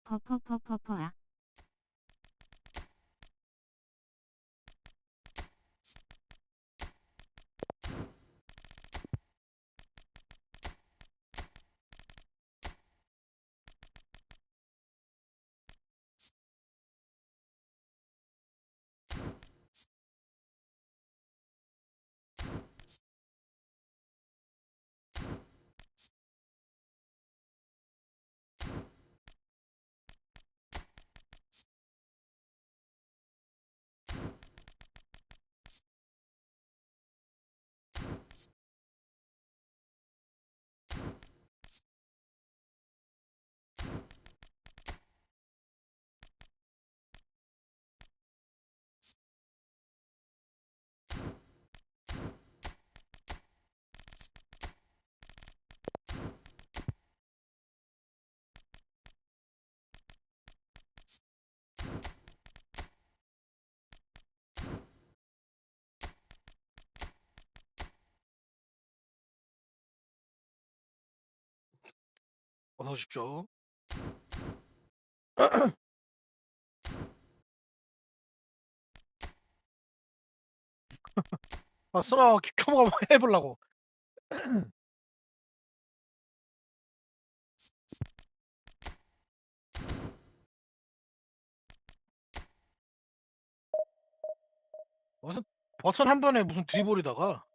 퍼퍼퍼퍼퍼아. 어서 오십시오. 스마 켜보고 해보려고. 무슨 버튼 한 번에 무슨 드리블이다가.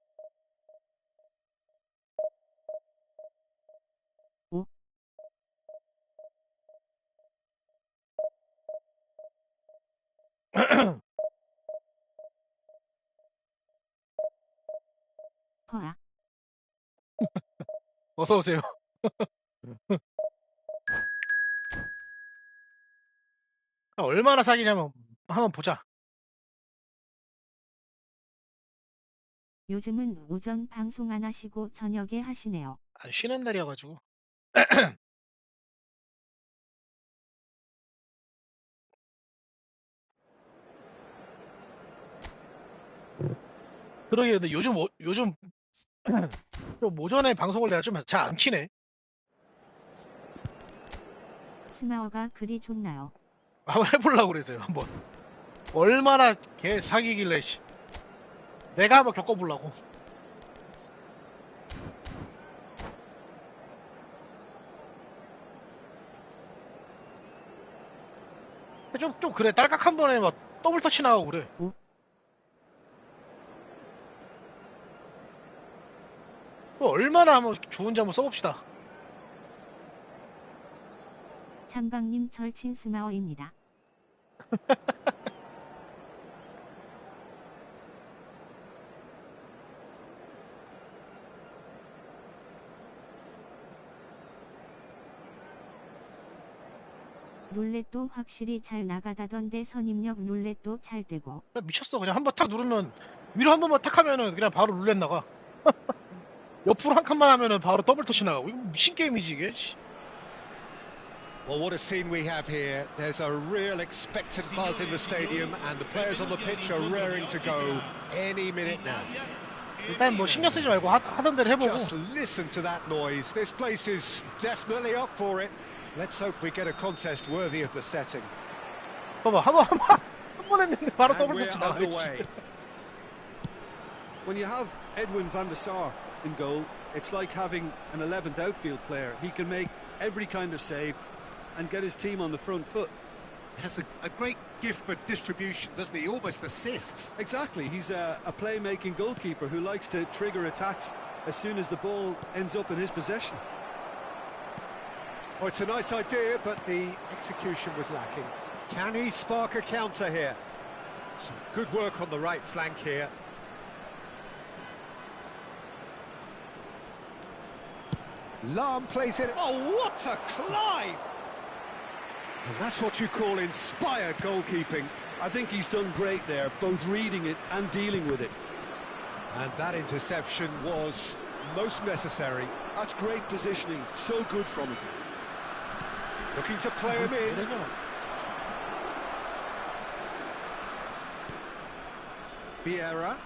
오. 퍼아. 어서 오세요. 얼마나 사기냐면 한번 보자. 요즘은 오전 방송 안 하시고 저녁에 하시네요. 쉬는 날이어가지고. 그러게 근데 요즘 좀 오전에 방송을 내가 좀 잘 안 키네. 스마어가 그리 좋나요? 한번 해보려고 그래서요. 한번 얼마나 개 사기길래 씨. 내가 한번 겪어보려고. 좀 그래. 딸깍 한 번에 막 더블 터치 나가고 그래. 오. 또 얼마나 한번 좋은지 한번 써봅시다. 창방님 절친 스마어입니다. 룰렛도 확실히 잘 나가다던데 선입력 룰렛도 잘 되고. 미쳤어. 그냥 한번 탁 누르면 위로 한 번만 탁 하면은 그냥 바로 룰렛 나가. 옆으로 한 칸만 하면은 바로 더블 터치 나가고. 이거 미친 게임이지 이게. Well, what a scene we have here. There's a real expectant buzz in the stadium and the players on the pitch are raring to go any minute now. 일단 뭐 신경 쓰지 말고 하던 대로 해보고. Just listen to that noise. This place is definitely up for it. Let's hope we get a contest worthy of the setting. 봐봐 한 번 했는데 바로 And 더블 we're 터치 나가. underway. When you have Edwin van der Sar in goal, it's like having an 11th outfield player. He can make every kind of save and get his team on the front foot. He has a great gift for distribution, doesn't he? Almost assists. Exactly, he's a playmaking goalkeeper who likes to trigger attacks as soon as the ball ends up in his possession. Oh, it's a nice idea, but the execution was lacking. Can he spark a counter here? Some good work on the right flank here. Lahm plays it. Oh, what a climb! And that's what you call inspired goalkeeping. I think he's done great there, both reading it and dealing with it. And that interception was most necessary. That's great positioning, so good from him. Looking to play him in. Vieira.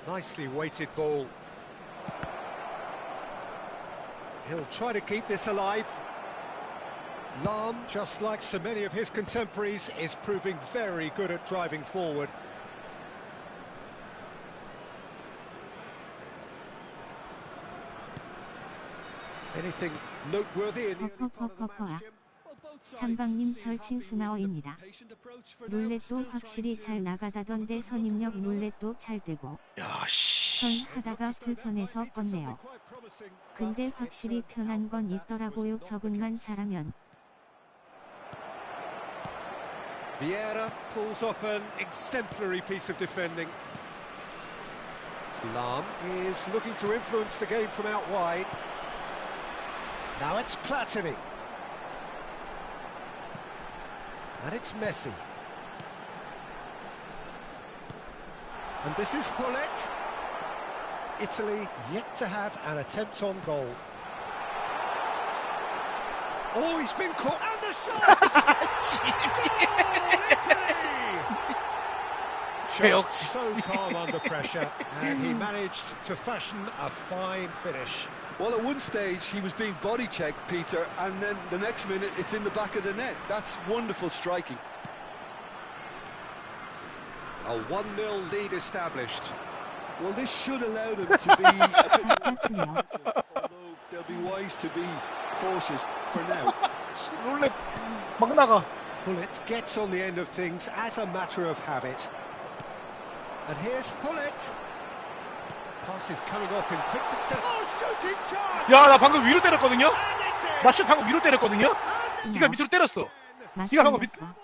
Nicely weighted ball. He'll try to keep this alive. Lahm, just like so many of his contemporaries, is proving very good at driving forward. Anything noteworthy in the early part of the match, Jim? Well, both sides 창방님 seem happy 절친 with 스마어입니다. the patient approach for now, 룰렛도 still 확실히 trying 잘 to 나가다던데 put 선입력 control over it. 룰렛도 잘 되고 야, 씨. 전 하다가 불편해서 껐네요. 근데 확실히 편한 건 있더라고요. 적응만 잘하면. Vieira pulls off an exemplary piece of defending. Lahm is looking to influence the game from out wide. Now it's Platini. And it's Messi. And this is Hullet. Italy yet to have an attempt on goal. Oh, he's been caught. And the shot! Goal, Italy! Just so calm under pressure, and he managed to fashion a fine finish. Well, at one stage he was being body checked, Peter, and then the next minute it's in the back of the net. That's wonderful striking. A 1-0 lead established. Well, this should allow them to be a bit more defensive, although they'll be wise to be cautious for now. 룰렛 막 나가. Hullet gets on the end of things as a matter of habit. And here's Hullet. Pass is coming off in quick succession. Oh, shooting chance! 야, 나 방금 위로 때렸거든요? And it's in! 나 지금 방금 위로 때렸거든요? 네가 밑으로 때렸어. 네가 방금 밑... 맞돌렸어.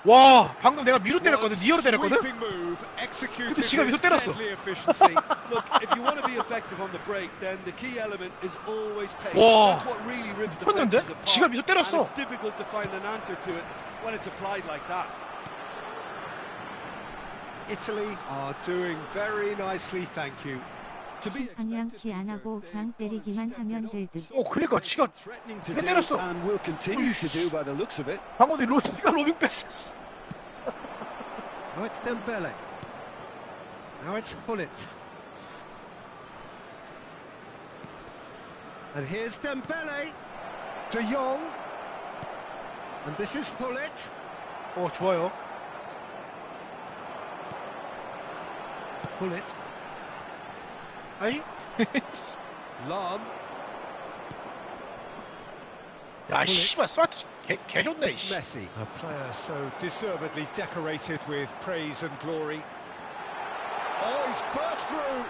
와, 방금 내가 밑으로 때렸거든. 니어로 때렸거든? Sweeping move, executed 근데 지가 밑으로 with 때렸어. deadly efficiency. Look, if you want to be effective on the break, then the key element is always pace. 와, That's what really rips 미쳤는데? defenses apart. 지가 밑으로 And 때렸어. it's difficult to find an answer to it when it's applied like that. Italy are doing very nicely, thank you. To be 방향 키 안 하고 그냥 때리기만 하면 될 듯. 그러니까 지가 threatening to 지가 do 때렸어. and will continue to do by the looks of it. 방금 지가 로빙 뺐어. Now it's Dembele. Now it's Hullet. And here's Dembele. De Jong. And this is Hullet. 좋아요. Hullet. 아이? Lahm. 야, 씨발, 스마트 개 좋네, 씨. Messi. A player so deservedly decorated with praise and glory. Oh, he's burst through.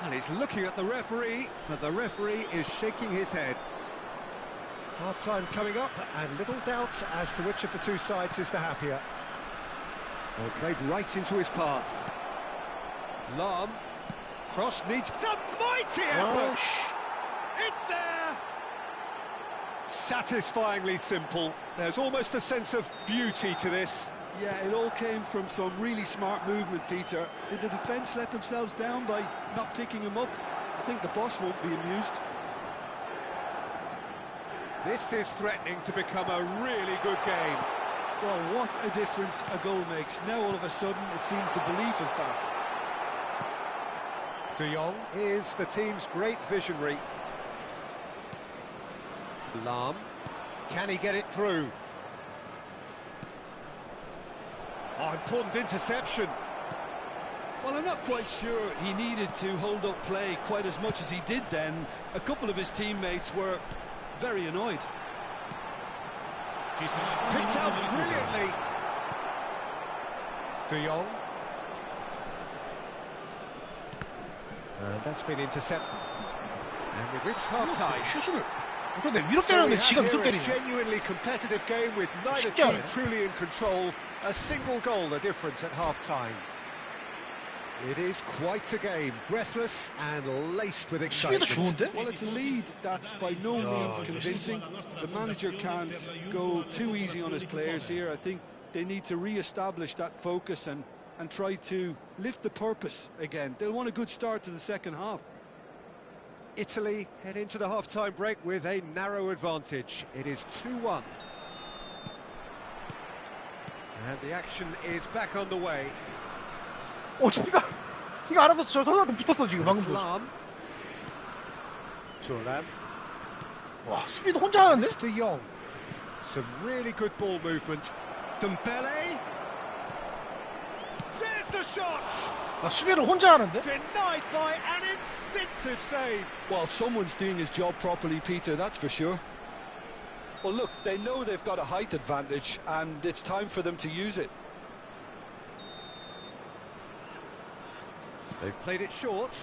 Well, he's looking at the referee, but the referee is shaking his head. Half-time coming up, and little doubt as to which of the two sides is the happier. Well, played right into his path. Lahm. Cross needs a mighty effort. It's there. Satisfyingly simple. There's almost a sense of beauty to this. Yeah, it all came from some really smart movement, Peter. Did the defence let themselves down by not picking him up? I think the boss won't be amused. This is threatening to become a really good game. Well, what a difference a goal makes. Now all of a sudden it seems the belief is back. De Jong is the team's great visionary. Lahm, can he get it through? Oh, important interception. Well, I'm not quite sure he needed to hold up play quite as much as he did then. A couple of his teammates were very annoyed. Picked out brilliantly. De Jong. And that's been intercepted. And we've reached half-time. 슛을. 근데 위로 So we 때렸는데 지가 have 밑으로 here a 때리네. genuinely competitive game with neither 쉽지 team 않아요. truly in control. A single goal the difference at half-time. It is quite a game, breathless and laced with 수비도 excitement. 좋은데? Well, it's a lead that's by no means convincing. The manager can't go too easy on his players here. I think they need to re-establish that focus and try to lift the purpose again. They'll want a good start to the second half. Italy head into the half-time break with a narrow advantage. It is 2-1. And the action is back on the way. 지가 알아서 저 선수한테 붙었어, 지금, It's 방금. Lahm. Turan. 와, 수비도 혼자 하는데? It's De Jong. Some really good ball movement. Dembele. There's the shot. 아, 수비를 혼자 하는데? Denied by an instinctive save. Well, someone's doing his job properly, Peter, that's for sure. Well, look, they know they've got a height advantage, and it's time for them to use it. They've played it short.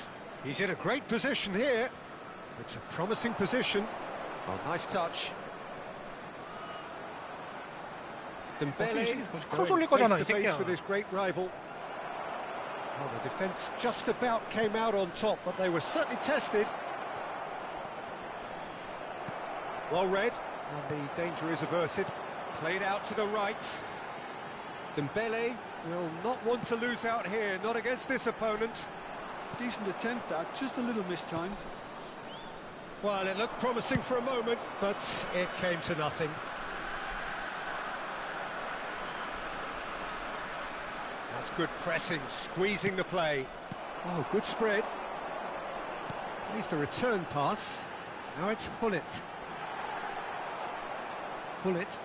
He's in a great position here. It's a promising position. Oh, nice touch. Dembele 크로스 올릴 going 거잖아, face 이 to face 새끼야. with his great rival. Well, the defence just about came out on top, but they were certainly tested. Well read, and the danger is averted. Played out to the right. Dembele will not want to lose out here, not against this opponent. Decent attempt, that, just a little mistimed. Well, it looked promising for a moment, but it came to nothing. That's good pressing, squeezing the play. Oh, good spread. At least a return pass. Now it's Hullet. Hullet.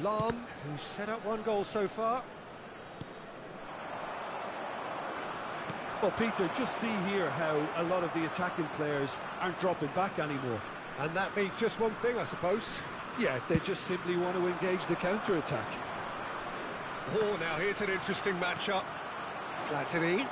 Lahm, who's set up one goal so far. Well, Peter, just see here how a lot of the attacking players aren't dropping back anymore. And that means just one thing, I suppose. Yeah, they just simply want to engage the counter-attack. Oh, now here's an interesting matchup. Platini.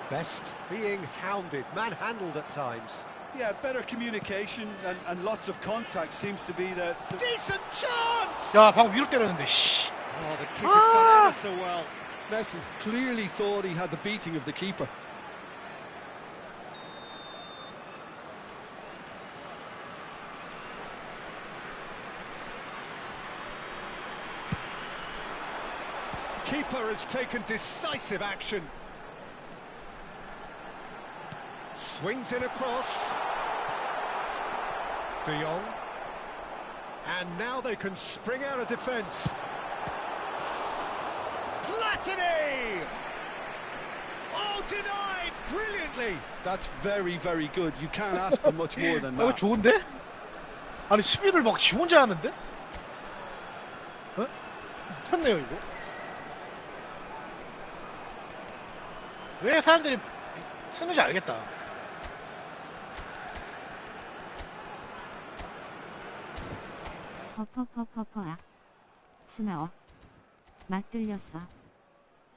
Best being hounded, manhandled at times. Yeah, better communication and lots of contact seems to be the... Decent chance! 야, 방금 위로 때렸는데, 씨. Oh, the keeper's done ever so well. Messi clearly thought he had the beating of the keeper. Keeper has taken decisive action. Swings in across. De Jong. And now they can spring out of defence. Platini! Oh, denied brilliantly. That's very, very good. You can't ask for much more than 아, 이거 that. 좋은데? 아니, 수비를 막 지 혼자 하는데? 어? 미쳤네요, 이거. 왜 사람들이 쓰는지 알겠다. 퍼퍼퍼퍼퍼아. 스마워. 맛 들렸어.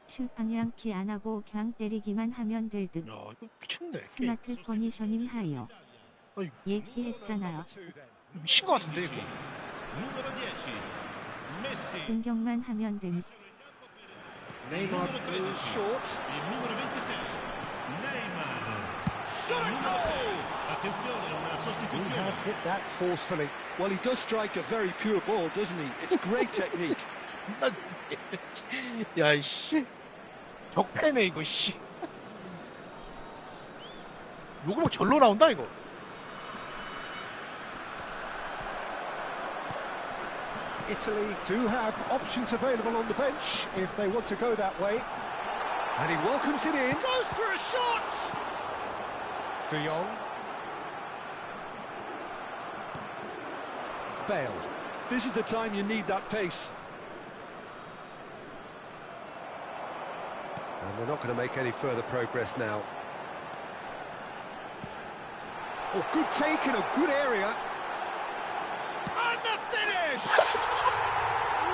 슛 방향 키 안 하고 그냥 때리기만 하면 될 듯. 야, 이거 미쳤네. 게임. 스마트 포니셔닝 하요. 어이. 얘기했잖아요. 미친 것 같은데, 이거. 공격만 하면 됨. Neymar goes short. Shot and goal! He has hit that forcefully. Well, he does strike a very pure ball, doesn't he? It's great technique. 야, 이씨. 적패네, 이거, 씨. 요거 막 절로 나온다, 이거. Italy do have options available on the bench if they want to go that way. And he welcomes it in. Goes for a shot! De Jong. Bale. This is the time you need that pace. And they're not going to make any further progress now. Oh, good take in a good area. And the finish!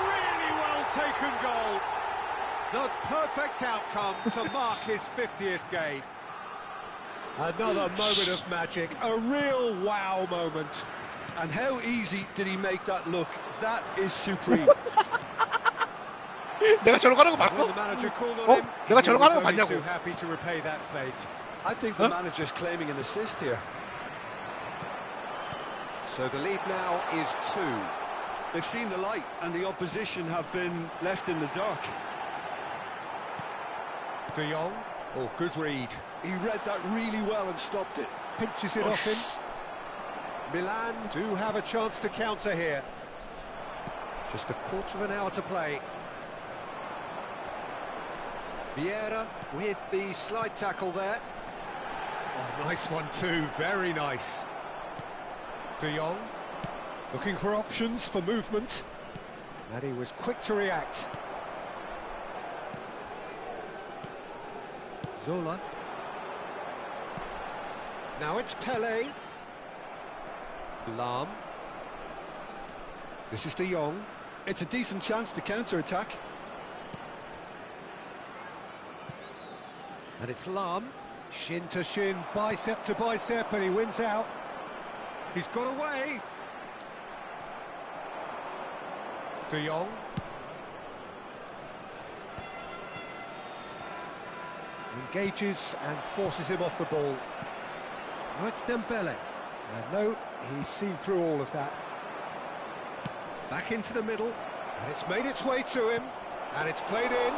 Really well taken goal. The perfect outcome to mark his 50th game. Another moment of magic, a real wow moment. And how easy did he make that look? That is supreme. 내가 저러 가는 거 When 봤어? the manager called on 어? him, 내가 he 저러 was 가는 거 only 봤냐고? too happy to repay that faith. I think the manager's claiming an assist here. So the lead now is 2. They've seen the light and the opposition have been left in the dark. De Jong. Oh, good read. He read that really well and stopped it. Pinches it off him. Milan do have a chance to counter here. Just a quarter of an hour to play. Vieira with the slide tackle there. Oh, nice one too, very nice. De Jong, looking for options for movement. And he was quick to react. Zola. Now it's Pele. Lahm. This is De Jong. It's a decent chance to counter-attack. And it's Lahm. Shin to shin, bicep to bicep, and he wins out. He's got away. De Jong. Engages and forces him off the ball. Now it's Dembele. And no, he's seen through all of that. Back into the middle, and it's made its way to him, and it's played in.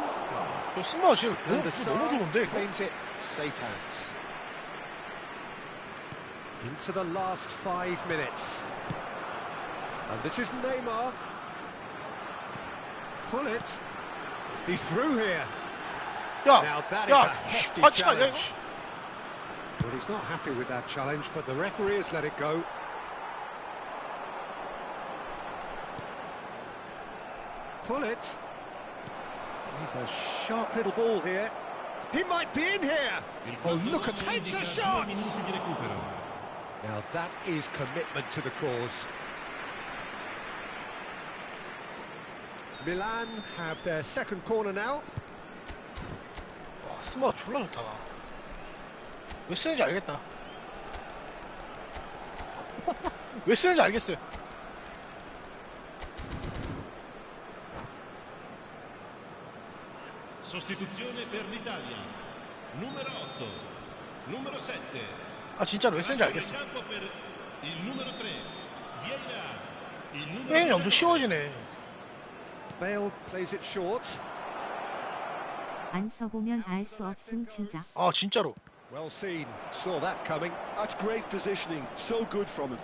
저 스마 지금 And the 너무 좋은데 이거? claims it, safe hands. Into the last 5 minutes. And this is Neymar. Pull it. He's through here. 야, Now that is a 야, hefty 파치 아니야 이거? challenge. Well, he's not happy with that challenge, but the referee has let it go. Pull it. He's a sharp little ball here. He might be in here. Oh, look at takes a shot. Now that is commitment to the cause. Milan have their second corner now. 와, 스마 졸라 좋다. 왜 쓰는지 알겠다. 왜 쓰는지 알겠어요. Sostituzione per l'Italia. Numero 8, numero 7. 아 진짜로 왜 쓰는지 알겠어. Campo per il numero 3. Vieira. Il numero 게임이 엄청 19. 쉬워지네. Bale plays it short. 안 써보면 알 수 없음 진짜. 아 진짜로. Well seen. Saw that coming. That's great positioning. So good from him.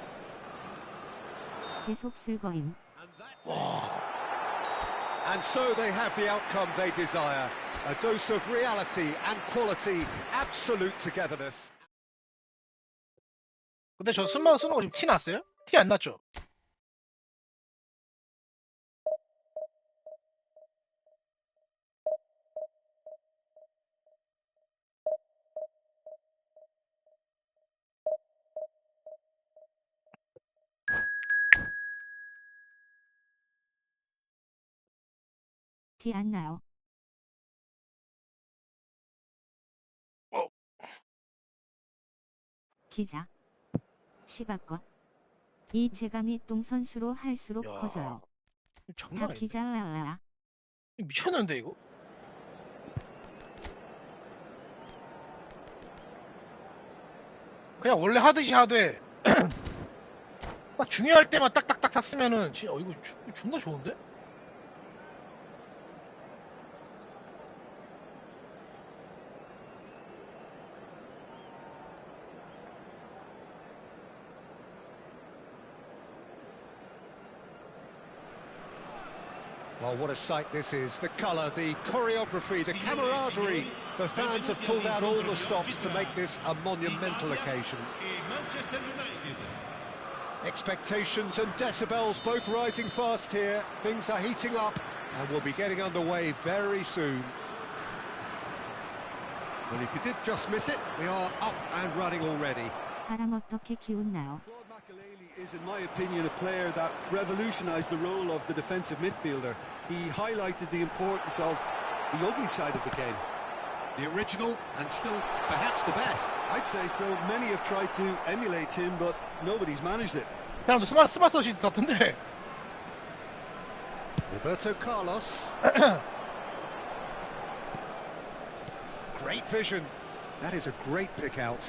계속 쓸거임. And that's it. And so they have the outcome they desire. A dose of reality and quality, absolute togetherness. 근데 저 스마 쓰는 거 지금 티 났어요? 티 안 났죠? 티 안 나요. 기자. 시바껏. 이 체감이 똥선수로 할수록 야, 커져요. 장난 다 아닌데. 기자야. 미쳤는데 이거? 그냥 원래 하듯이 하되 딱 중요할 때만 딱딱딱딱 쓰면은 진짜 이거 존나 좋은데? Well, what a sight this is. The colour, the choreography, the camaraderie. The fans have pulled out all the stops to make this a monumental occasion. Manchester United. Expectations and decibels both rising fast here. Things are heating up and we'll be getting underway very soon. Well, if you did just miss it, we are up and running already. 바람 어떻게 기운나요? Claude Makélélé is, in my opinion, a player that revolutionised the role of the defensive midfielder. He highlighted the importance of the ugly side of the game. The original and still perhaps the best. I'd say so. Many have tried to emulate him, but nobody's managed it. 사람도 스마트워치 같은데. Roberto Carlos. Great vision. That is a great pick out.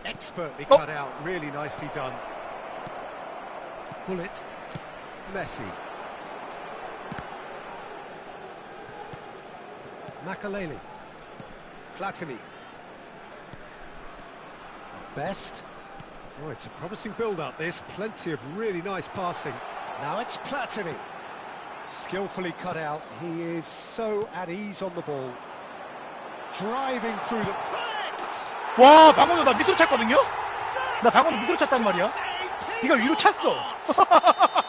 Expertly cut out, really nicely done. Pull it. Messi. Makélélé. Platini. Best. Oh, it's a promising build-up, this. Plenty of really nice passing. Now it's Platini. Skillfully cut out. He is so at ease on the ball. Driving through the... 와, 방금도 나 밑으로 찼거든요? 나 방금도 밑으로 찼단 말이야. 이걸 위로 찼어.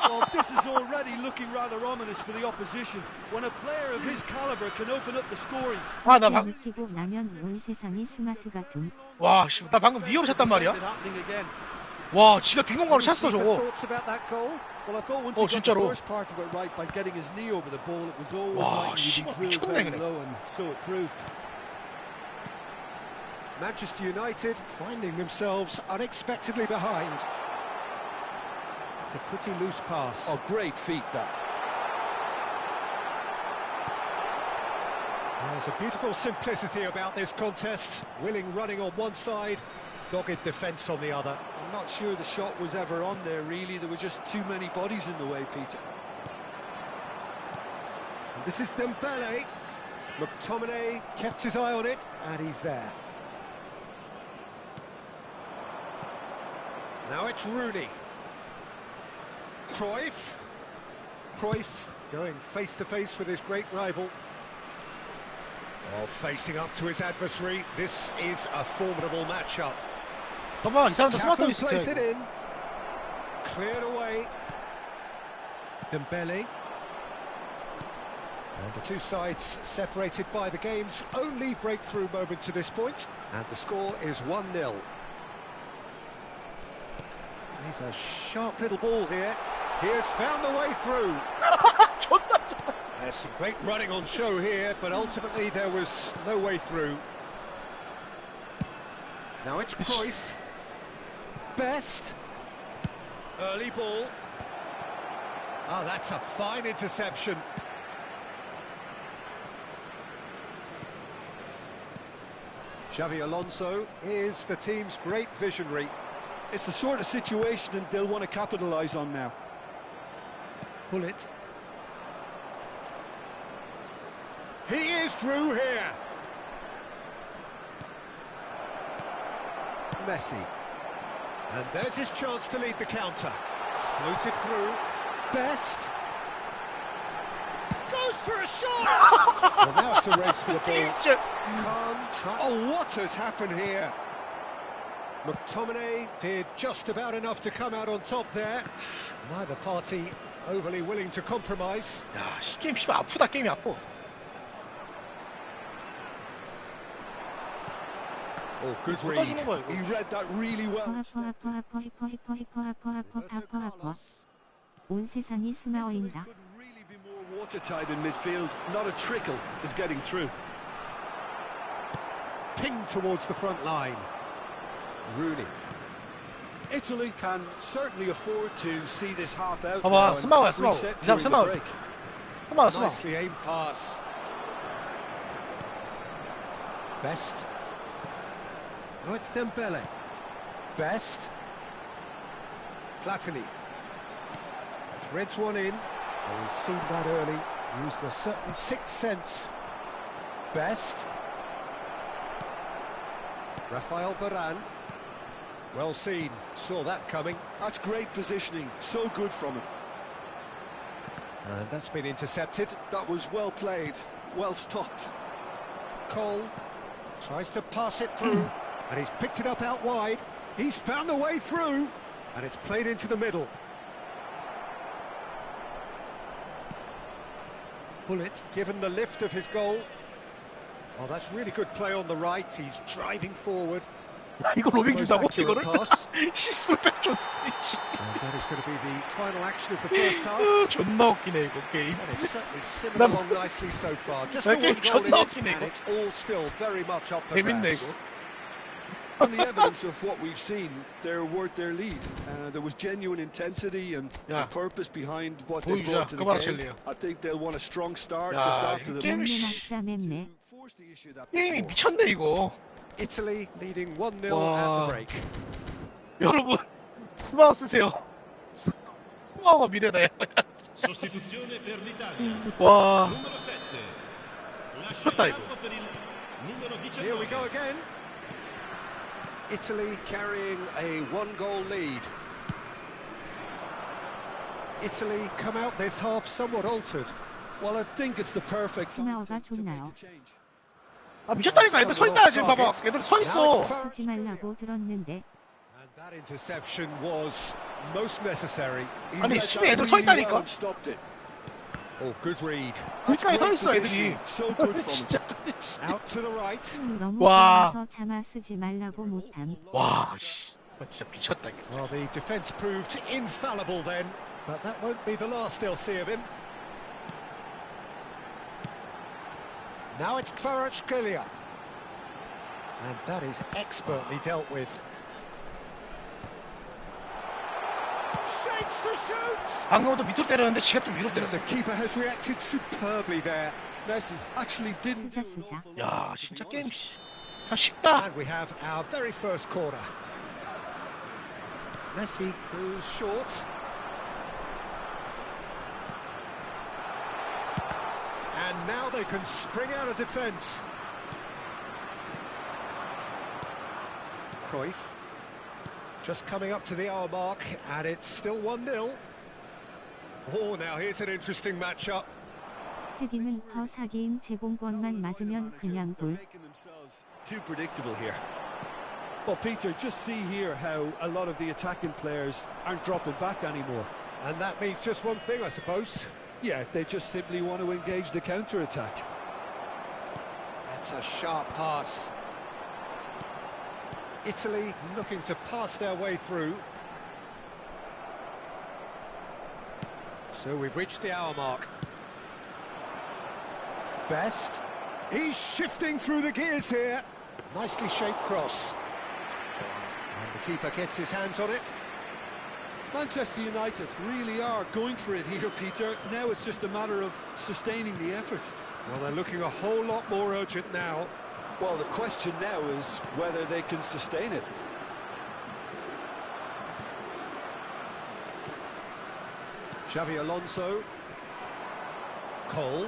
Well, this is already looking rather ominous for the opposition. When a player of his caliber can open up the scoring. 아, 나 저렇게 방, 느끼고 나면 온 세상이 스마트 같음. 와, 씨, 나 방금 니어로 찼단 말이야. Happening again. 와, 지가 빈 공간으로 찼어, Deeper 저거. thoughts about that goal? Well, I thought once Oh, he got the 진짜로. first part of it right by getting his knee over the ball, it was always 와, likely to 씨발, be drilled 미쳤네, very 그래. low, and so it proved. Manchester United finding themselves unexpectedly behind. It's a pretty loose pass. Oh, great feat that. There's a beautiful simplicity about this contest. Willing running on one side, dogged defence on the other. I'm not sure the shot was ever on there, really. There were just too many bodies in the way, Peter. And this is Dembele. McTominay kept his eye on it, and he's there. Now it's Rooney. Cruyff. Cruyff going face-to-face with his great rival. Oh, facing up to his adversary. This is a formidable matchup. 봐봐, 이 사람도 Cafu 스마트하게 plays it 진짜. in. Cleared away. Dembele. And the two sides separated by the game's only breakthrough moment to this point. And the score is 1-0. He's a sharp little ball here. He has found the way through. 존나 좋아. There's some great running on show here, but ultimately there was no way through. Now it's Cruyff. Best. Early ball. Oh, that's a fine interception. Xavi Alonso is the team's great visionary. It's the sort of situation that they'll want to capitalise on now. Pull it. He is through here. Messi. And there's his chance to lead the counter. Floated through. Best. Goes for a shot! Well, now it's a race for the ball. 진짜. Can't try. Oh, what has happened here? McTominay did just about enough to come out on top there. Neither party overly willing to compromise. 야, 씨, 게임 씨발 아프다, 게임이 아파. Oh, good 어디다 read. 주는 거야, He 이거? read that really well. 아퍼. 온 세상이 스마어인다. Couldn't really be more watertight in midfield. Not a trickle is getting through. Ping towards the front line. Rooney. Italy can certainly afford to see this half out 봐봐, now and 스마우야, 스마우. reset 이 사람 during the 스마우. break. 스마우. Nicely aimed pass. Best. Oh, it's Dembele. Best. Platini. Threads one in. Oh, he's seen that early. Used a certain sixth sense. Best. Rafael Varane. Well seen. Saw that coming. That's great positioning. So good from him. And that's been intercepted. That was well played. Well stopped. Cole tries to pass it through, and he's picked it up out wide. He's found the way through, and it's played into the middle. Bullet given the lift of his goal. Oh, that's really good play on the right. He's driving forward. 야, 이거 로빙 Most 준다고? accurate 이거를? pass. 시스루 빼줬네. And that is going to be the final action of the first half. 존나 웃기네, 이거 게임. And it's certainly simmered along nicely so far. Just the 나 one 게임 goal in 존나 it, 웃기네, and 이거. it's all still very much up for 재밌네, grabs. 이거. On the evidence of what we've seen, they're worth their lead. There was genuine intensity and 야, purpose behind what they 보여주자. brought to the 그만 game. 칠래요. I think they'll want a strong start 야, just after the 게임 맴매 씨. 맞자 맴매. force the issue that 게임이 before. 미쳤네, 이거. Italy leading 1-0 와. at the break. 여러분, 스마우 쓰세요. 스마우가 미래다, 야. Sostituzione per l'Italia. 와, Numero 7. Lascia il mi쳤다, 이거. campo per il numero 19. Here we go again. Italy carrying a one-goal lead. Italy come out this half somewhat altered. Well, I think it's the perfect time 스마어가 to make 좋나요? a change. 아 미쳤다니까. 애들 서 있다 지금 봐봐. 애들 서 있어. 쓰지 말라고 들었는데. And that interception was most necessary. 아니 심해 애들 서 있다니까. Oh, good read. 글자에 서 있어 애들이. So good from 진짜. Out to the right. 너무 와. 좋아서 차마 쓰지 말라고 못함. 와 씨. 진짜 미쳤다. Well, the defence proved infallible then, but that won't be the last they'll see of him. Now it's Kvaratskhelia. And that is expertly dealt with. Shapes to shoot! 방금도 밑으로 때렸는데 지가 또 위로 때렸어. The keeper has reacted superbly there. Messi actually didn't 쓰자 쓰자. 야 진짜 게임 참 쉽다. And we have our very first corner. Messi goes short. And now they can spring out of defence. Cruyff. Just coming up to the hour mark, and it's still 1-0. Oh, now here's an interesting matchup. 헤딩은 더 사기임 제공권만 맞으면 그냥 골. too predictable here. Well, Peter, just see here how a lot of the attacking players aren't dropping back anymore. And that means just one thing, I suppose. Yeah, they just simply want to engage the counter-attack. That's a sharp pass. Italy looking to pass their way through. So we've reached the hour mark. Best. He's shifting through the gears here. Nicely shaped cross. And the keeper gets his hands on it. Manchester United really are going for it here, Peter. Now it's just a matter of sustaining the effort. Well, they're looking a whole lot more urgent now. Well, the question now is whether they can sustain it. Xavi Alonso. Cole.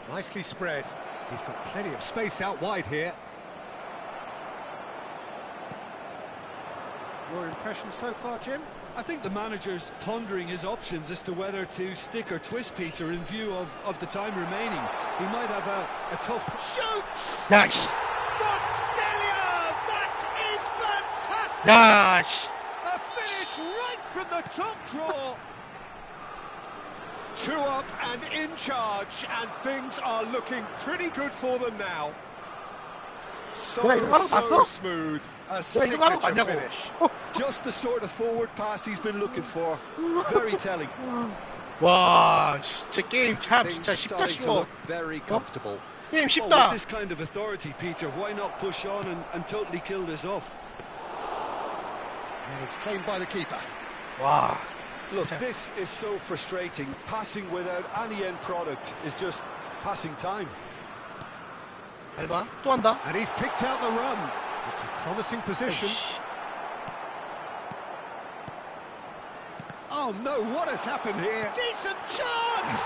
Nicely spread. He's got plenty of space out wide here. Your impression so far, Jim? I think the manager's pondering his options as to whether to stick or twist Peter in view of the time remaining. He might have a tough... Shoots! Nice. Kvaratskhelia! That is fantastic! Nice. A finish right from the top draw. 2 up and in charge, and things are looking pretty good for them now. So smooth. A signature finish. Just the sort of forward pass he's been looking for. Very telling. 와 진짜 게임 참 진짜 Things 쉽다 starting to 쉬워. look very comfortable. 게임 Well, 쉽다. with this kind of authority, Peter, why not push on and totally kill this off? And it's claimed by the keeper. 와. Look, 진짜. this is so frustrating. Passing without any end product is just passing time. 잘 봐. 또 한다. And he's picked out the run. It's a promising position. 에이씨. Oh no, what has happened here? Decent chance!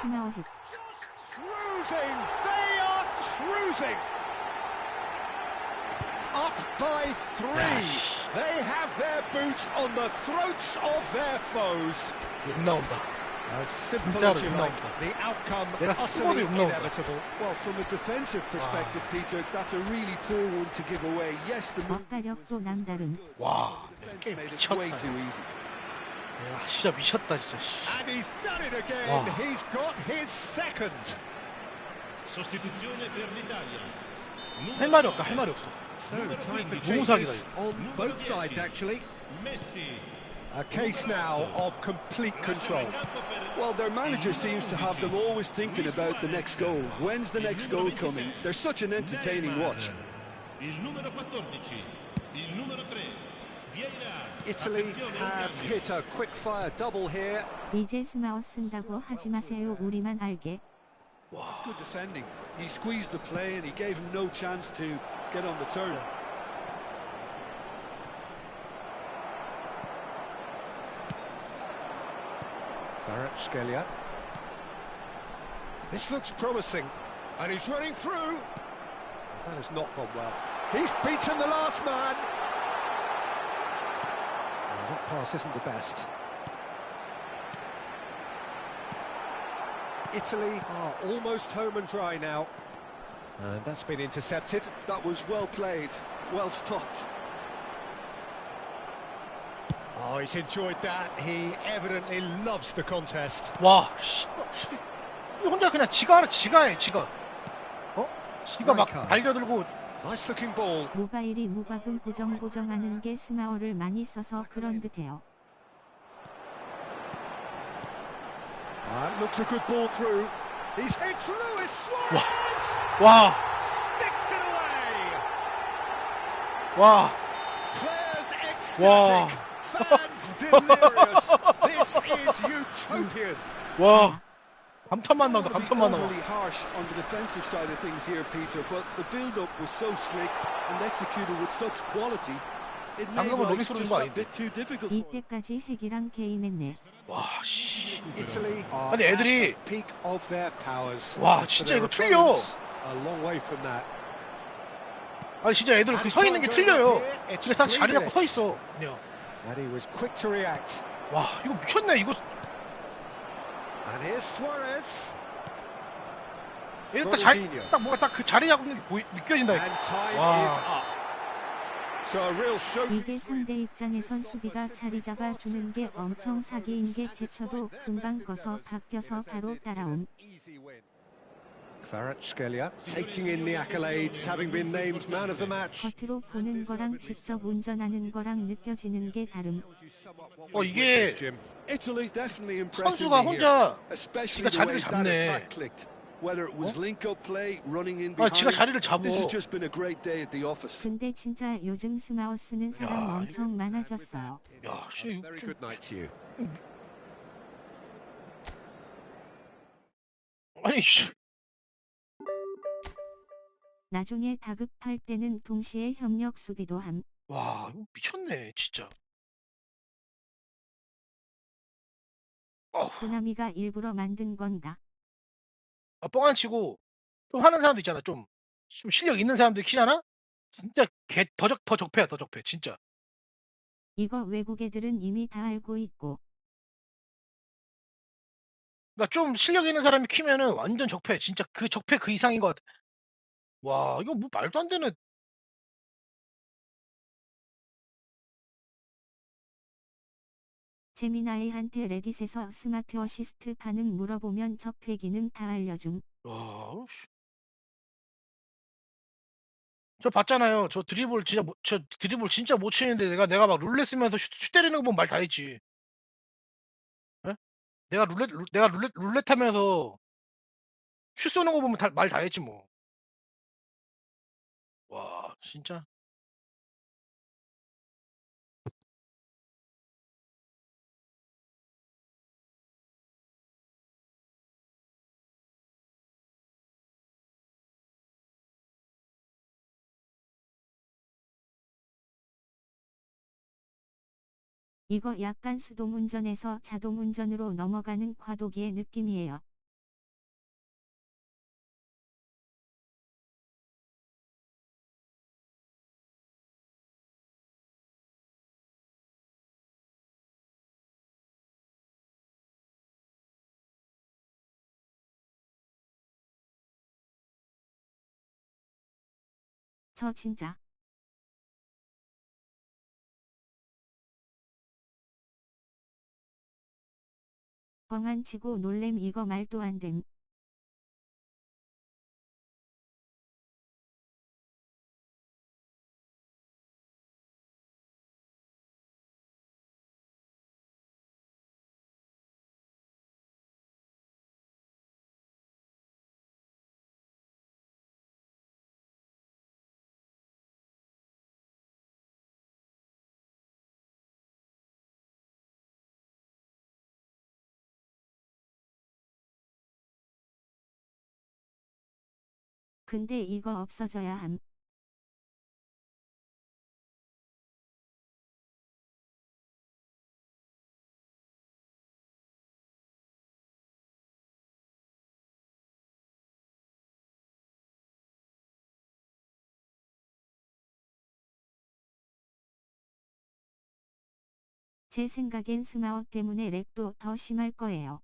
스마어 헥. Cruising! They are cruising! Up by 3. Yes. They have their boots on the throats of their foes. 욕 나온다. As simple 진짜로 as you 욕 like, 나온다. the outcome 내가 utterly 스몰이 욕 나온다. inevitable. Well, from a defensive perspective, Peter, that's a really poor one to give away. Yes, the move 엇가력도 남다름. 와. defense 게임 made it way 미쳤다. too easy. 야, 진짜 미쳤다 진짜. 씨. And he's done it again. Wow. He's got his second. Sostituzione per l'Italia. 할 말이 없다. 할 말이 없어. So time for 너무 changes 사기다, on both sides actually. Messi. A case now of complete control. Well, their manager seems to have them always thinking about the next goal. When's the next goal coming? They're such an entertaining watch. Il numero 14. Il numero 3. Vieira. Italy have hit a quick-fire double here. 이제 스마어 쓴다고 하지 마세요. 우리만 알게. It's good defending. He squeezed the play and he gave him no chance to get on the turn. Kvaratskhelia. This looks promising, and he's running through. That has not gone well. He's beaten the last man. Well, that pass isn't the best. Italy are almost home and dry now. And that's been intercepted. That was well played, well stopped. Oh, he's enjoyed that. He evidently loves the contest. 와, 씨, 혼자 그냥 지가 해, 지가. 지가 막 달려들고. Nice looking ball. 모바일이 무과금 보정하는 게 스마어를 많이 써서 그런 듯해요. Looks a good ball through. He's hits Luis Suarez. 와, Sticks it away. 와, Players 와, ecstatic. Fans delirious. This is utopian. 와. 감탄만 나온다, 감탄만 나와. Overly harsh on the defensive side of things here, Peter, but the build-up was so slick and executed with such quality. It made 방금은 life 로비스로 준 just 거 that 아닌데. bit too difficult for him. 이때까지 핵이랑 게임했네. 와, 씨. Italy are 아니, 애들이. at the peak of their powers. 와, But 진짜 their 이거 틀려. opponents a long way from that. 아니, 진짜 애들 그 서 있는 게 틀려요. 진짜 다 자리 잡고 서 있어, 그냥. And he was quick to react. 와, 이거 미쳤네, 이거. And here's Suarez. 이거 딱 뭐가 딱 그 자리 잡는 게 느껴진다. And time 와. is up. So a real show. 이게 상대 입장에선 수비가 자리 잡아주는 게 엄청 사기인 게 제쳐도 금방 꺼서 바뀌어서 바로 따라옴. Easy win. Kvaratskhelia taking in the accolades, having been named man of the match. 겉으로 보는 거랑 직접 운전하는 거랑 느껴지는 게 다름. 이게 Italy definitely impressed 선수가 me here, 혼자 especially 지가 the way 자리를 that 잡네. attack clicked. Whether it was link-up play, running in 지가 behind, 자리를 잡어. this has just been a great day at the office. 근데 진짜 요즘 스마어 쓰는 사람 야, 엄청 많아졌어요. 야, 씨, 이거 Very 좀. good night to you. 아니, 씨. 나중에 다급할 때는 동시에 협력 수비도 함. 와, 이거 미쳤네, 진짜. 코나미가 일부러 만든 건가? 뻥 안 치고, 좀 하는 사람도 있잖아, 좀 실력 있는 사람들 키잖아? 진짜 더 적폐야, 더 적폐, 진짜. 이거 외국 애들은 이미 다 알고 있고. 그러니까 좀 실력 있는 사람이 키면은 완전 적폐, 진짜 그 적폐 그 이상인 것 같아. 와, 이거 뭐 말도 안 되는. 제미나이한테 레딧에서 스마트 어시스트 반응 물어보면 적폐 기능 다 알려줌. 와, 씨. 저 봤잖아요. 저 드리블 진짜 못 치는데 내가 막 룰렛 쓰면서 슛 때리는 거 보면 말 다 했지. 예? 내가 룰렛 하면서 슛 쏘는 거 보면 말 다 했지 뭐. 와, 진짜. 이거 약간 수동운전에서 자동운전으로 넘어가는 과도기의 느낌이에요. 저 진짜. 뻥안 치고 놀램 이거 말도 안 됨. 근데 이거 없어져야 함. 제 생각엔 스마어 때문에 렉도 더 심할 거예요.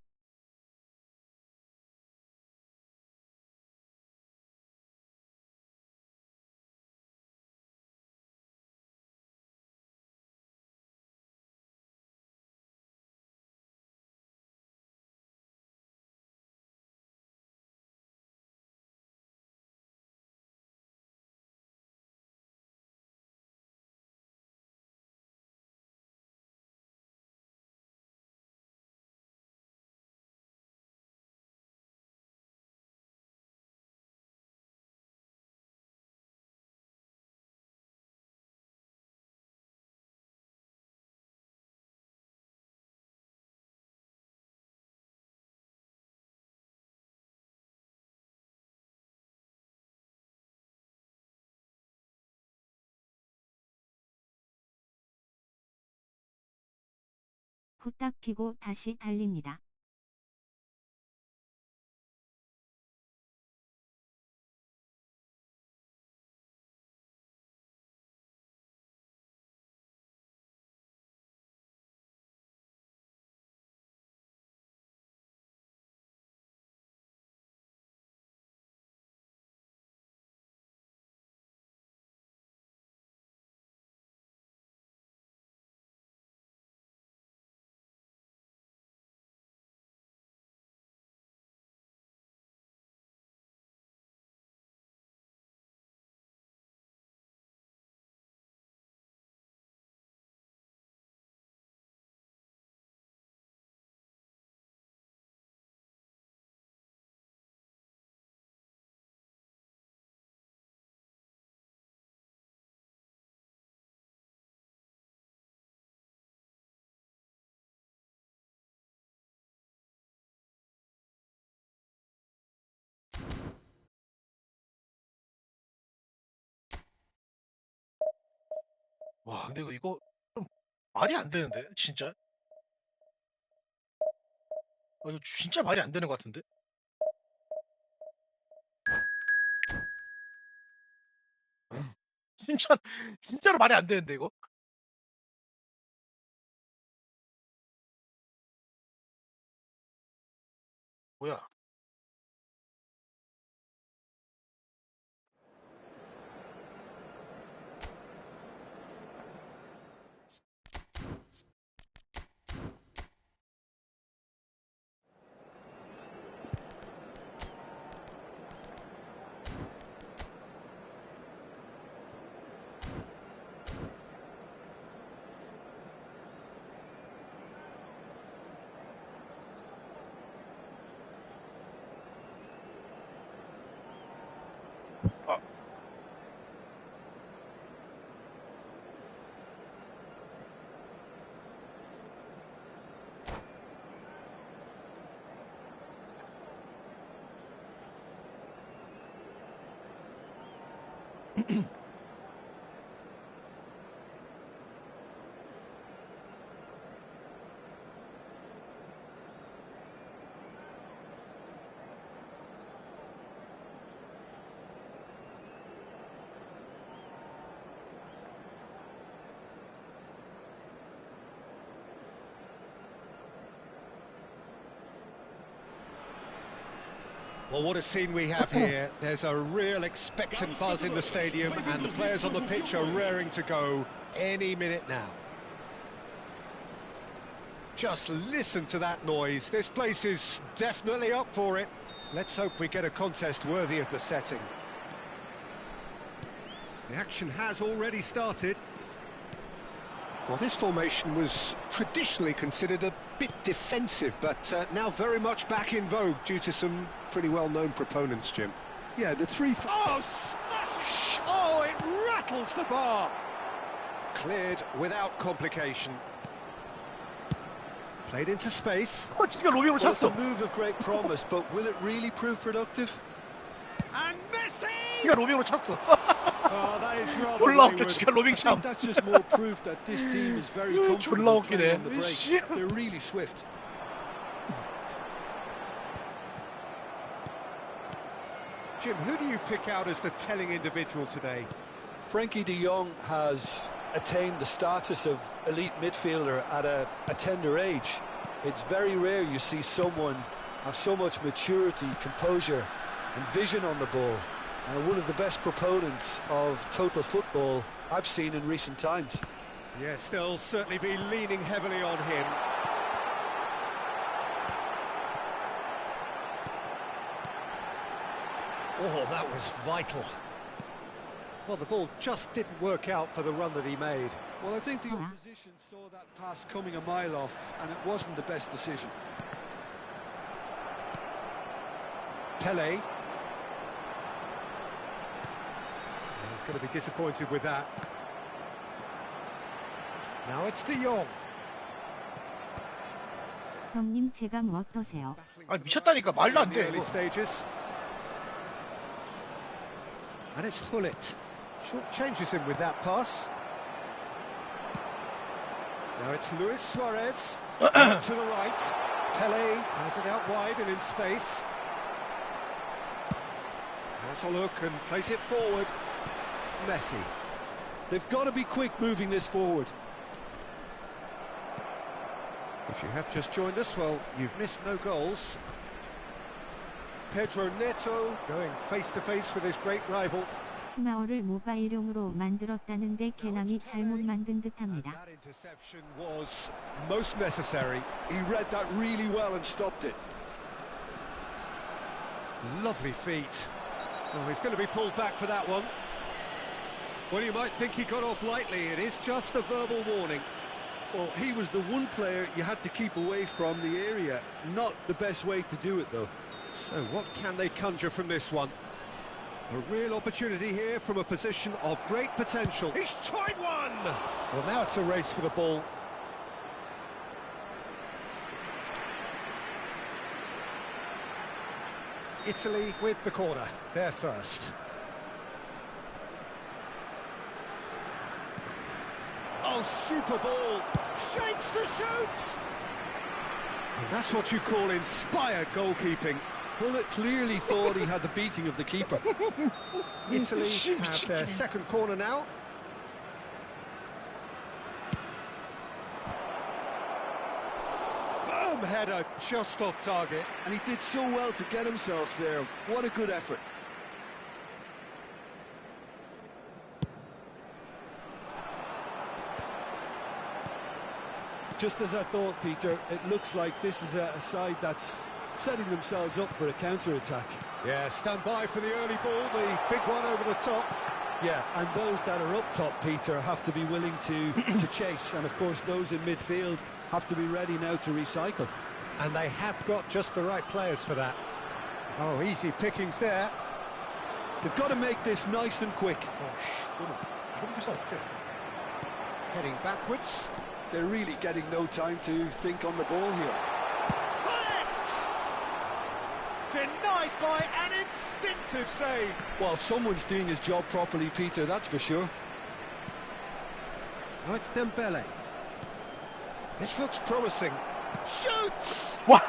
후딱 피고 다시 달립니다. 와, 근데 이거 좀 말이 안 되는데, 진짜? 이거 진짜 말이 안 되는 것 같은데? 진짜, 진짜로 말이 안 되는데, 이거? 뭐야? 아, Well, what a scene we have here. There's a real expectant buzz in the stadium, and the players on the pitch are raring to go any minute now. Just listen to that noise. This place is definitely up for it. Let's hope we get a contest worthy of the setting. The action has already started. Well, this formation was traditionally considered a bit defensive, but now very much back in vogue due to some pretty well-known proponents, Jim. Yeah, the three... Oh, smash! Oh, it rattles the bar! Cleared without complication. Played into space. 지가 로빙으로 Well, it's a 찼어. move of great promise, but will it really prove productive? And Messi! 지가 로빙으로 찼어. Oh, that is rather 졸라 웃겨, wayward. 지가 로빙 I 참. think that's just more proof that this team is very comfortable 졸라 playing on the 웃기네. break. 씨. They're really swift. Jim, who do you pick out as the telling individual today? Frankie de Jong has attained the status of elite midfielder at a tender age. It's very rare you see someone have so much maturity, composure and vision on the ball. And one of the best proponents of total football I've seen in recent times. Yes, they'll certainly be leaning heavily on him. Oh, that was vital. Well, the ball just didn't work out for the run that he made. Well, I think the opposition saw that pass coming a mile off, and it wasn't the best decision. Pele. He's going to be disappointed with that. Now it's De Jong. 형님 체감 어떠세요? 아, 미쳤다니까. 말도 안 돼. Early 이거. stages. And it's Hullet. Short changes him with that pass. Now it's Luis Suarez. Out to the right. Pele has it out wide and in space. Has a look and plays it forward. Messi. They've got to be quick moving this forward. If you have just joined us, well, you've missed no goals. Pedro Neto going face-to-face with his great rival. 스마어를 모바일용으로 만들었다는데 개남이 잘못 만든 듯합니다. That interception was most necessary. He read that really well and stopped it. Lovely feet. Oh, he's going to be pulled back for that one. Well, you might think he got off lightly. It is just a verbal warning. Well, he was the one player you had to keep away from the area. Not the best way to do it, though. So what can they conjure from this one? A real opportunity here from a position of great potential. He's tried one! Well, now it's a race for the ball. Italy with the corner. They're first. Oh, super ball. Shapes to shoot! And that's what you call inspired goalkeeping. Pullet clearly thought he had the beating of the keeper. Italy have their second corner now. Firm header just off target. And he did so well to get himself there. What a good effort. Just as I thought, Peter, it looks like this is a side that's setting themselves up for a counter-attack. Yeah, stand by for the early ball, the big one over the top. Yeah, and those that are up top, Peter, have to be willing to chase. And, of course, those in midfield have to be ready now to recycle. And they have got just the right players for that. Oh, easy pickings there. They've got to make this nice and quick. Heading backwards. They're really getting no time to think on the ball here. Denied by an instinctive save. Well, someone's doing his job properly, Peter, that's for sure. Oh, it's Dembele. This looks promising. Shoots! 와!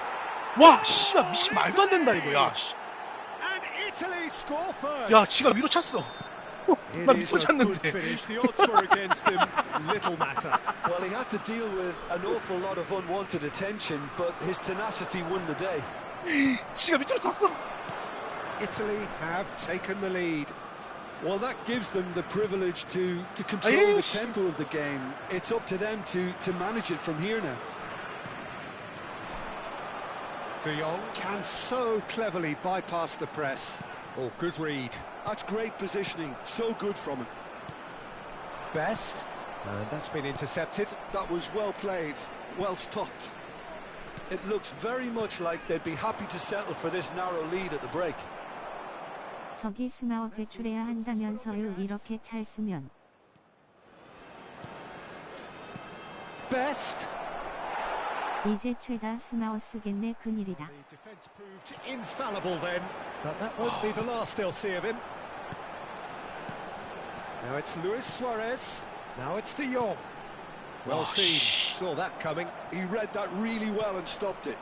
와! 씨야, 미친 말도 안 된다, 이거, 야, 씨. And Italy score first. 야, 지가 위로 찼어. 나 밑으로 찼는데. The odds were against him. Little matter. Well, he had to deal with an awful lot of unwanted attention, but his tenacity won the day. 지가 밑으로 찼어. Italy have taken the lead. Well, that gives them the privilege to control the tempo of the game. It's up to them to manage it from here now. De Jong can so cleverly bypass the press. Oh, good read. That's great positioning, so good from him. Best, and that's been intercepted. That was well played, well stopped. It looks very much like they'd be happy to settle for this narrow lead at the break. 저기 스마어 배출해야 한다면서요. 이렇게 잘 쓰면. Best. 이제 최다 스마어 쓰겠네. 큰일이다. The defence proved infallible then, but that won't be the last they'll see of him. Now it's Luis Suarez. Now it's De Jong. Well seen. Saw that coming. He read that really well and stopped it.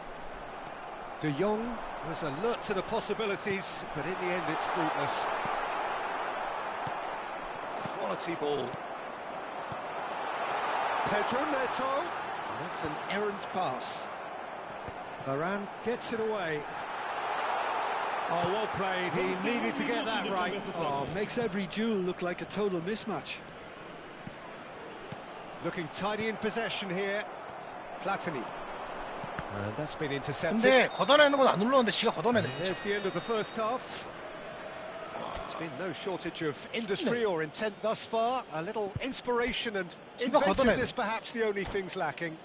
De Jong was alert to the possibilities, but in the end it's fruitless. Quality ball. Pedro Neto. And that's an errant pass. Varane gets it away. Oh, well played. He needed to get that right. Oh, makes every duel look like a total mismatch. Looking tidy in possession here. Platini. And that's been intercepted. 근데 걷어내는 건 안 올라오는데 지가 걷어내네. Here's the end of the first half. There's been no shortage of industry or intent thus far. A little inspiration and inventiveness, perhaps the only things lacking.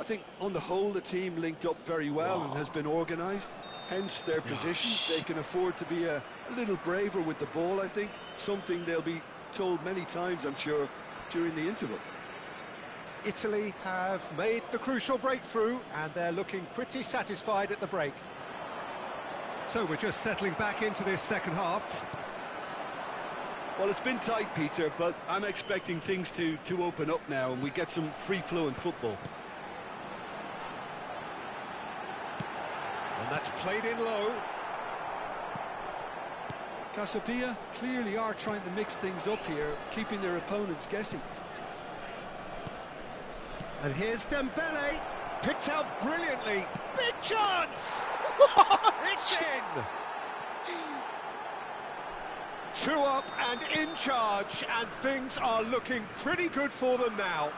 I think on the whole the team linked up very well and has been organised. Hence their position. They can afford to be a little braver with the ball, I think. Something they'll be told many times, I'm sure, during the interval. Italy have made the crucial breakthrough and they're looking pretty satisfied at the break. So we're just settling back into this second half. Well, it's been tight, Peter, but I'm expecting things to open up now and we get some free-flowing football. And that's played in low. Casabia clearly are trying to mix things up here, keeping their opponents guessing. And here's Dembele, picked out brilliantly. Big chance! It's in! 2 up and in charge, and things are looking pretty good for them now.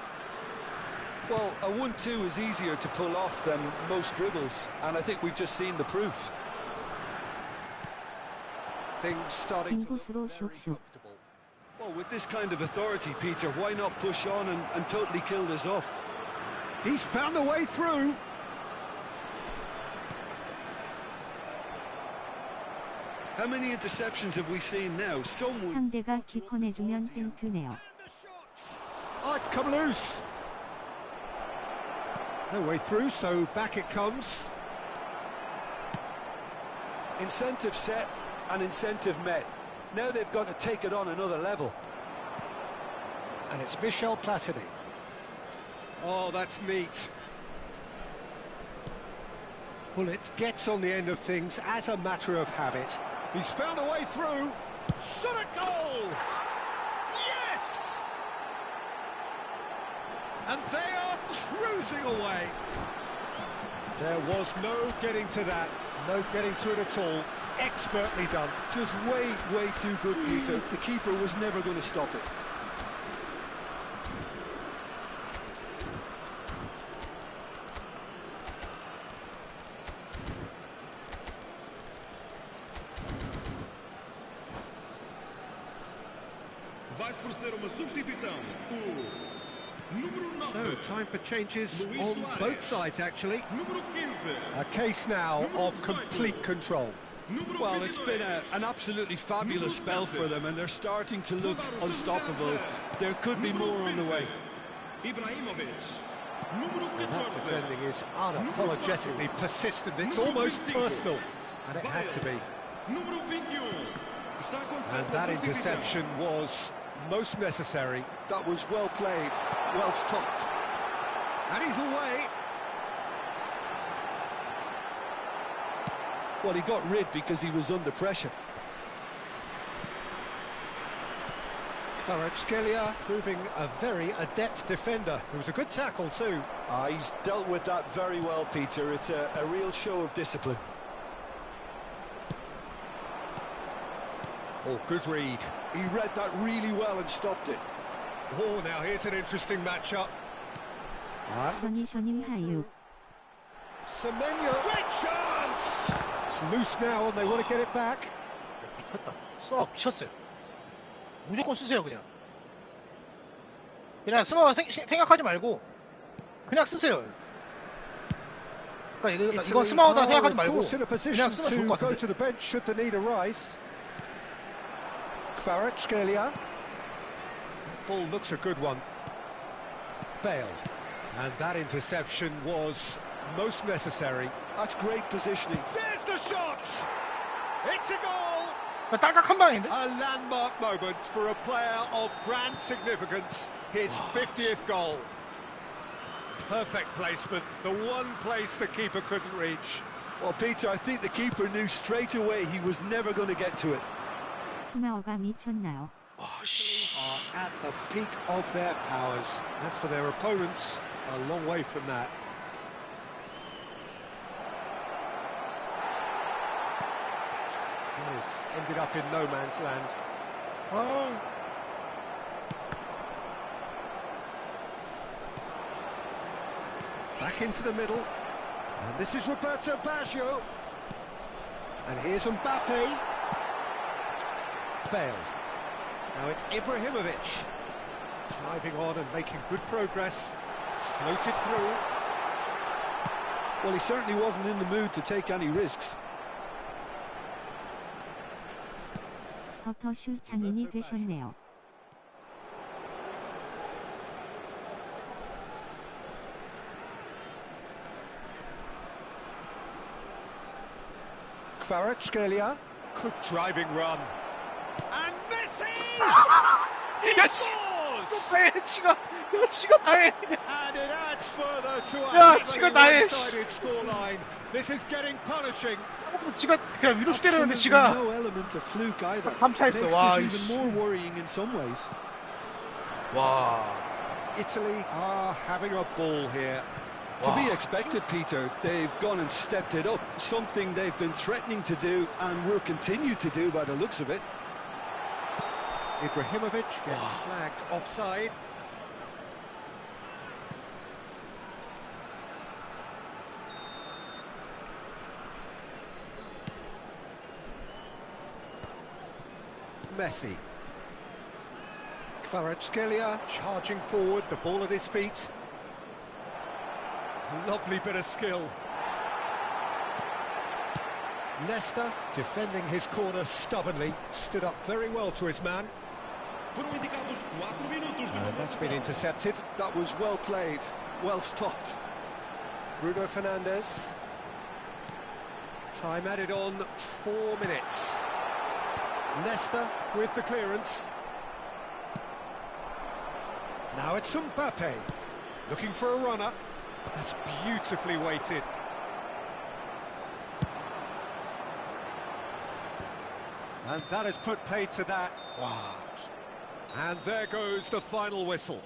Well, a 1-2 is easier to pull off than most dribbles, and I think we've just seen the proof. Things starting to look 빙고스로 very 슉슉. comfortable. Well, with this kind of authority, Peter, why not push on and totally kill this off? He's found a way through. How many interceptions have we seen now? Some would... 상대가 키 꺼내주면 땡큐네요. Oh, it's come loose. No way through, so back it comes. Incentive set and incentive met. Now they've got to take it on another level. And it's Michel Platini. Oh, that's neat. Bullet gets on the end of things as a matter of habit. He's found a way through. Shot a goal! Yes! And they are cruising away. There was no getting to that. No getting to it at all. Expertly done. Just way too good, Peter. The keeper was never going to stop it. Vai proceder uma substituição. O número 9. So, time for changes Luis on Suarez. both sides, actually. Número 15. A case now of complete control. Número Well, it's been 22. an absolutely fabulous spell for them, and they're starting to look unstoppable. There could be more on the way. Ibrahimovic. Número And that 14. defending is unapologetically persistent. It's almost personal. And it had to be. Número 21. Está acontecendo And a that substituição. interception was most necessary. That was well played, well stopped. And he's away. Well, he got rid because he was under pressure. Kvaratskhelia proving a very adept defender. It was a good tackle too. He's dealt with that very well, Peter. It's a real show of discipline. Oh, good read. He read that really well and stopped it. Oh, now here's an interesting matchup. 컨디셔닝 하유. Semenyo. Great chance! It's loose now and they want to get it back. 미쳤다. 써 미쳤어요. 무조건 쓰세요 그냥. 그냥 승어 생각하지 말고 그냥 쓰세요. 그러니까 이거 스마우다 생각하지 말고 그냥 쓰면 좋을 것 go 같은데. to the bench should the need arise. Kvaratskhelia. Ball looks a good one. Bale. And that interception was most necessary. That's great positioning. There's the shot! It's a goal! 딸깍 한 방인데? A landmark moment for a player of grand significance. His 50th goal. Perfect placement. The one place the keeper couldn't reach. Well, Peter, I think the keeper knew straight away he was never going to get to it. 스마어가 미쳤나요? Are at the peak of their powers. As for their opponents, a long way from that. This ended up in no man's land. 아, Back into the middle. And this is Roberto Baggio. And here's Mbappe. Bale. Now it's Ibrahimovic. Driving on and making good progress. Floated through. Well, he certainly wasn't in the mood to take any risks. 버터슛 장인이 되셨네요. Kvaratskhelia. Good driving run. And Messi! 야, 지가 다 해. And it adds further to a 야, heavily 지가 다 해. one-sided scoreline. This is getting punishing. 지가 그냥 위로 때렸는데 Absolutely 지가 no element of fluke either. 감차했어. Makes 와, this 이씨. even more worrying in some ways. 와. Italy are having a ball here. To be expected, Peter. They've gone and stepped it up, something they've been threatening to do and will continue to do by the looks of it. Ibrahimovic gets flagged offside. Messi. Kvaratskhelia charging forward, the ball at his feet. Lovely bit of skill. Nesta defending his corner stubbornly, stood up very well to his man. And that's been intercepted. That was well played, well stopped. Bruno Fernandes. Time added on 4 minutes. Nesta with the clearance. Now it's Mbappe, looking for a runner. That's beautifully weighted. And that has put paid to that. 와. And there goes the final whistle.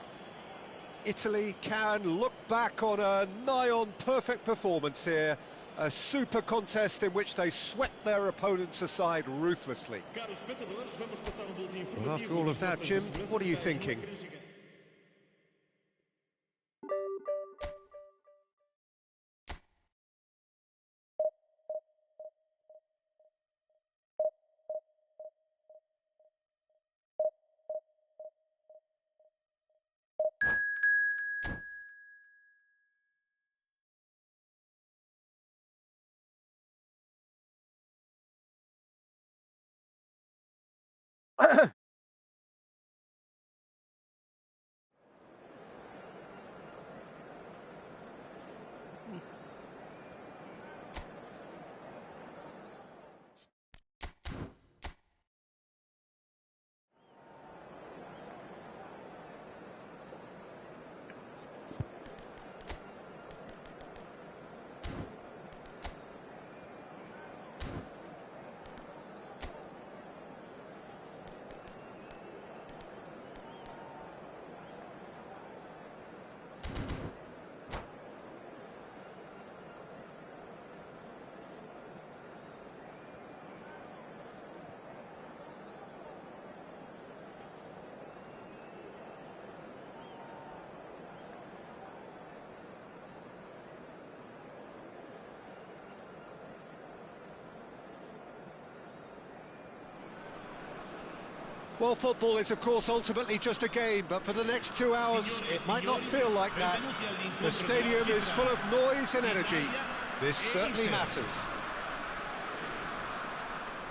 Italy can look back on a nigh-on perfect performance here. A super contest in which they swept their opponents aside ruthlessly. Well, after all of that, Jim, what are you thinking? Well, football is, of course, ultimately just a game, but for the next 2 hours, it might not feel like that. The stadium is full of noise and energy. This certainly matters.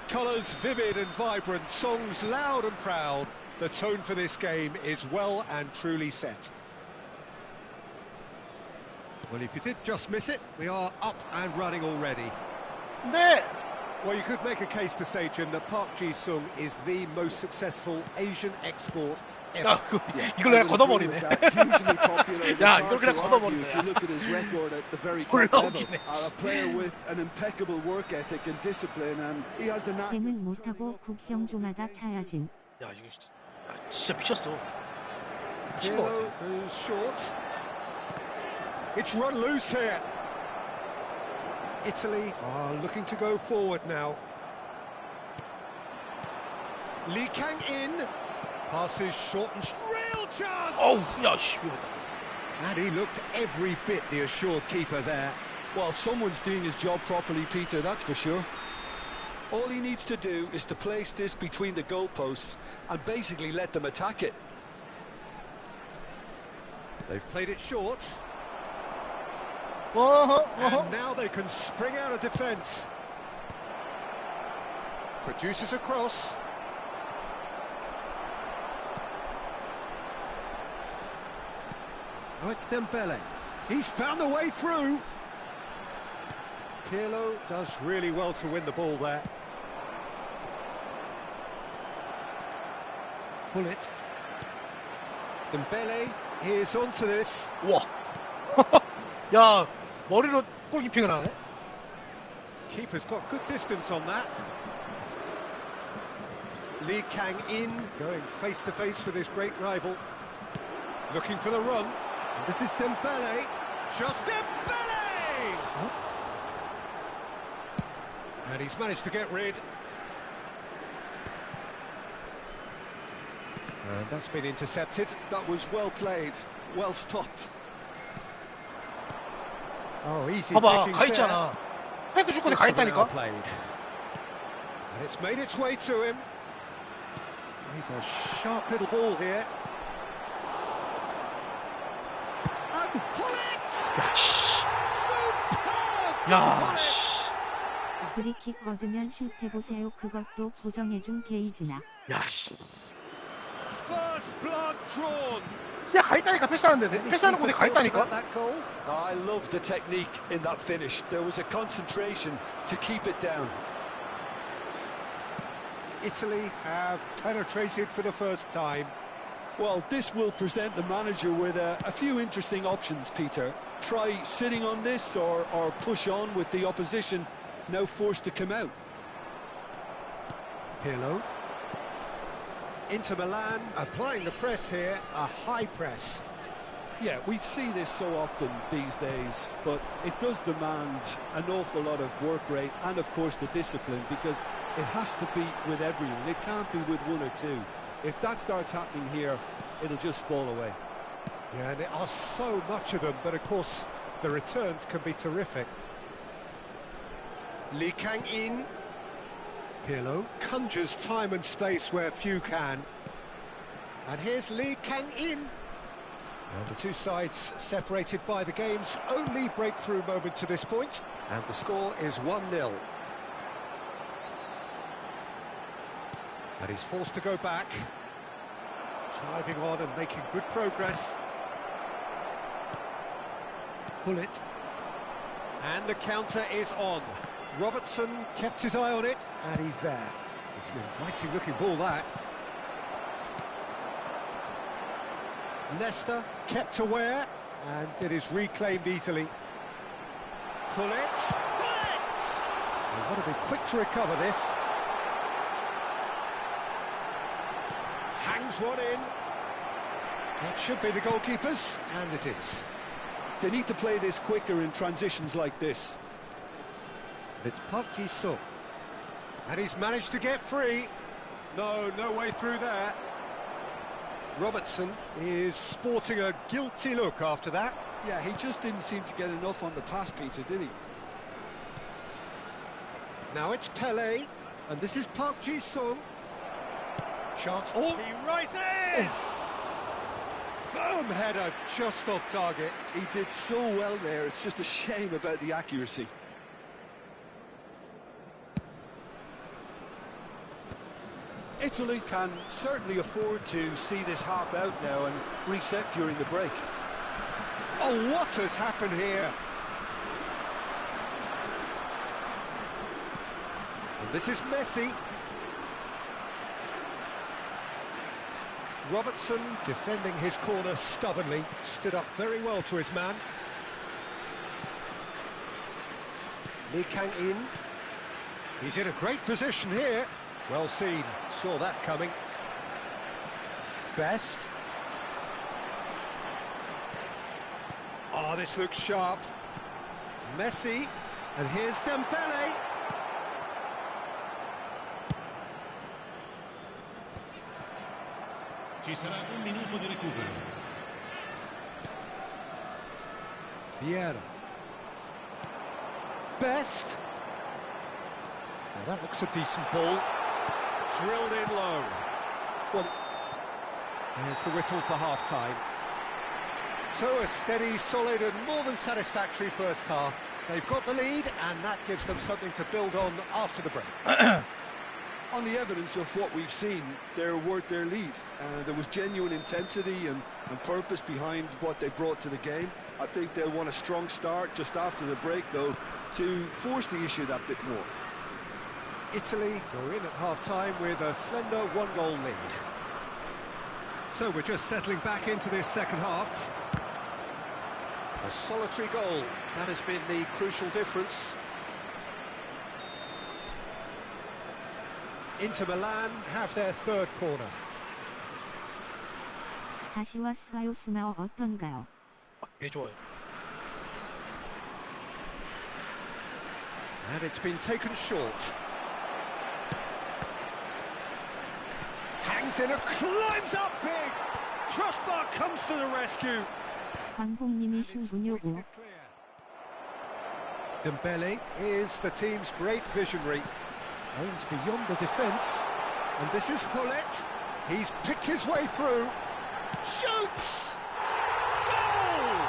Colours vivid and vibrant, songs loud and proud. The tone for this game is well and truly set. Well, if you did just miss it, we are up and running already. 네. Well, you could make a case to say, Jim, that Park Ji-sung is the most successful Asian export ever. 야, 이걸 내가 걷어버리네. Hugely popular. It's 야, hard 이걸 그냥 to argue 걷어버리네. if you look at his record at the very top level. 올라오기네. A player with an impeccable work ethic and discipline, and he has the knack. 겜은 못하고 국형 조마다 차야진. 야, 이거 진짜 미쳤어. 미친 것 Pirlo 같아. goes short. It's run loose here. Italy are looking to go forward now. Lee Kang in. Passes short and real chance! 어우, 야, 씨, 위험하다. And he looked every bit the assured keeper there. Well, someone's doing his job properly, Peter, that's for sure. All he needs to do is to place this between the goalposts and basically let them attack it. They've played it short. 어허. And now they can spring out of defence. Produces a cross. Oh, it's Dembele. He's found the way through. Pirlo does really well to win the ball there. Pull it. Dembele is onto this. 우와. 야, 머리로 골키핑을 하네. Keeper's got good distance on that. Lee Kang-in going face to face with his great rival. Looking for the run. And this is Dembele. Just Dembele! Huh? And he's managed to get rid. And that's been intercepted. That was well played, well stopped. Oh, easy 봐봐, pickings 가 있잖아. 패스 줄 건데 가 있다니까. played. And it's made its way to him. He's a sharp little ball here. And Hullet! 야, 씨. Superb! 야, 씨. 프리킥 얻으면 슛 해보세요. 그것도 보정해준 게이지나. 야, 씨. First blood drawn. 진짜 가 있다니까 패스하는데. 패스하는 곳에 가 있다니까. That goal. I love the technique in that finish. There was a concentration to keep it down. Italy have penetrated for the first time. Well, this will present the manager with a few interesting options, Peter. Try sitting on this or push on with the opposition now forced to come out. Pirlo. Inter Milan applying the press here, a high press. Yeah, we see this so often these days, but it does demand an awful lot of work rate and, of course, the discipline, because it has to be with everyone. It can't be with one or two. If that starts happening here, it'll just fall away. Yeah, and there are so much of them, but of course the returns can be terrific. Lee Kang-in. Pirlo conjures time and space where few can. And here's Lee Kang-in. And the two sides separated by the game's only breakthrough moment to this point. And the score is 1-0. And he's forced to go back. Driving on and making good progress. Hullet. And the counter is on. Robertson kept his eye on it, and he's there. It's an inviting-looking ball, that. Nesta kept aware, and it is reclaimed easily. Hullet! Hullet! They want to be quick to recover this. Hangs one in. That should be the goalkeeper's, and it is. They need to play this quicker in transitions like this. It's Park Ji-sung. And he's managed to get free. No way through there. Robertson is sporting a guilty look after that. Yeah, he just didn't seem to get enough on the pass, Peter, did he? Now it's Pele, and this is Park Ji-sung. Chance. Oh. He rises! Firm header just off target. He did so well there, it's just a shame about the accuracy. Italy can certainly afford to see this half out now and reset during the break. Oh, what has happened here? And this is Messi. Robertson defending his corner stubbornly, stood up very well to his man. Lee Kang-in. He's in a great position here. Well seen, saw that coming. Best. Oh, this looks sharp. Messi, and here's Dembele. Ci sarà un minuto di recupero. Vieira. Best. Now that looks a decent ball. Drilled in low. Well, there's the whistle for half-time. So a steady, solid and more than satisfactory first half. They've got the lead and that gives them something to build on after the break. On the evidence of what we've seen, they're worth their lead. There was genuine intensity and purpose behind what they brought to the game. I think they'll want a strong start just after the break, though, to force the issue that bit more. Italy go in at half-time with a slender one-goal lead. So we're just settling back into this second half. A solitary goal, that has been the crucial difference. Inter Milan have their third corner. 다시 왔어요. 스마어 어떤가요? 개 좋아요. And it's been taken short. Hangs in and climbs up big. Crossbar comes to the rescue. 광복님이신 군요구. Dembele is the team's great visionary. Aims beyond the defence. And this is Hullet. He's picked his way through. Shoots! Goal!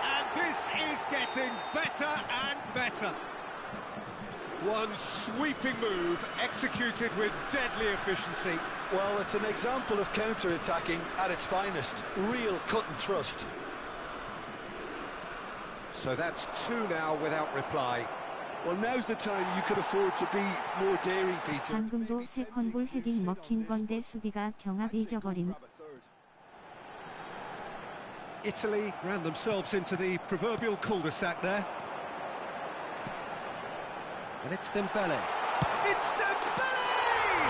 And this is getting better and better. One sweeping move executed with deadly efficiency. Well, it's an example of counter-attacking at its finest. Real cut and thrust. So that's two now without reply. Well, now's the time you could afford to be more daring, Peter. 방금도 세컨볼 헤딩 먹힌 건데 수비가 경합 이겨버림. Italy ran themselves into the proverbial cul-de-sac there. And it's Dembele. It's Dembele!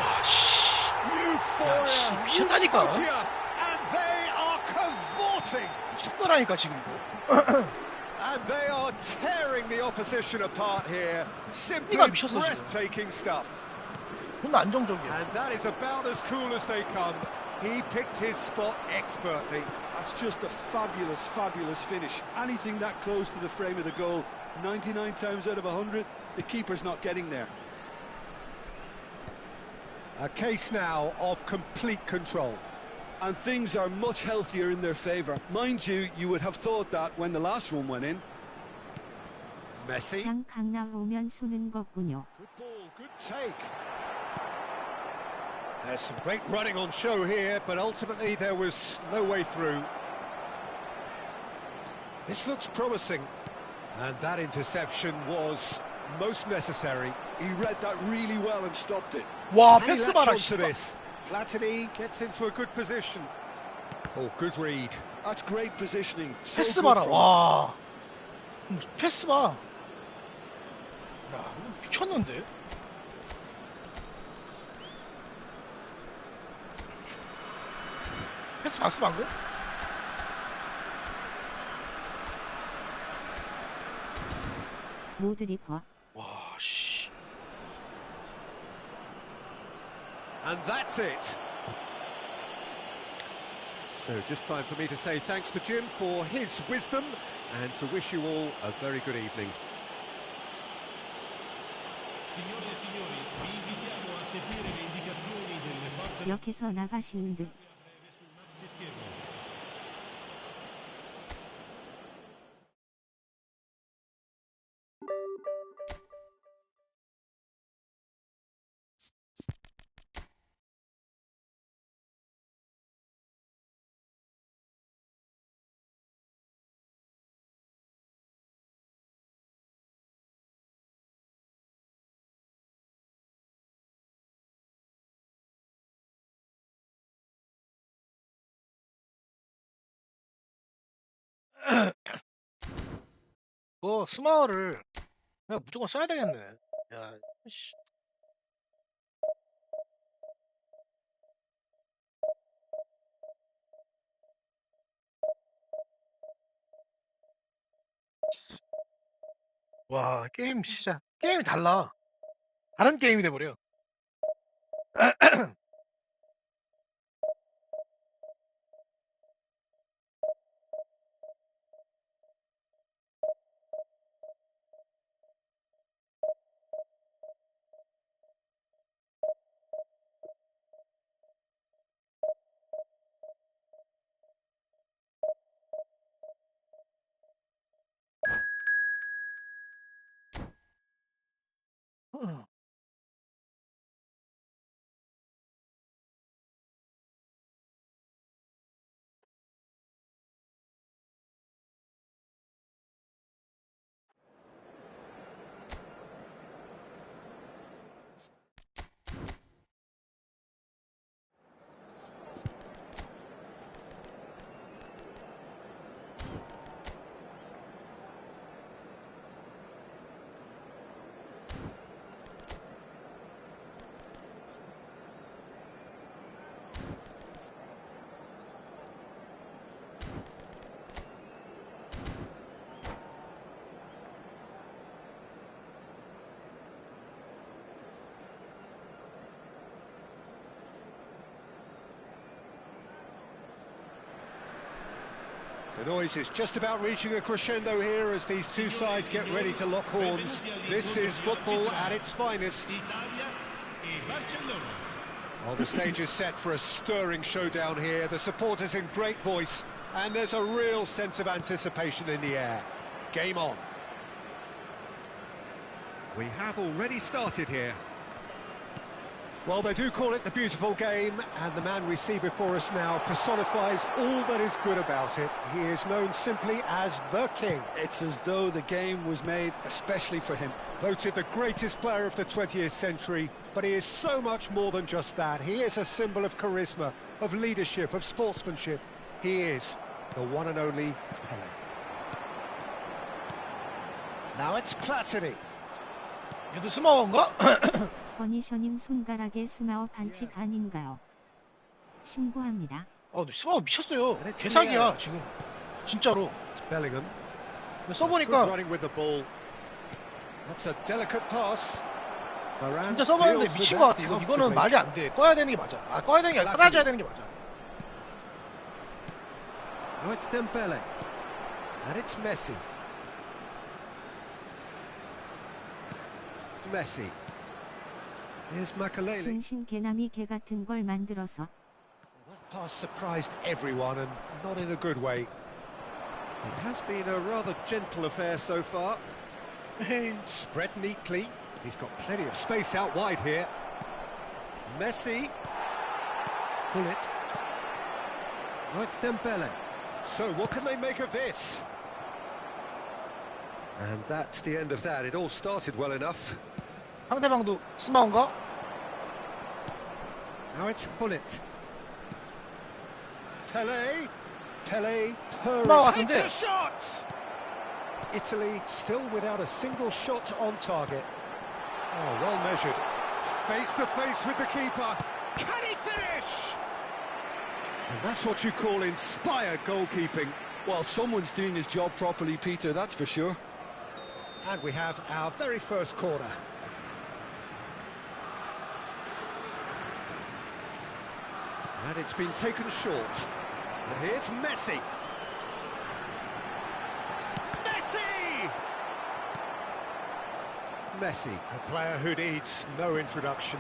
와, 씨. Euphoria! 미쳤다니까. Utopia! And they are cavorting! 미쳤더라니까 지금 이거. And they are tearing the opposition apart here. Simply 이거 미쳤어, 지금. breathtaking stuff. 존나 안정적이야. And that is about as cool as they come. He picked his spot expertly. That's just a fabulous, fabulous finish. Anything that close to the frame of the goal, 99 times out of 100, the keeper's not getting there. A case now of complete control. And things are much healthier in their favour. Mind you, you would have thought that when the last one went in. Messi. 그냥 강 나오면 쏘는 거군요. Good ball, good take. There's some great running on show here, but ultimately there was no way through. This looks promising. And that interception was most necessary. He read that really well and stopped it. 와, And he 패스 latched 봐라. onto 씨발. this. Platini gets into a good position. Oh, good read. That's great positioning. So 패스 good 봐라. from 와. 패스 봐. 야, 미쳤는데. 패스 봤어 방금? 모드리퍼. 와, 씨. And that's it. So just time for me to say thanks to Jim for his wisdom and to wish you all a very good evening. Signore e signori, vi invitiamo a seguire le indicazioni delle forze 역에서 나가신 듯. sul maxi schermo. 스마어를 그냥 무조건 써야 되겠네. 야, 씨. 와, 게임 진짜 게임이 달라. 다른 게임이 돼버려. The noise is just about reaching a crescendo here as these two sides get ready to lock horns. This is football at its finest. Well, the stage is set for a stirring showdown here. The supporters in great voice, and there's a real sense of anticipation in the air. Game on. We have already started here. Well, they do call it the beautiful game, and the man we see before us now personifies all that is good about it. He is known simply as the King. It's as though the game was made especially for him. Voted the greatest player of the 20th century, but he is so much more than just that. He is a symbol of charisma, of leadership, of sportsmanship. He is the one and only Pelé. Now it's Platini. 얘도 스마워인가? 버니셔님 손가락에 스마워 반칙 아닌가요? 신고합니다. 근데 스마워 미쳤어요. 개사기야 지금. 진짜로. It's Bellingham. 써보니까 running with the ball. That's a delicate pass. 진짜 써봤는데 미친 것 같아. 이거는 말이 안 돼. 꺼야 되는 게 맞아. 꺼야 되는 게 아니라 사라져야 되는 게 맞아. Now it's Dembele. And it's Messi. Messi. Here's Makaleli. 등신 개남이 개 같은 걸 만들어서. That pass surprised everyone, and not in a good way. It has been a rather gentle affair so far. Spread neatly. He's got plenty of space out wide here. Messi. Pull it. Now it's Dembele. So what can they make of this? And that's the end of that. It all started well enough. 상대방도 스마워인가? Now it's Hullet. Pelé. 스마워 같은데. Takes a shot. Italy still without a single shot on target. Oh, well measured. Face to face with the keeper. Can he finish? And that's what you call inspired goalkeeping. Well, someone's doing his job properly, Peter, that's for sure. And we have our very first corner. And it's been taken short. And here's Messi. Messi, a player who needs no introduction.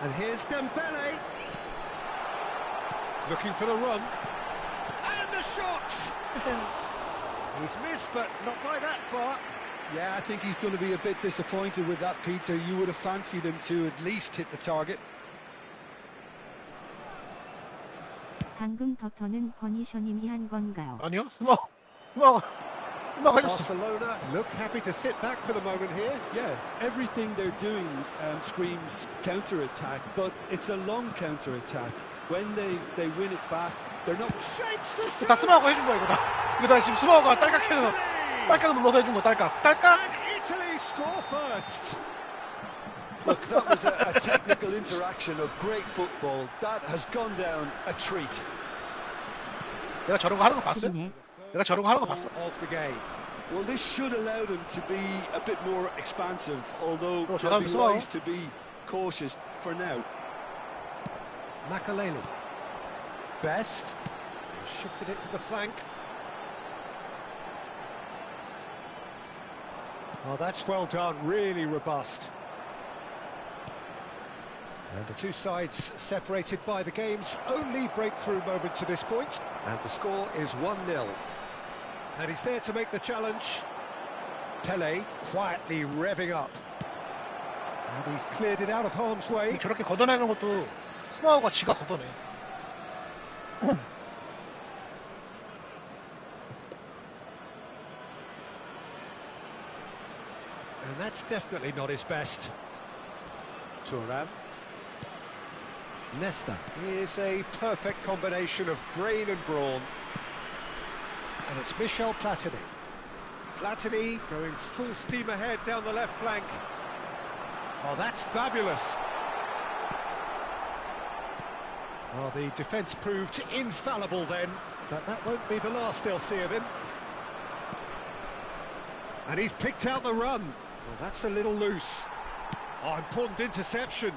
And here's Dembele. Looking for the run. And the shot! He's missed, but not by that far. Yeah, I think he's going to be a bit disappointed with that, Peter. You would have fancied him to at least hit the target. 방금 더터는 버니셔님이 한 건가요? 아니요, 스마워 해줬어. Barcelona look happy to sit back for the moment here. Yeah, everything they're doing screams counter-attack, but it's a long counter-attack. When they win it back, they're not... Shapes to shoot! 다 스마워가 해준 거야, 이거 다 지금 스마워가 딸깍해서 딸깍 눌러서 해준 거야, 딸깍. And Italy score first. Look, that was a technical interaction of great football. That has gone down a treat. 내가 저런 거 하는 거 봤어요? 내가 저런 거 하는 거 봤어? Of the game. Well, this should allow them to be a bit more expansive, although 저 they'll 사람도 be 스마워. wise to be cautious for now. Makaleli. Best. Shifted it to the flank. Oh, that's well done. Really robust. And the two sides separated by the game's only breakthrough moment to this point. And the score is 1-0. And he's there to make the challenge. Pelé quietly revving up. And he's cleared it out of harm's way. 저렇게 걷어내는 것도 스마워가 지가 걷어내. And that's definitely not his best. Thuram. Nesta. Here's a perfect combination of brain and brawn. And it's Michel Platini. Platini going full steam ahead down the left flank. Oh, that's fabulous. Well, the defence proved infallible then, but that won't be the last they'll see of him. And he's picked out the run. Well, that's a little loose. Oh, important interception.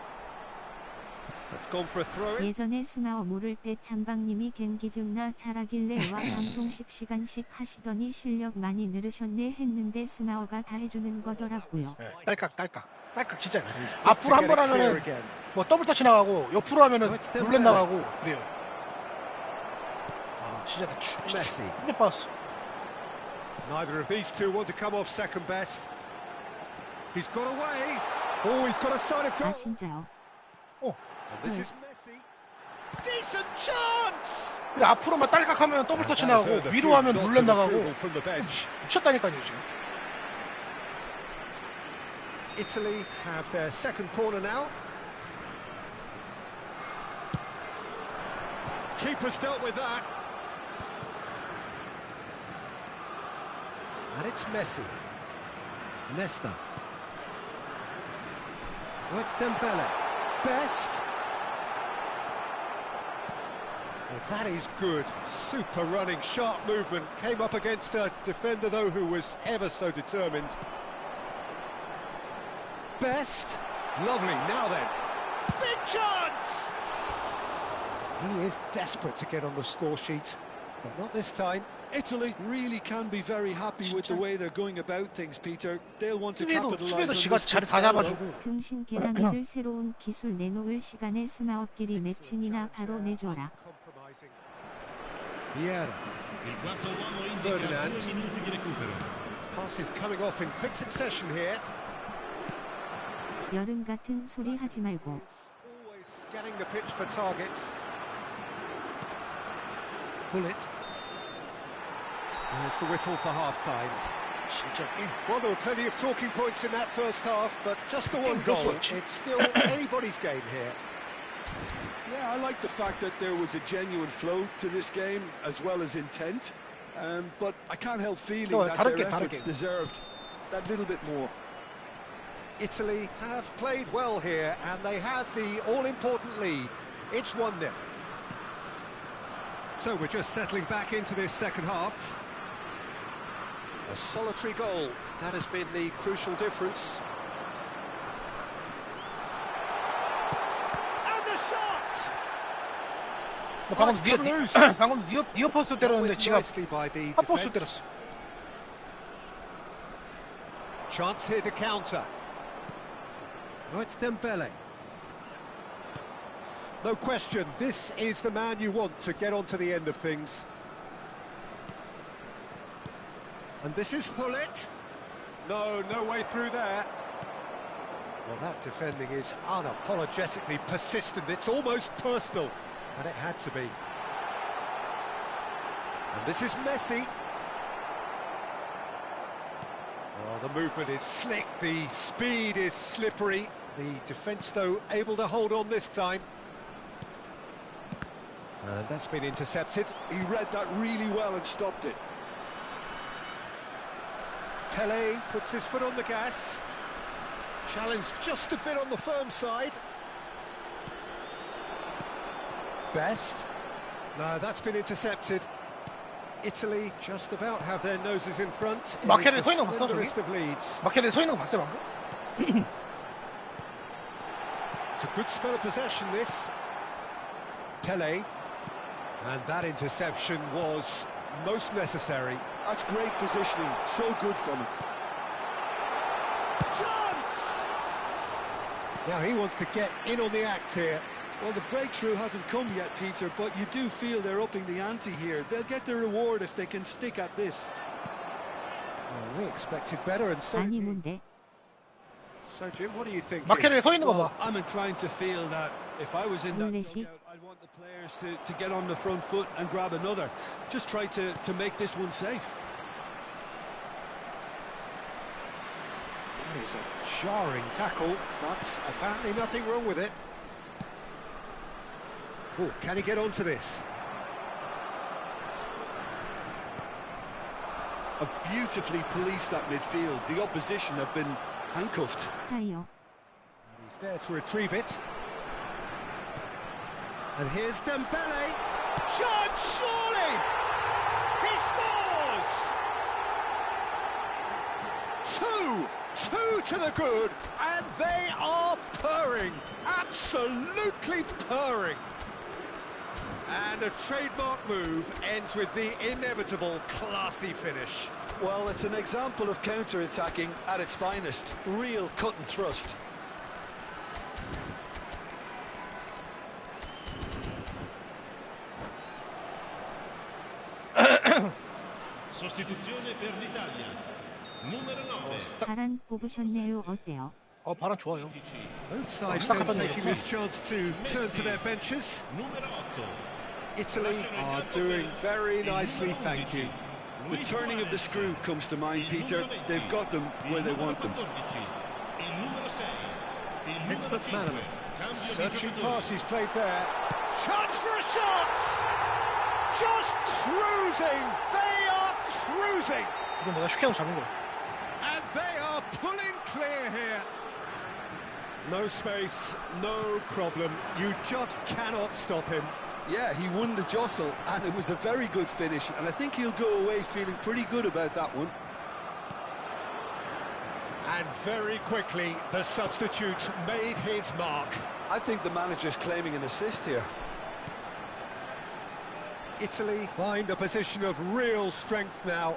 That's gone for a throw in. 예전에 스마어 모를 때 찬방님이 갱기증나 잘하길래 와 방송 10시간씩 하시더니 실력 많이 늘으셨네 했는데 스마어가 다 해주는 거더라고요. 네, 딸깍 진짜. 앞으로 한 번 하면은 뭐 더블 터치 나가고 옆으로 하면은 룰렛 나가고 그래요. 아 진짜 다 힘이 빠졌어. Neither of these two want to come off second best. He's got away. Oh, he's got a side of 아 goal. 진짜요? And this is Messi. Decent chance. 근데 앞으로만 딸깍하면 더블 터치 나가고 위로 하면 룰렛 나가고 from the bench. 미쳤다니까요 지금. Italy have their second corner now. Keeper's dealt with that. And it's Messi. Nesta. Oh, it's Dembele. Best. Well, that is good. Super running, sharp movement. Came up against a defender, though, who was ever so determined. Best. Lovely. Now then. Big chance! He is desperate to get on the score sheet, but not this time. Italy really can be very happy with the way they're going about things, Peter. They'll want to 수비도 capitalize on 지가 this. 자리 다 잡아주고. 금신계남이들 새로운 기술 내놓을 시간에 스마어끼리 매칭이나 바로 내줘라. Vieira. Il quarto uomo indica Ferdinand. 2 minuti di recupero. Passes coming off in quick succession here. 여름 같은 소리 하지 말고. Always scanning the pitch for targets. Bullet. There's the whistle for half-time. Well, there were plenty of talking points in that first half, but just the one goal. It's still anybody's game here. Yeah, I like the fact that there was a genuine flow to this game, as well as intent. But I can't help feeling that their efforts deserved that little bit more. Italy have played well here, and they have the all-important lead. It's 1-0. So we're just settling back into this second half. A solitary goal, that has been the crucial difference. And the shot! 방금 니어 포스트 때렸는데 지가 한 포스트 때렸어. Chance here to counter. Oh, it's Dembele. No question, this is the man you want to get onto the end of things. And this is Hullet. No way through there. Well, that defending is unapologetically persistent. It's almost personal, and it had to be. And this is Messi. Oh, the movement is slick, the speed is slippery. The defence, though, able to hold on this time. And that's been intercepted. He read that really well and stopped it. Pele puts his foot on the gas. Challenged just a bit on the firm side. Best. No, that's been intercepted. Italy just about have their noses in front. 마켓에 It 서 is 있는 the 거 봤어, slenderest 저기? of leads. 마켓에 서 있는 거 봤어요 방금? It's a good spell of possession, this. Pele. And that interception was most necessary. That's great positioning, so good from him. Chance! Now he wants to get in on the act here. Well, the breakthrough hasn't come yet, Peter, but you do feel they're upping the ante here. They'll get their reward if they can stick at this. Well, we expected better, and so... 아니 뭔데? So, Jim, what do you think? 마켓에 서 있는 거 Well, 봐. I'm inclined to feel that if I was in that 룰렛이? dugout, I'd want the players to get on the front foot and grab another. Just try to make this one safe. That is a jarring tackle, but apparently nothing wrong with it. Oh, can he get onto this? Have beautifully policed that midfield. The opposition have been handcuffed. 타이어. He's there to retrieve it. And here's Dembele. Chance, surely! He scores! Two to the good, and they are purring, absolutely purring. And a trademark move ends with the inevitable classy finish. Well, it's an example of counter-attacking at its finest. Real cut and thrust. Sostituzione per l'Italia. Numero 9. 바란 뽑으셨네요. 어때요? 바람 좋아요. Both sides Stuck then up on taking the- this chance to turn to their benches. Numero 8. Italy are doing very nicely, thank you. The turning of the screw comes to mind, Peter. They've got them where they want them. Il numero 6. It's McManaman. Searching pass, he's played there. Chance for a shot! Just cruising! They are cruising! 이건 내가 슈케하고 잡은 거야. And they are pulling clear here. No space, no problem. You just cannot stop him. Yeah, he won the jostle, and it was a very good finish, and I think he'll go away feeling pretty good about that one. And very quickly, the substitute made his mark. I think the manager's claiming an assist here. Italy find a position of real strength now.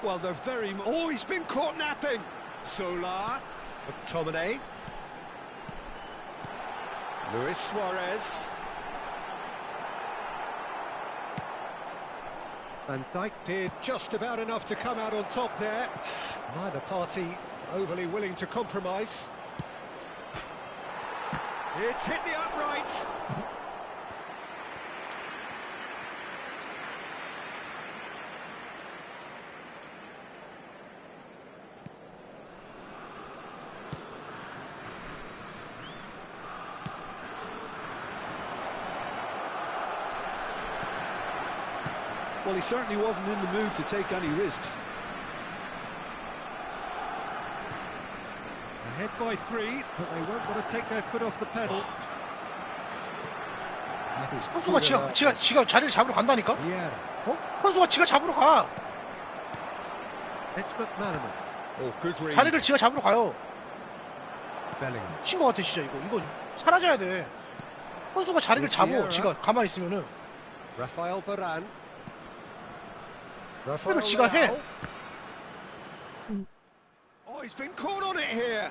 Well, they're very... Oh, he's been caught napping! Solar, McTominay, Luis Suarez. Van Dijk did just about enough to come out on top there. Neither party overly willing to compromise. It's hit the uprights. Well, he certainly wasn't in the mood to take any risks. Ahead by 3, but they won't want to take their foot off the pedal. 선수가 지가 자리를 잡으러 간다니까? Yeah, 선수가 지가 잡으러 가. it's McManaman. Oh, good read. 자리를 지가 잡으러 가요. Bellingham. 미친 것 같아 진짜 이거 사라져야 돼. 선수가 자리를 잡어. 지가 가만히 있으면은. Rafael Varane. 그걸 지가 해. Oh, he's been caught on it here.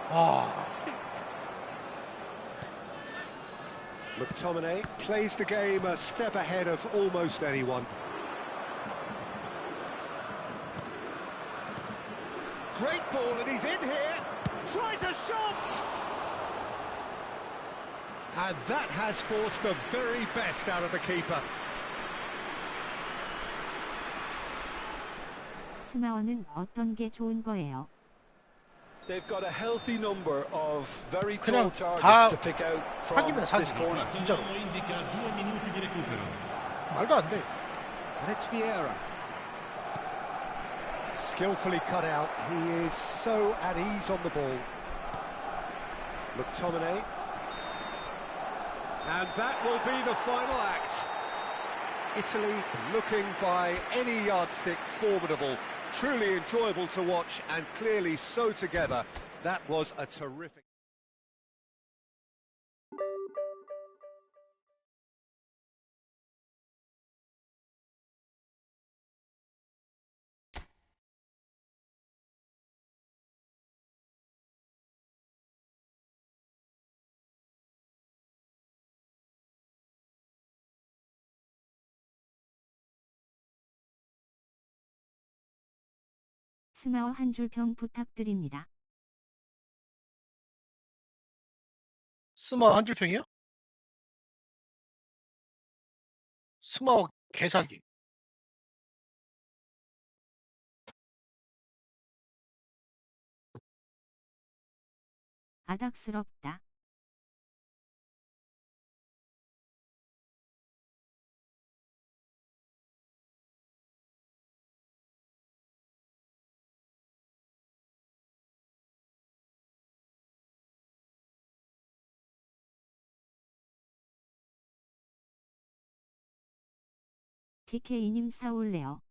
와. McTominay plays the game a step ahead of almost anyone. Great ball, and he's in here. Tries a shot! And that has forced the very best out of the keeper. 스마어는 어떤 게 좋은 거예요? They've got a healthy number of very 그냥 tall 다 targets to pick out from 사기입니다, 사기. this corner. 진짜로. indica 2 minuti di recupero. 말도 안 돼. And it's Vieira. Skillfully cut out. He is so at ease on the ball. McTominay. And that will be the final act. Italy looking by any yardstick formidable. Truly enjoyable to watch and clearly so together. That was a terrific... 스마어 한 줄 평 부탁드립니다. 스마어 한 줄 평이요? 스마어 개사기. 아닥스럽다. DK님 사올래요.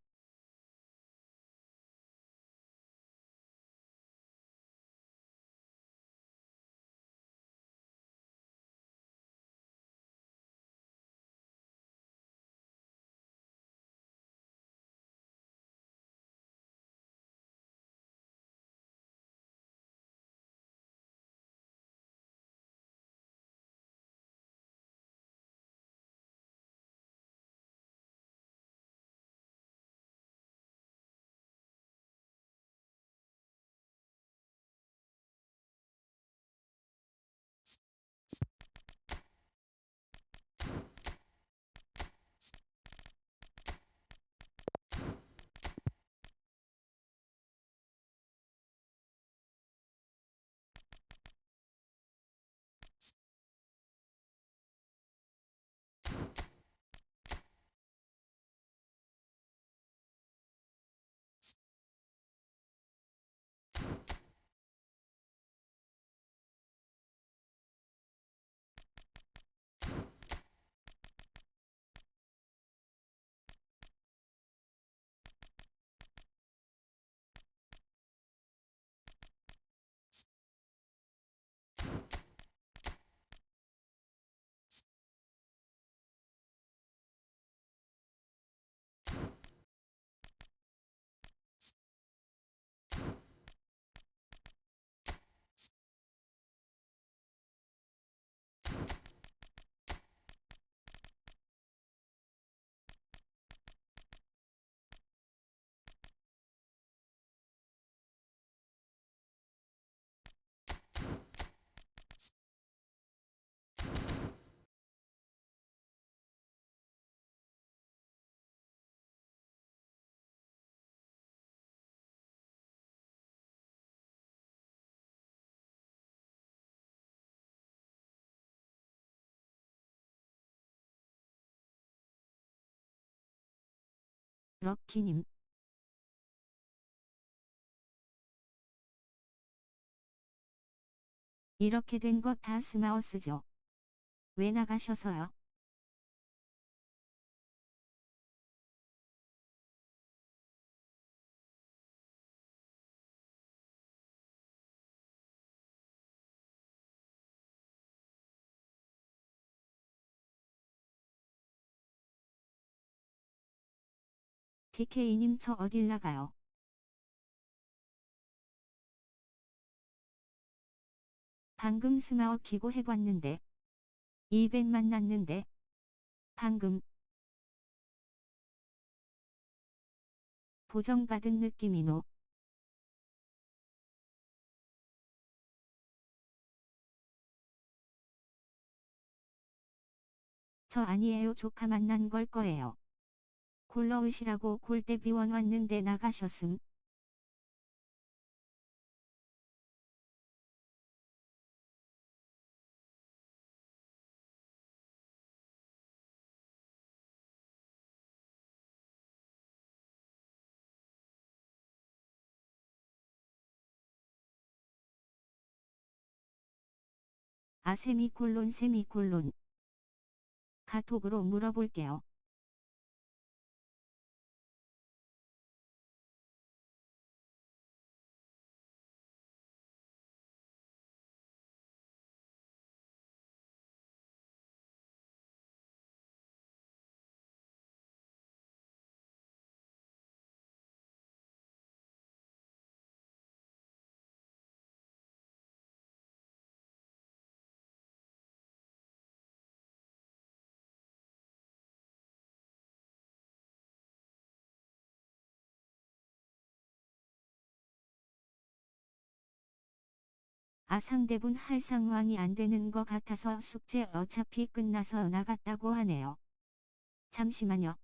럭키님. 이렇게 된 거 다 스마워스죠. 왜 나가셔서요? DK님 저 어딜 나가요? 방금 스마워 키고 해봤는데 200만 났는데 방금 보정받은 느낌이노. 저 아니에요. 조카 만난 걸 거예요. 골 넣으시라고 골대 비원 왔는데 나가셨음. 아 세미콜론 세미콜론. 카톡으로 물어볼게요. 아 상대분 할 상황이 안 되는 것 같아서 숙제 어차피 끝나서 나갔다고 하네요. 잠시만요.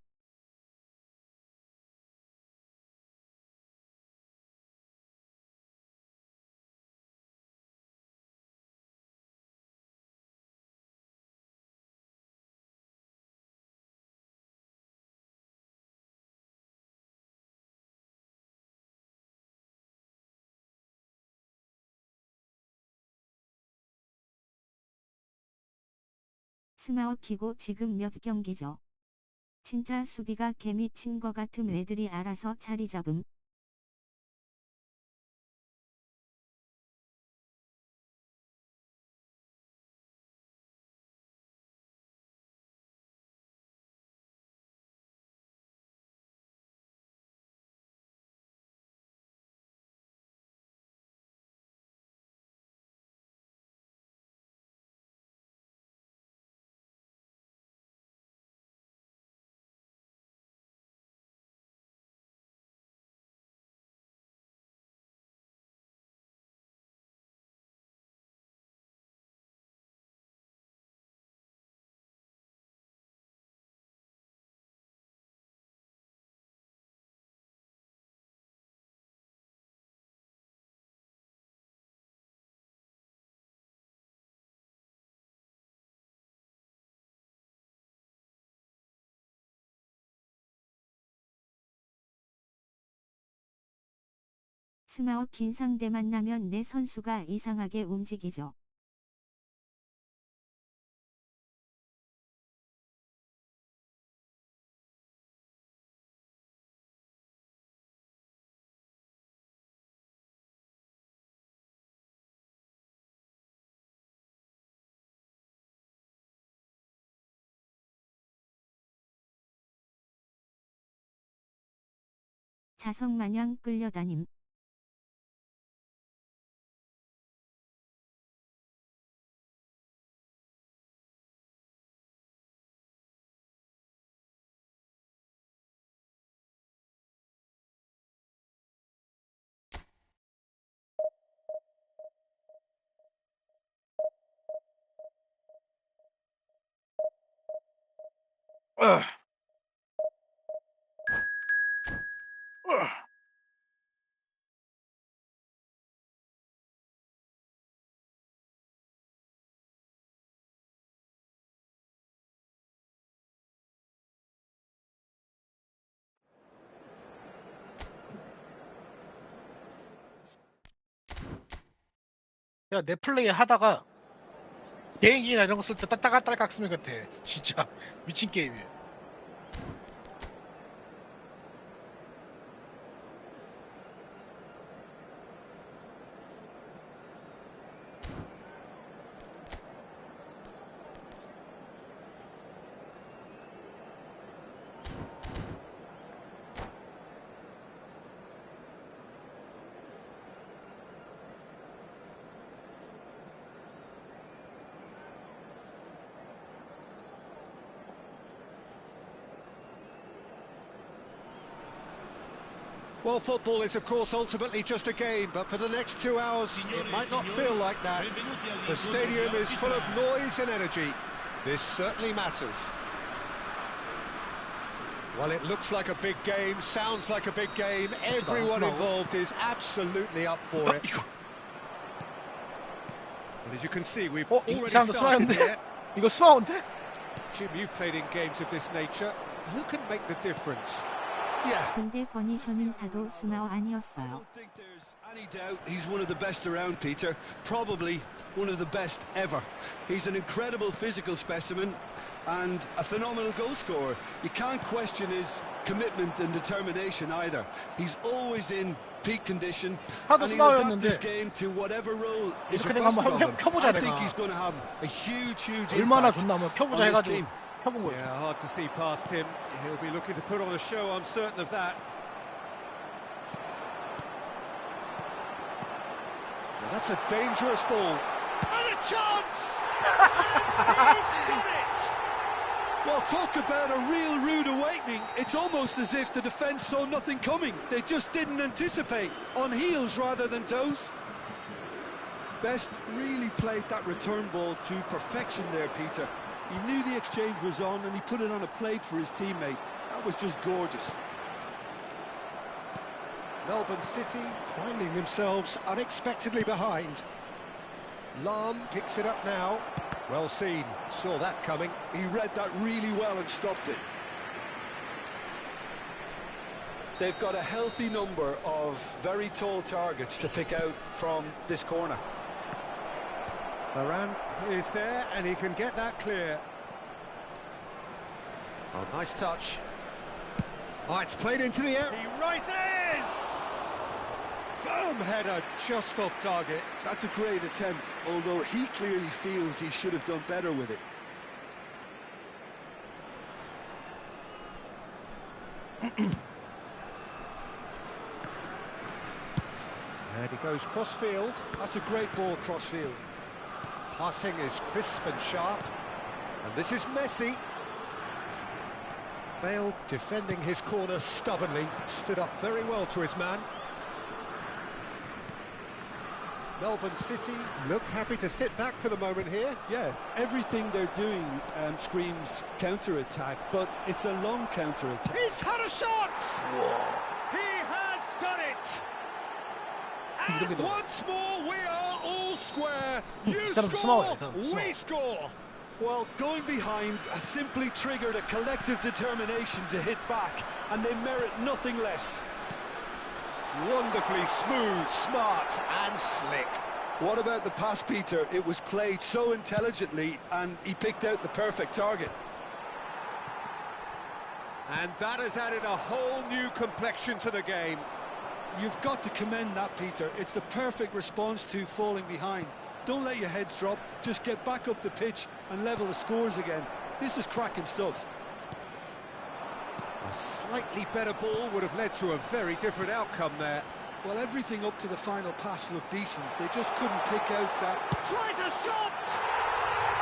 스마워 키고 지금 몇 경기죠? 진짜 수비가 개미친 거 같음. 애들이 알아서 자리 잡음. 스마워 긴 상대 만나면 내 선수가 이상하게 움직이죠. 자석마냥 끌려다님. 어. 어. 야, 내 플레이 하다가 비행기나 이런 거 쓸 때 딸깍딸깍 쓰면 같아. 진짜 미친 게임이에요. Well, football is, of course, ultimately just a game, but for the next 2 hours, it might not feel like that. The stadium is full of noise and energy. This certainly matters. Well, it looks like a big game, sounds like a big game. Everyone involved is absolutely up for it. And as you can see, we've already started here. 이거 스마운데? Jim, you've played in games of this nature. Who can make the difference? Yeah. 근데 버니셔는 다도 스마어 아니었어요. I don't think there's any doubt he's one of the best around, Peter. Probably one of the best ever. He's an incredible physical specimen and a phenomenal goal scorer. You can't question his commitment and determination either. He's always in peak condition and he'll adapt this game to whatever role is requested of him. I think he's going to have a huge 얼마나 impact 좋나 한번 켜보자 on this 해가지고 team. 켜본 거예요. Yeah, hard to see past him. He'll be looking to put on a show, I'm certain of that. Well, that's a dangerous ball. And a chance! And he's done it! Well, talk about a real rude awakening. It's almost as if the defence saw nothing coming. They just didn't anticipate. On heels rather than toes. Best really played that return ball to perfection there, Peter. He knew the exchange was on and he put it on a plate for his teammate. That was just gorgeous. Melbourne City finding themselves unexpectedly behind. Lahm picks it up now. Well seen, saw that coming. He read that really well and stopped it. They've got a healthy number of very tall targets to pick out from this corner. Varane is there and he can get that clear. Oh, nice touch. Oh, it's played into the air. He rises! Firm header just off target. That's a great attempt, although he clearly feels he should have done better with it. And he goes cross-field. That's a great ball cross-field. Passing is crisp and sharp. And this is Messi. Bale defending his corner stubbornly. Stood up very well to his man. Melbourne City look happy to sit back for the moment here. Yeah, everything they're doing screams counter-attack, but it's a long counter-attack. He's had a shot! He has done it! And once more, we are all square. You score, we score. Well, going behind has simply triggered a collective determination to hit back, and they merit nothing less. Wonderfully smooth, smart and slick. What about the pass, Peter? It was played so intelligently, and he picked out the perfect target. And that has added a whole new complexion to the game. You've got to commend that, Peter. It's the perfect response to falling behind. Don't let your heads drop. Just get back up the pitch and level the scores again. This is cracking stuff. A slightly better ball would have led to a very different outcome there. Well, everything up to the final pass looked decent. They just couldn't pick out that... Tries a shot!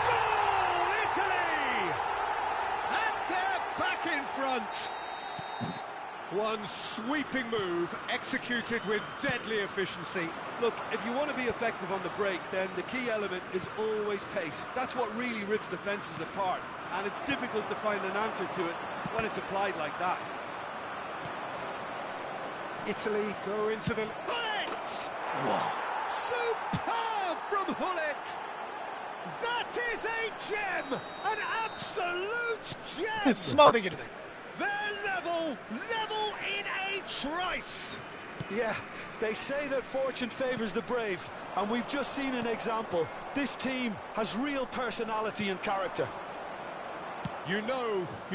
Goal, Italy! And they're back in front. One sweeping move, executed with deadly efficiency. Look, if you want to be effective on the break, then the key element is always pace. That's what really rips defences apart, and it's difficult to find an answer to it when it's applied like that. Italy go into the... Hullet! Superb from Hullet! That is a gem! An absolute gem! 스마트하게 They're level in a trice. Yeah, they say that fortune favours the brave, and we've just seen an example. This team has real personality and character. You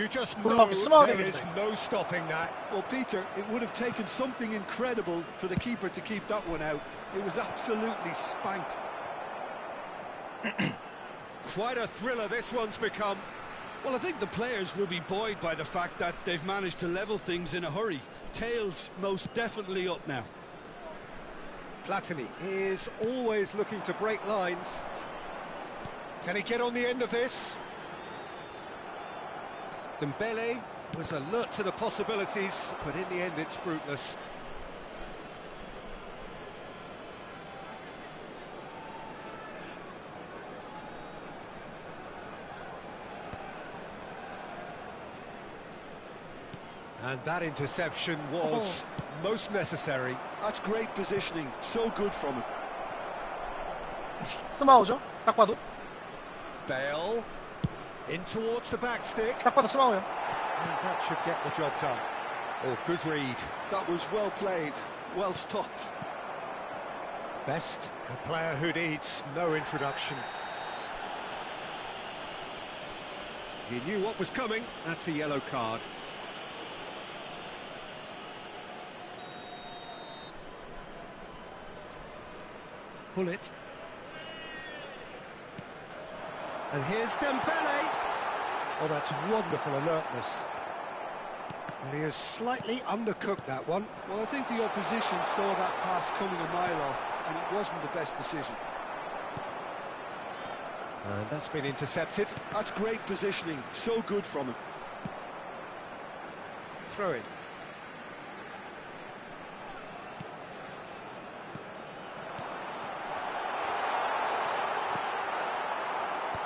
just know 올라오게 스마가 there is 되겠네. no stopping that. Well, Peter, it would have taken something incredible for the keeper to keep that one out. It was absolutely spanked. Quite a thriller this one's become. Well, I think the players will be buoyed by the fact that they've managed to level things in a hurry. Tails most definitely up now. Platini is always looking to break lines. Can he get on the end of this? Dembele was alert to the possibilities, but in the end it's fruitless. And that interception was most necessary. That's great positioning, so good from him. 스마우죠? 딱 봐도. Bale in towards the back stick. 딱 봐도 스마우야. And that should get the job done. Oh, good read. That was well played, well stopped. Best, a player who needs no introduction. He knew what was coming. That's a yellow card. Pull it. And here's Dembele. Oh, that's wonderful alertness. And he has slightly undercooked that one. Well, I think the opposition saw that pass coming a mile off, and it wasn't the best decision. And that's been intercepted. That's great positioning, so good from him. Throw it.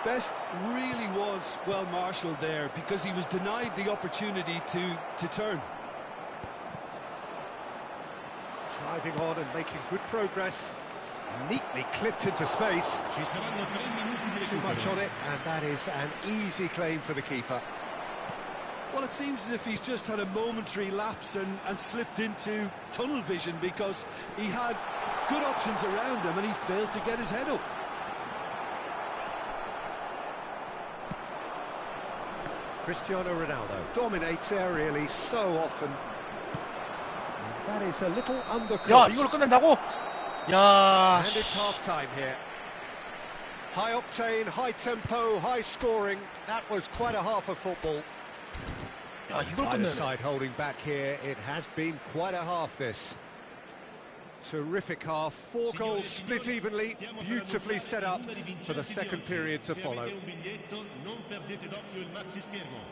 Best really was well marshalled there because he was denied the opportunity to turn. Driving on and making good progress. Neatly clipped into space. Ci saranno 3 minuti di Too much recupero. on it, and that is an easy claim for the keeper. Well, it seems as if he's just had a momentary lapse and slipped into tunnel vision because he had good options around him and he failed to get his head up. Cristiano Ronaldo dominates aerially so often. And that is a little 야, undercooked. 이걸 끝낸다고? 야, And it's half-time here. High octane, high tempo, high scoring. That was quite a half of football. 야, 이걸 Either 끝내네. side holding back here. It has been quite a half, this. Terrific half. 4 goals split evenly. Beautifully set up for the second period to follow. Se avete un biglietto, non perdete d'occhio il maxi schermo.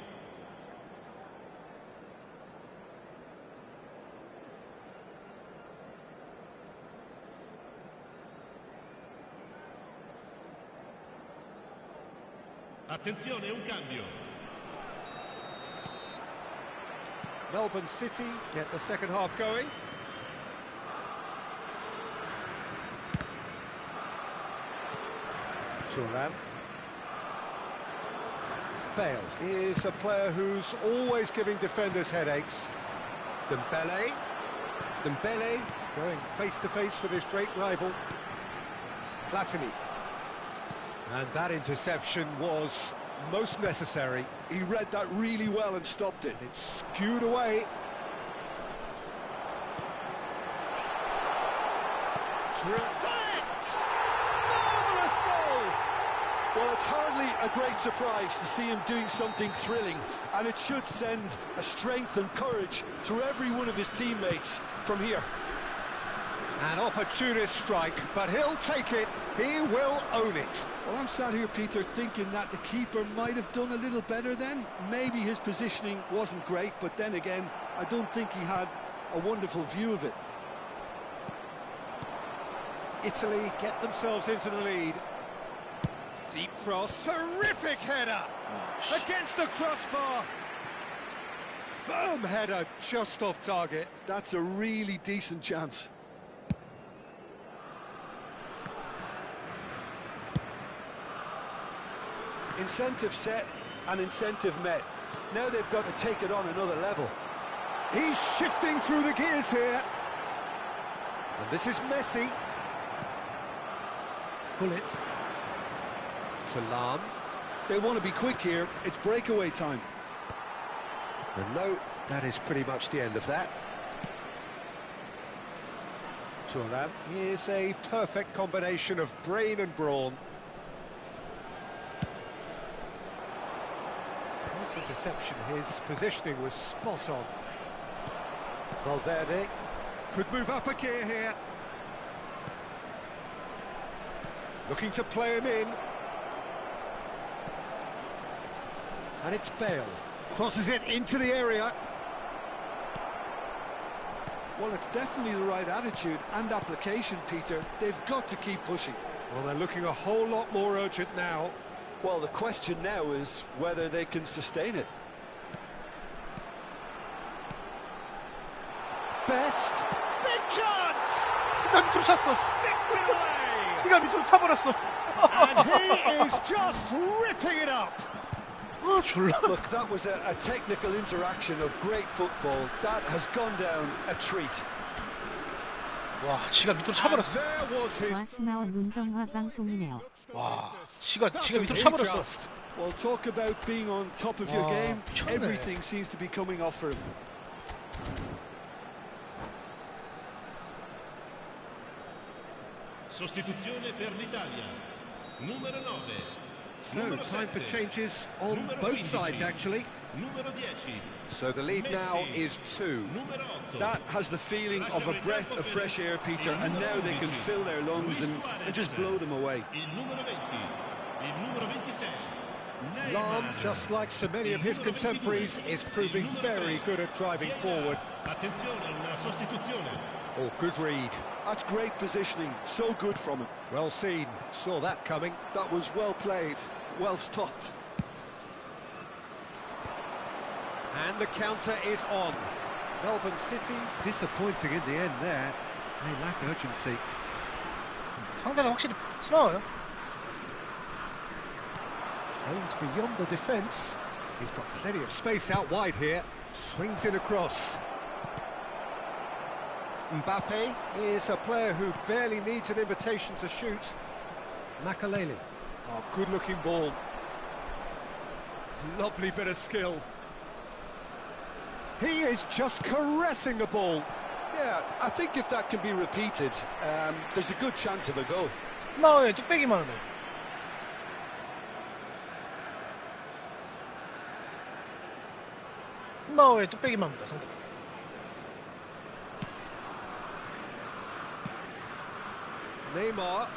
Attenzione, un cambio. Melbourne City get the second half going. Thuram. Bale is a player who's always giving defenders headaches. Dembele. Dembele going face-to-face with his great rival. Platini. And that interception was most necessary. He read that really well and stopped it. It's skewed away. Marvellous goal! Well, it's hardly a great surprise to see him doing something thrilling, and it should send a strength and courage through every one of his teammates from here. An opportunist strike, but he'll take it. He will own it. Well, I'm sat here, Peter, thinking that the keeper might have done a little better then. Maybe his positioning wasn't great, but then again, I don't think he had a wonderful view of it. Italy get themselves into the lead. Deep cross, terrific header against the crossbar. Firm header just off target. That's a really decent chance. Incentive set and incentive met. Now they've got to take it on another level. He's shifting through the gears here. And this is Messi. Pull it. To Lam. They want to be quick here. It's breakaway time. And no, that is pretty much the end of that. Thuram. Here's a perfect combination of brain and brawn. This interception, his positioning was spot on. Valverde could move up a gear here. Looking to play him in. And it's Bale. Crosses it into the area. Well, it's definitely the right attitude and application, Peter. They've got to keep pushing. Well, they're looking a whole lot more urgent now. Well, the question now is whether they can sustain it. Best. Big chance! 시간 밑으로 찼어. Sticks it away! 시간 밑으로 차버렸어. And he is just ripping it up. 졸라. Look, that was a technical interaction of great football. That has gone down a treat. 와, 시간 밑으로 차버렸어. There was his... 와 스마어 눈정화 방송이네요. 와, 시간 밑으로 차버렸어. Well, talk about being on top of your 와, game. 미쳤네. Everything seems to be coming off for him. Sostituzione per l'Italia. Numero 9. So, time for changes on Numero both 15. sides, actually. Numero 10. So the lead now is 2. Numero 8. That has the feeling of a breath of fresh air, Peter, and now they can fill their lungs and just blow them away. Il numero 20. Il numero 26. Lam, just like so many of his contemporaries, is proving very good at driving forward. Attenzione, una sostituzione. Oh, good read. That's great positioning. So good from him. Well seen. Saw that coming. That was well played. Well stopped. And the counter is on. Melbourne City disappointing in the end there. They lack urgency. 상대가 확실히 스마워요. Aims beyond the defence. He's got plenty of space out wide here. Swings in across. Mbappe is a player who barely needs an invitation to shoot. Makaleli. Oh, good-looking ball. Lovely bit of skill. He is just caressing the ball. Yeah, I think if that can be repeated, there's a good chance of a goal. 스마워의 뚝배기만 하네. 스마워의 뚝배기만 합니다, 상대. Neymar.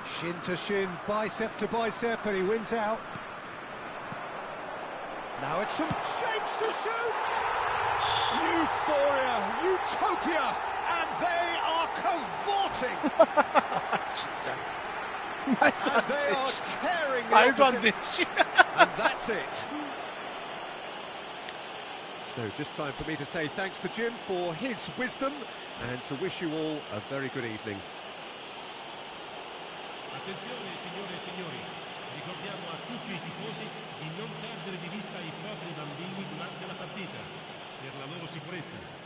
Shin to shin, bicep to bicep, and he wins out. Now it's some shapes to shoot! Euphoria, utopia, and they are cavorting! 진짜. And they are tearing the 말도 안 opposite. 돼, 씨. And that's it. So just time for me to say thanks to Jim for his wisdom and to wish you all a very good evening. Attenzione signore e signori, ricordiamo a tutti i tifosi di non perdere di vista i propri bambini durante la partita, per la loro sicurezza.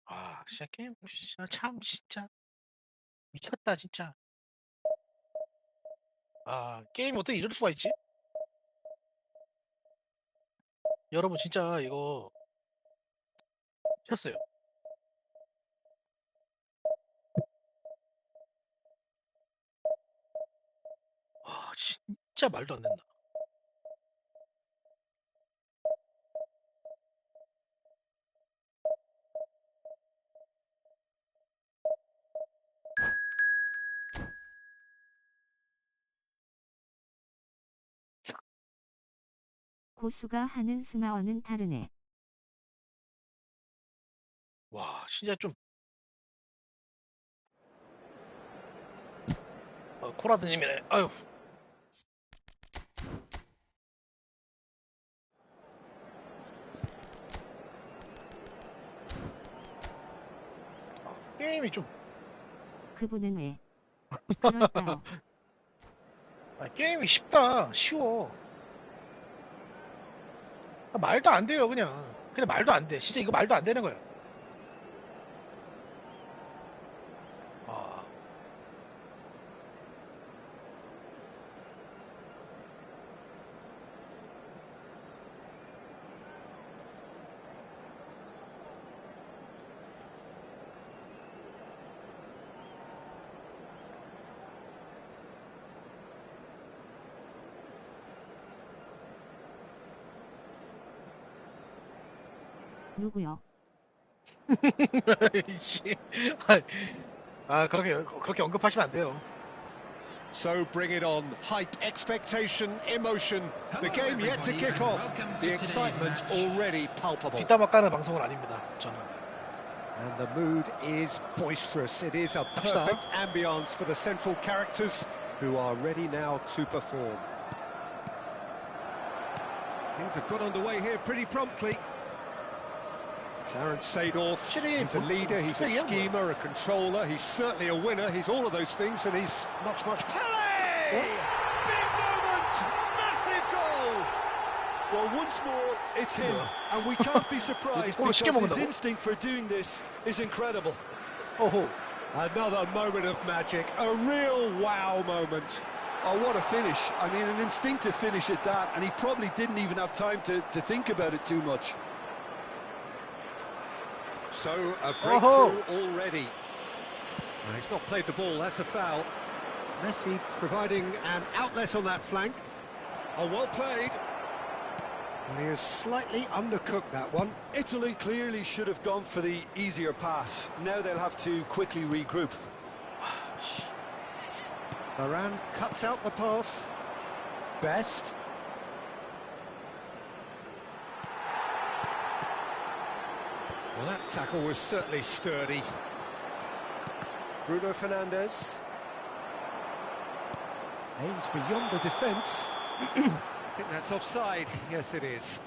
아, 진짜 게임, 진짜 참, 진짜. 미쳤다, 진짜. 아, 게임 어떻게 이럴 수가 있지? 여러분, 진짜 이거 미쳤어요. 와, 진짜 말도 안 된다. 고수가 하는 스마어는 다르네. 와, 진짜 좀. 코라드님이네. 아유. 게임이 좀 그분은 왜 그럴까요? 게임이 쉬워. 말도 안 돼요, 그냥 말도 안 돼. 진짜 이거 말도 안 되는 거예요. 아, 누구요? 씨. 그렇게 언급하시면 안 돼요. So bring it on. Hype, expectation, emotion. The game yet to kick off. The excitement already palpable. 뒷담화 까는 방송은 아닙니다, 저는. And the mood is boisterous. It is a perfect ambience for the central characters who are ready now to perform. Things have got underway here pretty promptly. Clarence Seedorf, he's a leader, he's a schemer, a controller, he's certainly a winner, he's all of those things, and he's much... Pele! Big moment! Massive goal! Well, once more, it's him, and we can't be surprised because his instinct for doing this is incredible. Oh, another moment of magic, a real wow moment. Oh, what a finish. I mean, an instinctive finish at that, and he probably didn't even have time to think about it too much. So, a breakthrough already. Well, he's not played the ball, that's a foul. Messi providing an outlet on that flank. Oh, well played. And he has slightly undercooked that one. Italy clearly should have gone for the easier pass. Now they'll have to quickly regroup. Varane cuts out the pass. Best. Well, that tackle was certainly sturdy. Bruno Fernandes. Aims beyond the defence. I think that's offside. Yes, it is.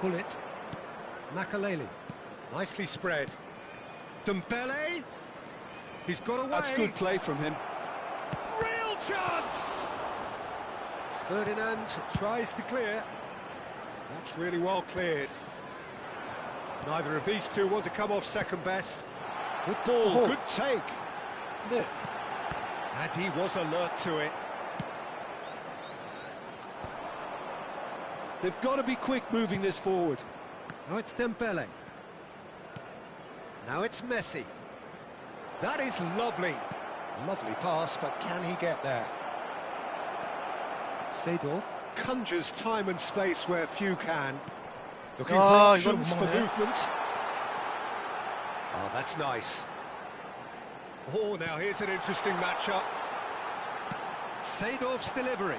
Gullit. Makaleli. Nicely spread. Dembele. He's got away. That's good play from him. Real chance! Ferdinand tries to clear. That's really well cleared. Neither of these two want to come off second best. Good ball, good take. 네. And he was alert to it. They've got to be quick moving this forward. Now it's Dembele. Now it's Messi. That is lovely. Lovely pass, but can he get there? Seedorf conjures time and space where few can. Looking for options for movement. Oh, that's nice. Oh, now here's an interesting matchup. Seedorf's delivery.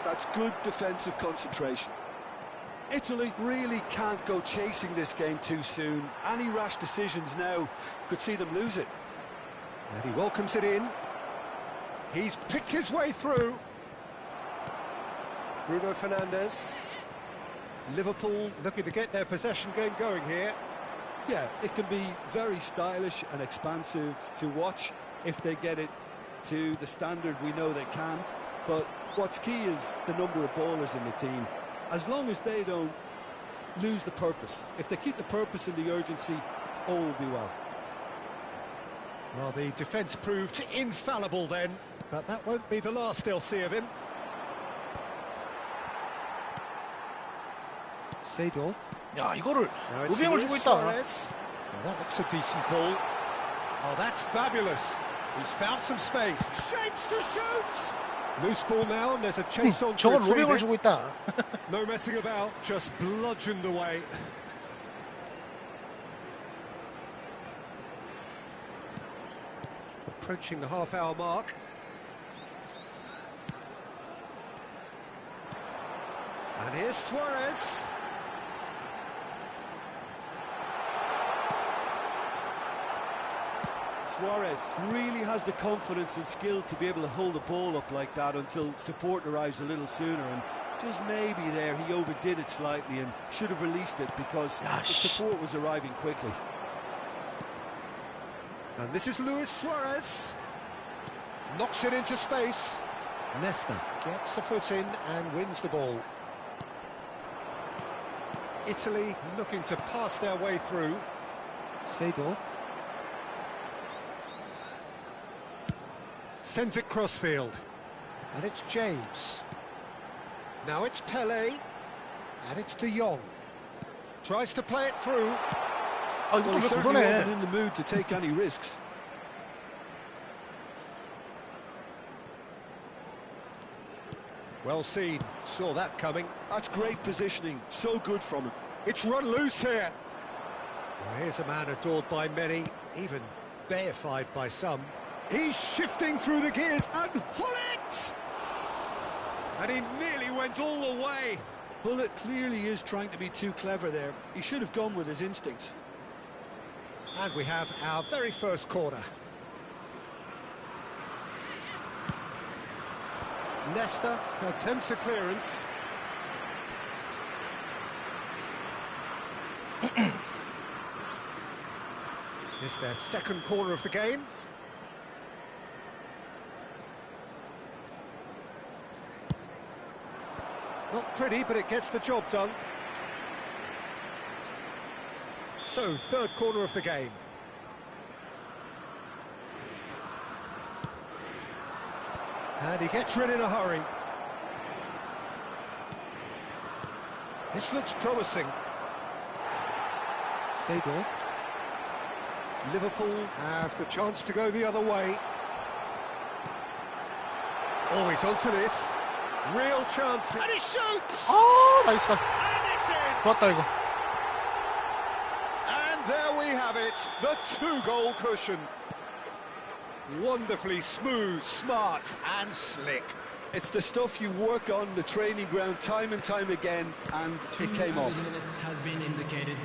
That's good defensive concentration. Italy really can't go chasing this game too soon. Any rash decisions now could see them lose it. And he welcomes it in. He's picked his way through. Bruno Fernandes. Liverpool looking to get their possession game going here. Yeah, it can be very stylish and expansive to watch if they get it to the standard we know they can. But what's key is the number of ballers in the team. As long as they don't lose the purpose. If they keep the purpose and the urgency, all will be well. Well, the defence proved infallible then, but that won't be the last they'll see of him. Seedorf. 야, 이거를 노빙을 주고 있다. Now that looks a decent ball. Oh, that's fabulous. He's found some space. Shapes to shoot. Loose ball now, and there's a chase on. 저건 로빙을 주고 있다. No messing about, just bludgeoned away. Approaching the half-hour mark. And here's Suarez. Suarez really has the confidence and skill to be able to hold the ball up like that until support arrives a little sooner, and just maybe there he overdid it slightly and should have released it because the support was arriving quickly. And this is Luis Suarez. Knocks it into space. Nesta gets a foot in and wins the ball. Italy looking to pass their way through. Seedorf sends it crossfield, and it's James. Now it's Pele, and it's De Jong. Tries to play it through. Well, he certainly wasn't in the mood to take any risks. Well seen, saw that coming. That's great positioning, so good from him. It's run loose here. Well, here's a man adored by many, even deified by some. He's shifting through the gears, and Hullet! And he nearly went all the way. Hullet clearly is trying to be too clever there. He should have gone with his instincts. And we have our very first corner. Nesta attempts a clearance. It's their second corner of the game. Not pretty, but it gets the job done. So, third corner of the game. And he gets rid in a hurry. This looks promising. Seedorf. Liverpool have the chance to go the other way. Oh, he's onto this. Real chance. And he shoots! 아, 나이스다. And it's in! 좋았다, 이거. And there we have it, the two-goal cushion. Wonderfully smooth, smart and slick. It's the stuff you work on the training ground time and time again, and it came off. Has been indicated.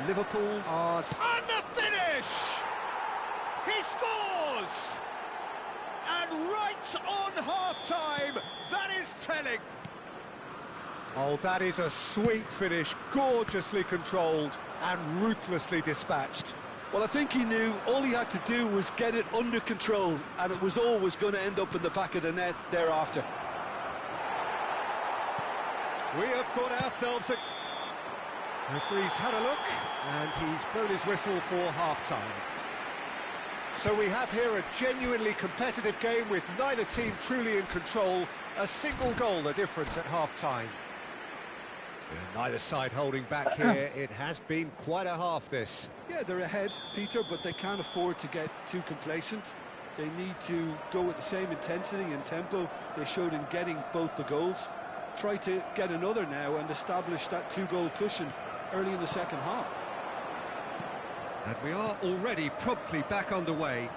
Liverpool are... And the finish! He scores! And right on half-time, that is telling. Oh, that is a sweet finish, gorgeously controlled and ruthlessly dispatched. Well, I think he knew all he had to do was get it under control, and it was always going to end up in the back of the net thereafter. We have got ourselves a... Referee's had a look, and he's blown his whistle for half-time. So we have here a genuinely competitive game with neither team truly in control. A single goal the difference at half-time. Neither side holding back here. It has been quite a half, this. Yeah, they're ahead, Peter, but they can't afford to get too complacent. They need to go with the same intensity and tempo they showed in getting both the goals. Try to get another now and establish that two-goal cushion early in the second half. And we are already promptly back underway.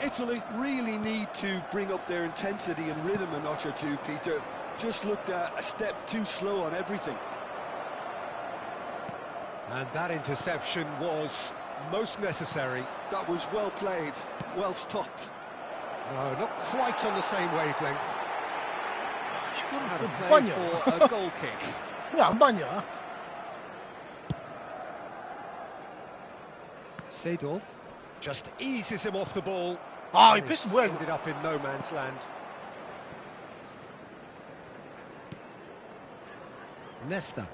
Italy really need to bring up their intensity and rhythm a notch or two, Peter. Just looked a step too slow on everything. And that interception was most necessary. That was well played, well stopped. No, not quite on the same wavelength. Had a 왜 play 봤냐? for a goal kick. 왜 안 봤냐? Seedorf just eases him off the ball. 아, 이 패스 뭐야, 이거. Ended up in no man's land. Nesta.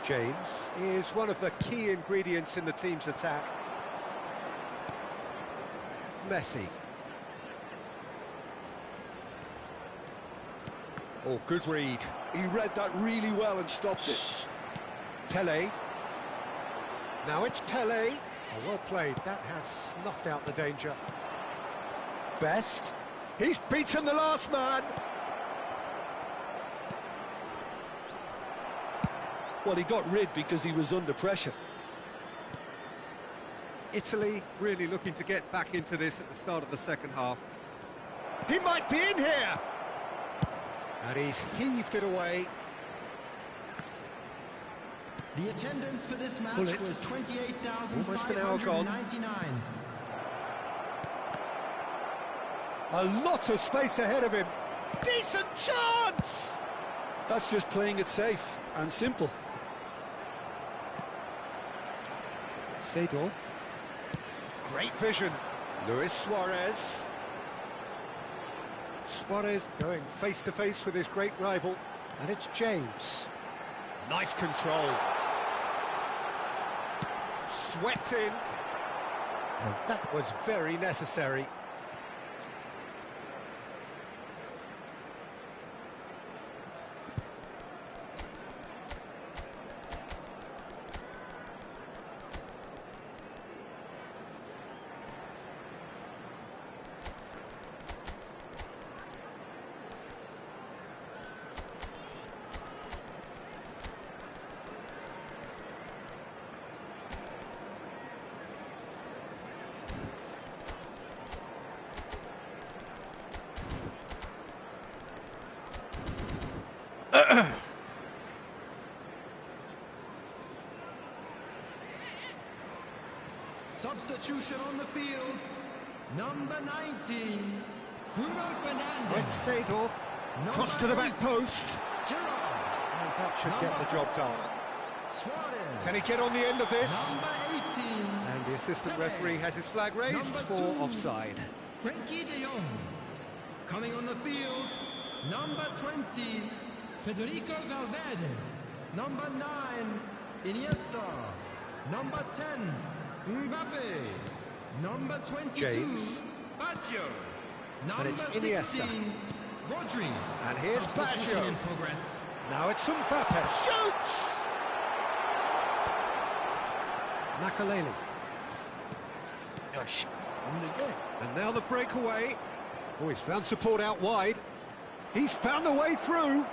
James is one of the key ingredients in the team's attack. Messi. Oh, good read. He read that really well and stopped it. Pele. Now it's Pele. Oh, well played. That has snuffed out the danger. Best. He's beaten the last man. Well, he got rid because he was under pressure. Italy really looking to get back into this at the start of the second half. He might be in here. And he's heaved it away. The attendance for this match Bullet. was 28,599. Almost an hour gone. A lot of space ahead of him. Decent chance! That's just playing it safe and simple. Seedorf. Great vision. Luis Suarez. Suarez going face to face with his great rival, and it's James. Nice control. Swept in. And that was very necessary. Substitution on the field. Number 19, Bruno Fernandes. It's Seedorf. Cross to the back post. Gerrard. And that should get the job done. Suarez. Can he get on the end of this? Number 18. And the assistant Pele. referee has his flag raised Number for 2. offside. Frenkie de Jong. Coming on the field, number 20, Federico Valverde. Number 9, Iniesta. Number 10, Mbappe. Number 22, James. Baggio. And Number it's Iniesta. 16, Rodri. And here's Substitution Baggio. in progress. Now it's Mbappe. Shoots! Makaleli. 야, 씨. 없는 게. And now the breakaway. Oh, he's found support out wide. He's found a way through.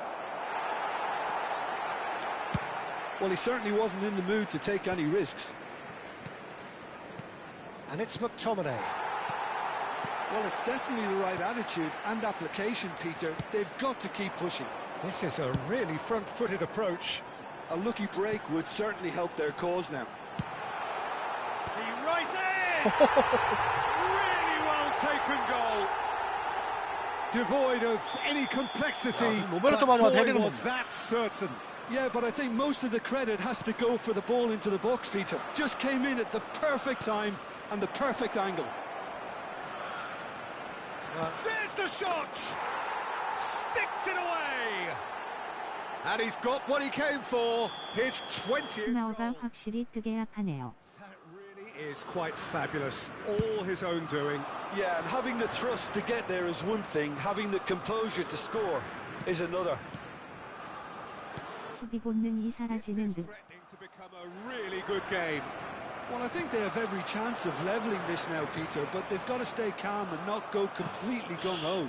Well, he certainly wasn't in the mood to take any risks. And it's McTominay. Well, it's definitely the right attitude and application, Peter. They've got to keep pushing. This is a really front-footed approach. A lucky break would certainly help their cause now. He rises! Really well taken goal. Devoid of any complexity. 야, 로베르토 but 바뇨한테 boy, 헤딩을 was 못 that certain. Yeah, but I think most of the credit has to go for the ball into the box, Peter. Just came in at the perfect time and the perfect angle. There's the shot! Sticks it away! And he's got what he came for. His 20th 스마어가 goal. 확실히 뜨개 약하네요. That really is quite fabulous. All his own doing. Yeah, and having the thrust to get there is one thing. Having the composure to score is another. 수비 본능이 사라지는 듯. Threatening to become a really good game. Well, I think they have every chance of levelling this now, Peter, but they've got to stay calm and not go completely gung-ho.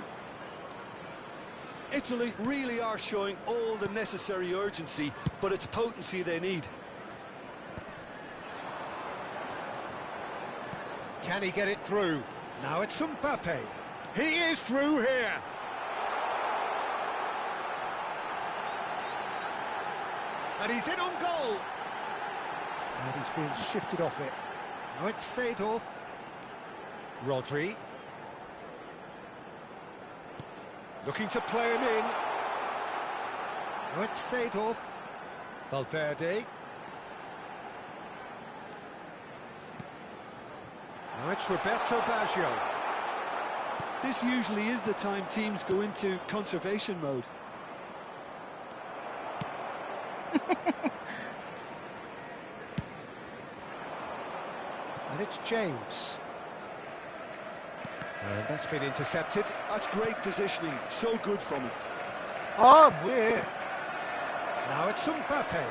Italy really are showing all the necessary urgency, but it's potency they need. Can he get it through? Now it's Mbappe. He is through here. And he's in on goal. And he's been shifted off it. Now it's Seedorf. Rodri. Looking to play him in. Now it's Seedorf. Valverde. Now it's Roberto Baggio. This usually is the time teams go into conservation mode. And it's James. And that's been intercepted. That's great positioning, so good from him. 아, 뭐해. Now it's Mbappe.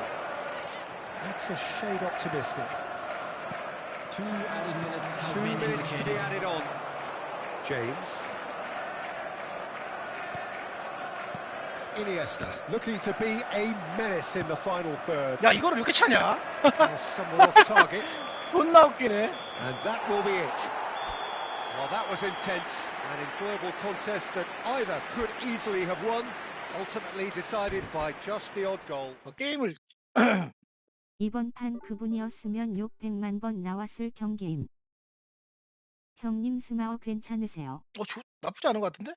That's a shade optimistic. 2 added minutes. Has 2 been minutes to be indicated. added on. James. Iniesta looking to be a menace in the final third. 야, 이거를 왜 이렇게 차냐? Someone off target. 존나 웃기네. And that will be it. Well, that was intense, an enjoyable contest that either could easily have won, ultimately decided by just the odd goal. 게임을 이번 판 그분이었으면 욕 100만 번 나왔을 경기임. 형님 스마어 괜찮으세요? 나쁘지 않은 것 같은데?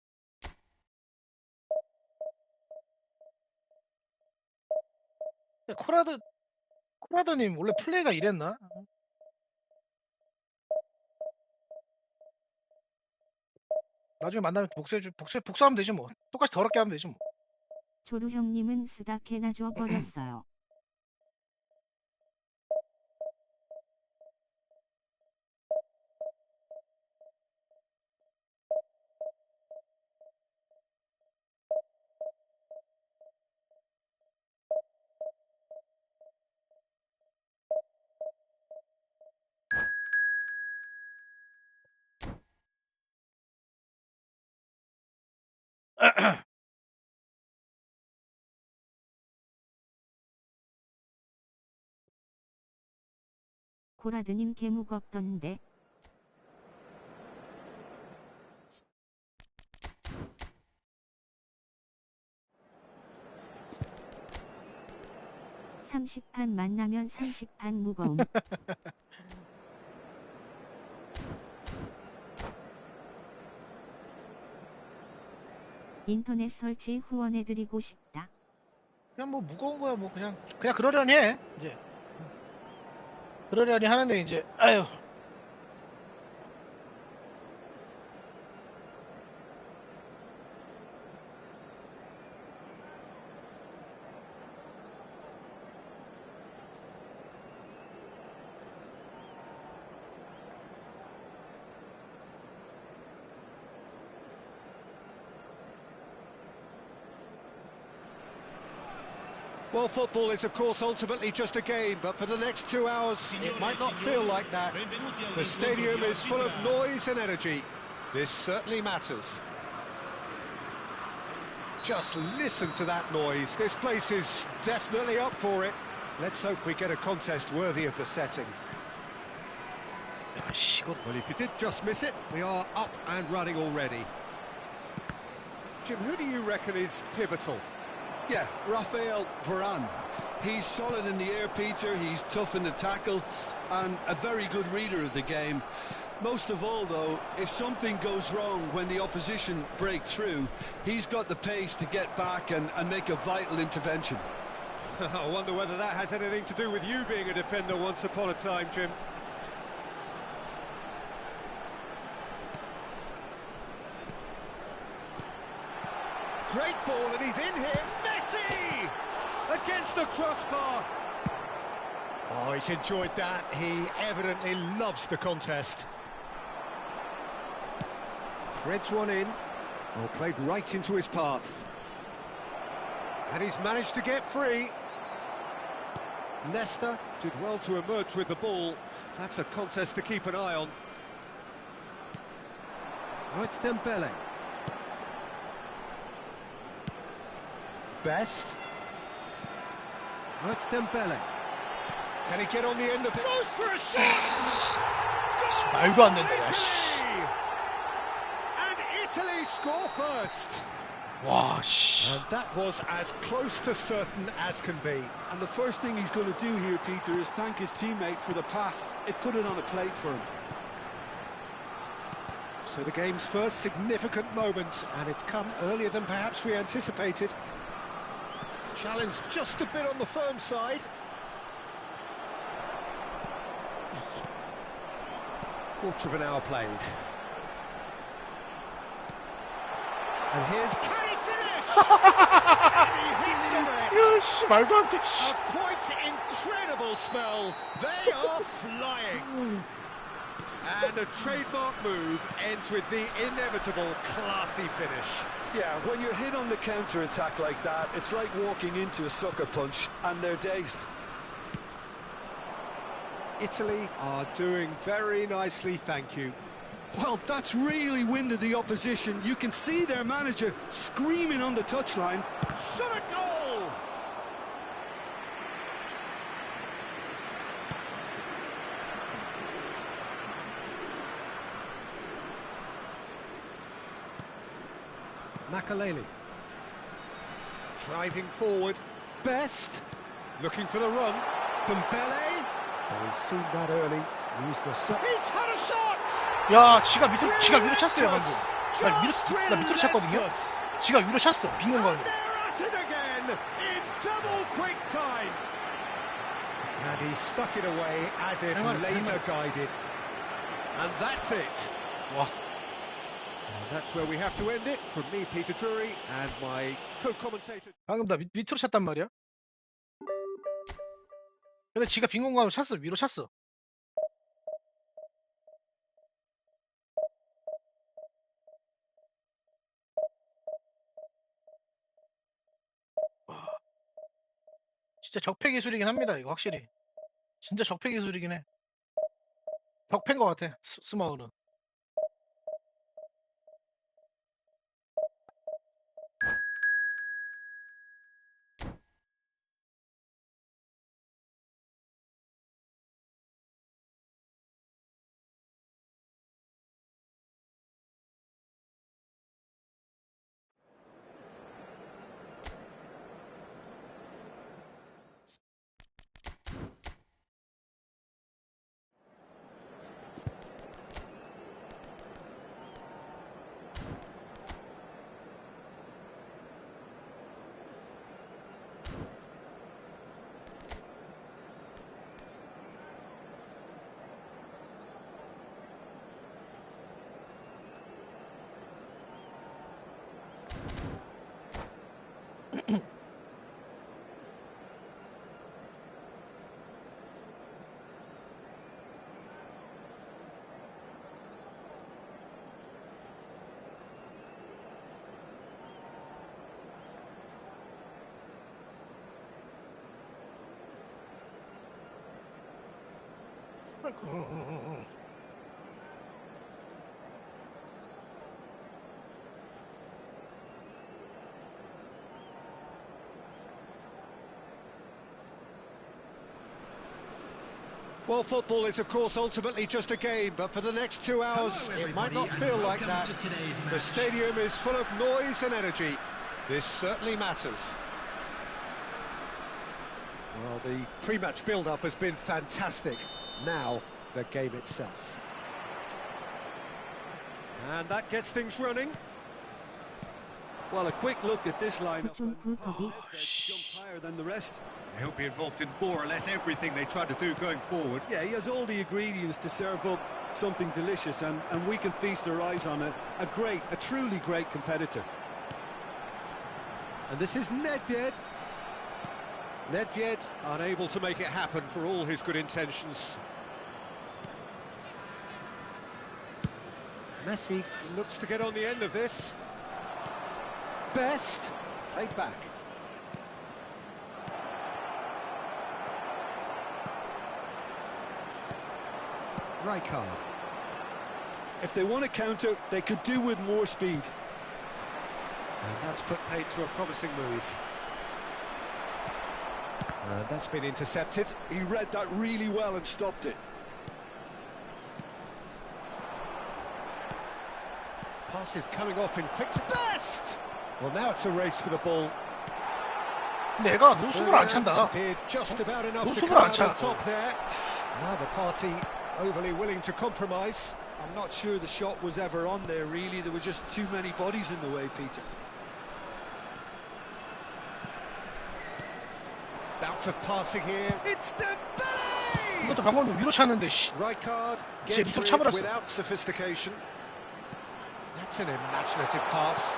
코라드님 원래 플레이가 이랬나? 나중에 만나면 복수하면 되지 뭐. 똑같이 더럽게 하면 되지 뭐. 조루 형님은 쓰다케나 줘버렸어요. 코라드님 개 무겁던데. (30판) 만나면 30판 무거움. 인터넷 설치 후원해드리고 싶다. 그냥 뭐 무거운 거야 뭐 그냥 그러려니 해. 이제 그러려니 하는데 이제 아유. Well, football is, of course, ultimately just a game, but for the next 2 hours, it might not feel like that. The stadium is full of noise and energy. This certainly matters. Just listen to that noise. This place is definitely up for it. Let's hope we get a contest worthy of the setting. Well, if you did just miss it, we are up and running already. Jim, who do you reckon is pivotal? Yeah, Rafael Varane. He's solid in the air, Peter. He's tough in the tackle and a very good reader of the game. Most of all, though, if something goes wrong when the opposition break through, he's got the pace to get back and make a vital intervention. I wonder whether that has anything to do with you being a defender once upon a time, Jim. Great ball, and he's in here. Messi! Against the crossbar. Oh, he's enjoyed that. He evidently loves the contest. Threads one in. Oh, played right into his path. And he's managed to get free. Nesta did well to emerge with the ball. That's a contest to keep an eye on. Oh, it's Dembele. Best. Oh, it's Dembele. Can he get on the end of it? Goes for a shot! 말도 안 된다. Italy! And Italy score first. 와, 씨. And that was as close to certain as can be. And the first thing he's going to do here, Peter, is thank his teammate for the pass. It put it on a plate for him. So the game's first significant moment, and it's come earlier than perhaps we anticipated. Challenge just a bit on the firm side. Quarter of an hour played. And here's... Can he finish? And he hits the net. 야, 씨, 말도 안 돼. A quite incredible spell. They are flying. And a trademark move ends with the inevitable classy finish. Yeah, when you're hit on the counter-attack like that, it's like walking into a sucker punch, and they're dazed. Italy are doing very nicely, thank you. Well, that's really winded the opposition. You can see their manager screaming on the touchline. Shot a goal! Makaleli. Driving forward. Best. Looking for the run. Dembele. Oh, he's seen that early. Used the He's had a shot. 야, 지가 위로 찼어요 방금. 나 밑으로 찼거든요. 지가 위로 찼어. 빈 공간으로. And they're at it again in double quick time. And he stuck it away as if laser guided. And that's it. 와, And that's where we have to end it. From me, Peter Drury, and my co-commentator. 방금 나 밑으로 찼단 말이야. 근데 지가 빈 공간으로 찼어. 위로 찼어. 와, 진짜 적폐 기술이긴 합니다. 이거 확실히. 진짜 적폐 기술이긴 해. 적폐인 것 같아. 스마우는. Well, football is, of course, ultimately just a game, but for the next 2 hours, it might not feel like that. The stadium is full of noise and energy. This certainly matters. Well, the pre-match build-up has been fantastic. Now, the game itself. And that gets things running. Well, a quick look at this lineup. 구촌구 더비. Jumps higher than the rest. He'll be involved in more or less everything they try to do going forward. Yeah, he has all the ingredients to serve up something delicious, and we can feast our eyes on a truly great competitor. And this is Nedved. Nedved unable to make it happen for all his good intentions. Messi looks to get on the end of this. Best played back. Rijkaard. If they want to counter, they could do with more speed. And that's put paid to a promising move. And that's been intercepted. He read that really well and stopped it. Pass is coming off in quick... Best! Well, now it's a race for the ball. 내가 노숙을 안 찬다. Did just about enough to 노숙을 come 안 out 차. on top there. Neither party overly willing to compromise. I'm not sure the shot was ever on there, really. There were just too many bodies in the way, Peter. Bout of passing here. It's Dembele! 이것도 방금 위로 찼는데. Rijkaard 이제 gets 밑으로 rid 차버렸어. without sophistication. That's an imaginative pass.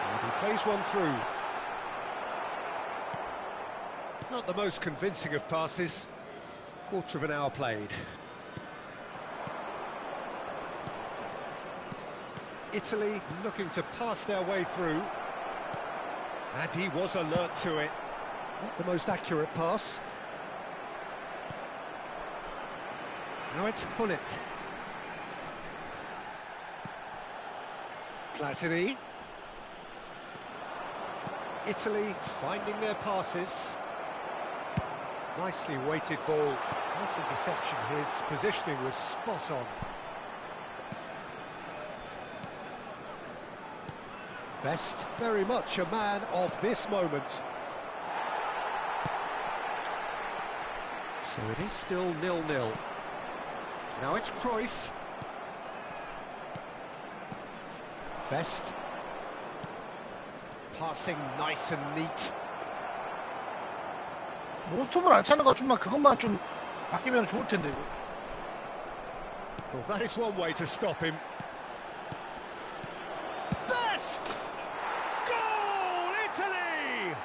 And he plays one through. Not the most convincing of passes. Quarter of an hour played. Italy looking to pass their way through. And he was alert to it. Not the most accurate pass. Now it's Hullet. Platini. Italy finding their passes. Nicely weighted ball. Nice interception. His positioning was spot on. Best, very much a man of this moment. So it is still 0-0. Now it's Cruyff. Best. Passing nice and neat. 몬스톱을 안 차는 거 좀만 그것만 좀 바뀌면 좋을 텐데 이거. Well, that is one way to stop him. Best! Goal, Italy!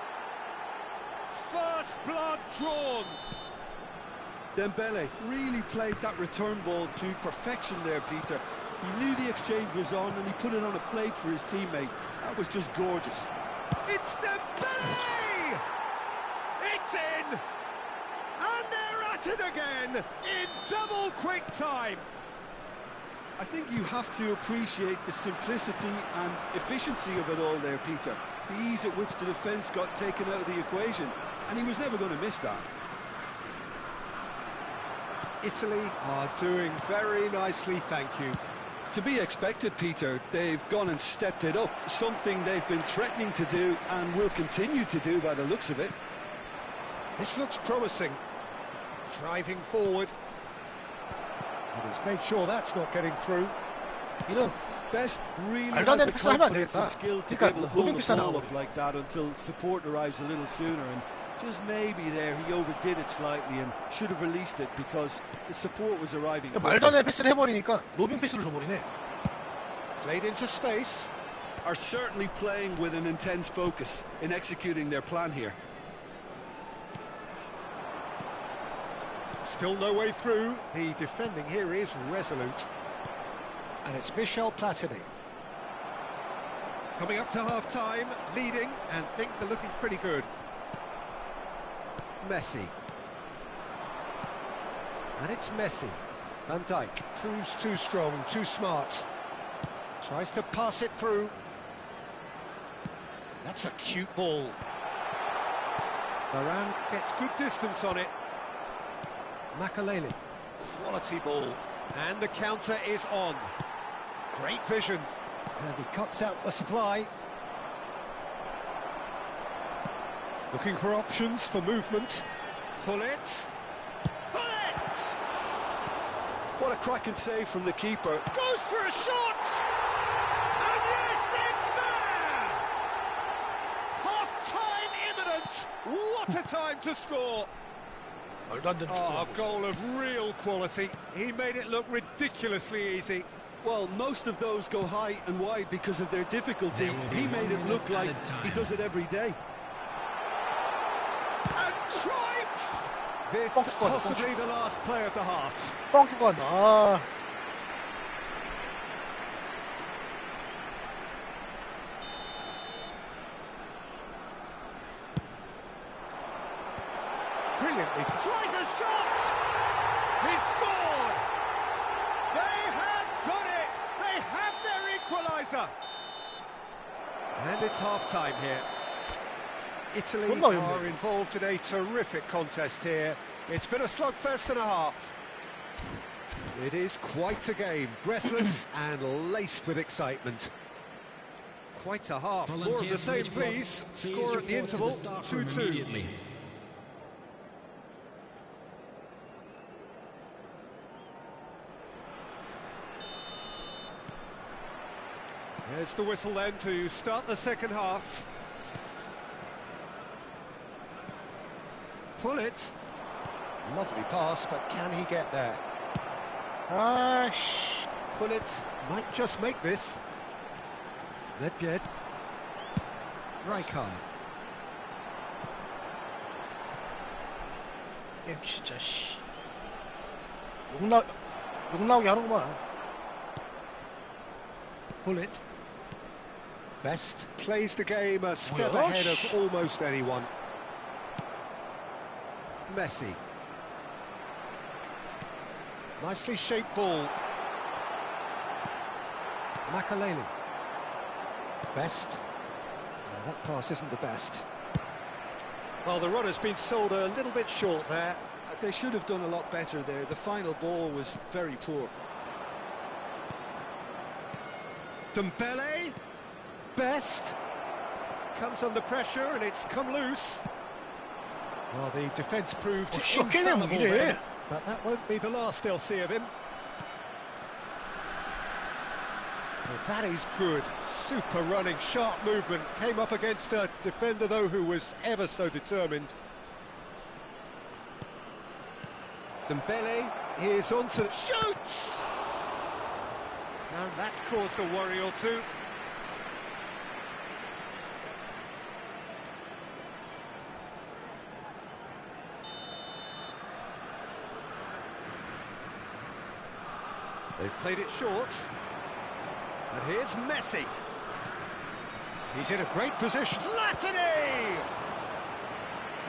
First blood drawn. Dembele really played that return ball to perfection there, Peter. He knew the exchange was on and he put it on a plate for his teammate. That was just gorgeous. It's Dembele! It's in! And they're at it again in double quick time. I think you have to appreciate the simplicity and efficiency of it all there, Peter. The ease at which the defence got taken out of the equation, and he was never going to miss that. Italy are doing very nicely, thank you. To be expected, Peter. They've gone and stepped it up, something they've been threatening to do and will continue to do by the looks of it. This looks promising. Driving forward. And he's made sure that's not getting through. You know, Best really 말도 has 안 the 되는 패스를 하면 안 confidence and 되겠다. skill to be 그러니까 able to hold 로빙 the 패스 ball 나오고. up like that until support arrives a little sooner, and just maybe there he overdid it slightly and should have released it because the support was arriving. 말도 안 되는 패스를 해버리니까 로빙 패스를 줘버리네. Played into space. Are certainly playing with an intense focus in executing their plan here. Still no way through. The defending here is resolute. And it's Michel Platini. Coming up to half-time, leading, and things are looking pretty good. Messi. And it's Messi. Van Dijk proves too strong, too smart. Tries to pass it through. That's a cute ball. Varane gets good distance on it. Makaleli. Quality ball. And the counter is on. Great vision. And he cuts out the supply. Looking for options for movement. Pull it. Pull it! What a cracking save from the keeper. Goes for a shot! And yes, it's there! Half-time imminent! What a time to score! 말도 안 되는 Oh, 축구. a goal of real quality. He made it look ridiculously easy. Well, most of those go high and wide because of their difficulty. He made it look like he does it every day. And Cruyff! This Box squad, possibly the last play of the half. 뻥 축구 한다. 아. Brilliantly. Tries a shot! He scored! They have done it! They have their equaliser! And it's half-time here. Italy 존나 어렵네. are involved in a terrific contest here. It's been a slugfest and a half. It is quite a game, breathless and laced with excitement. Quite a half. More of the same, please. Score at the interval, 2-2. There's the whistle then to start the second half. Pull it. Lovely pass, but can he get there? 아씨. Pull it. Might just make this. Nedved. Rijkaard. 게임 진짜 씨. 욕 나오게 하는구만. Pull it. Best plays the game a step 뭐야? ahead of almost anyone. Messi. Nicely shaped ball. Makaleli. Best. Oh, that pass isn't the best. Well, the run has been sold a little bit short there. They should have done a lot better there. The final ball was very poor. Dembele. Best. Comes under pressure and it's come loose. Well, the defence proved 씨발 깨네 뭐 infallible 이래. then, but that won't be the last they'll see of him. Well, that is good. Super running, sharp movement. Came up against a defender, though, who was ever so determined. Dembele is on to shoots! And that's caused a worry or two. They've played it short. And here's Messi. He's in a great position. Platini!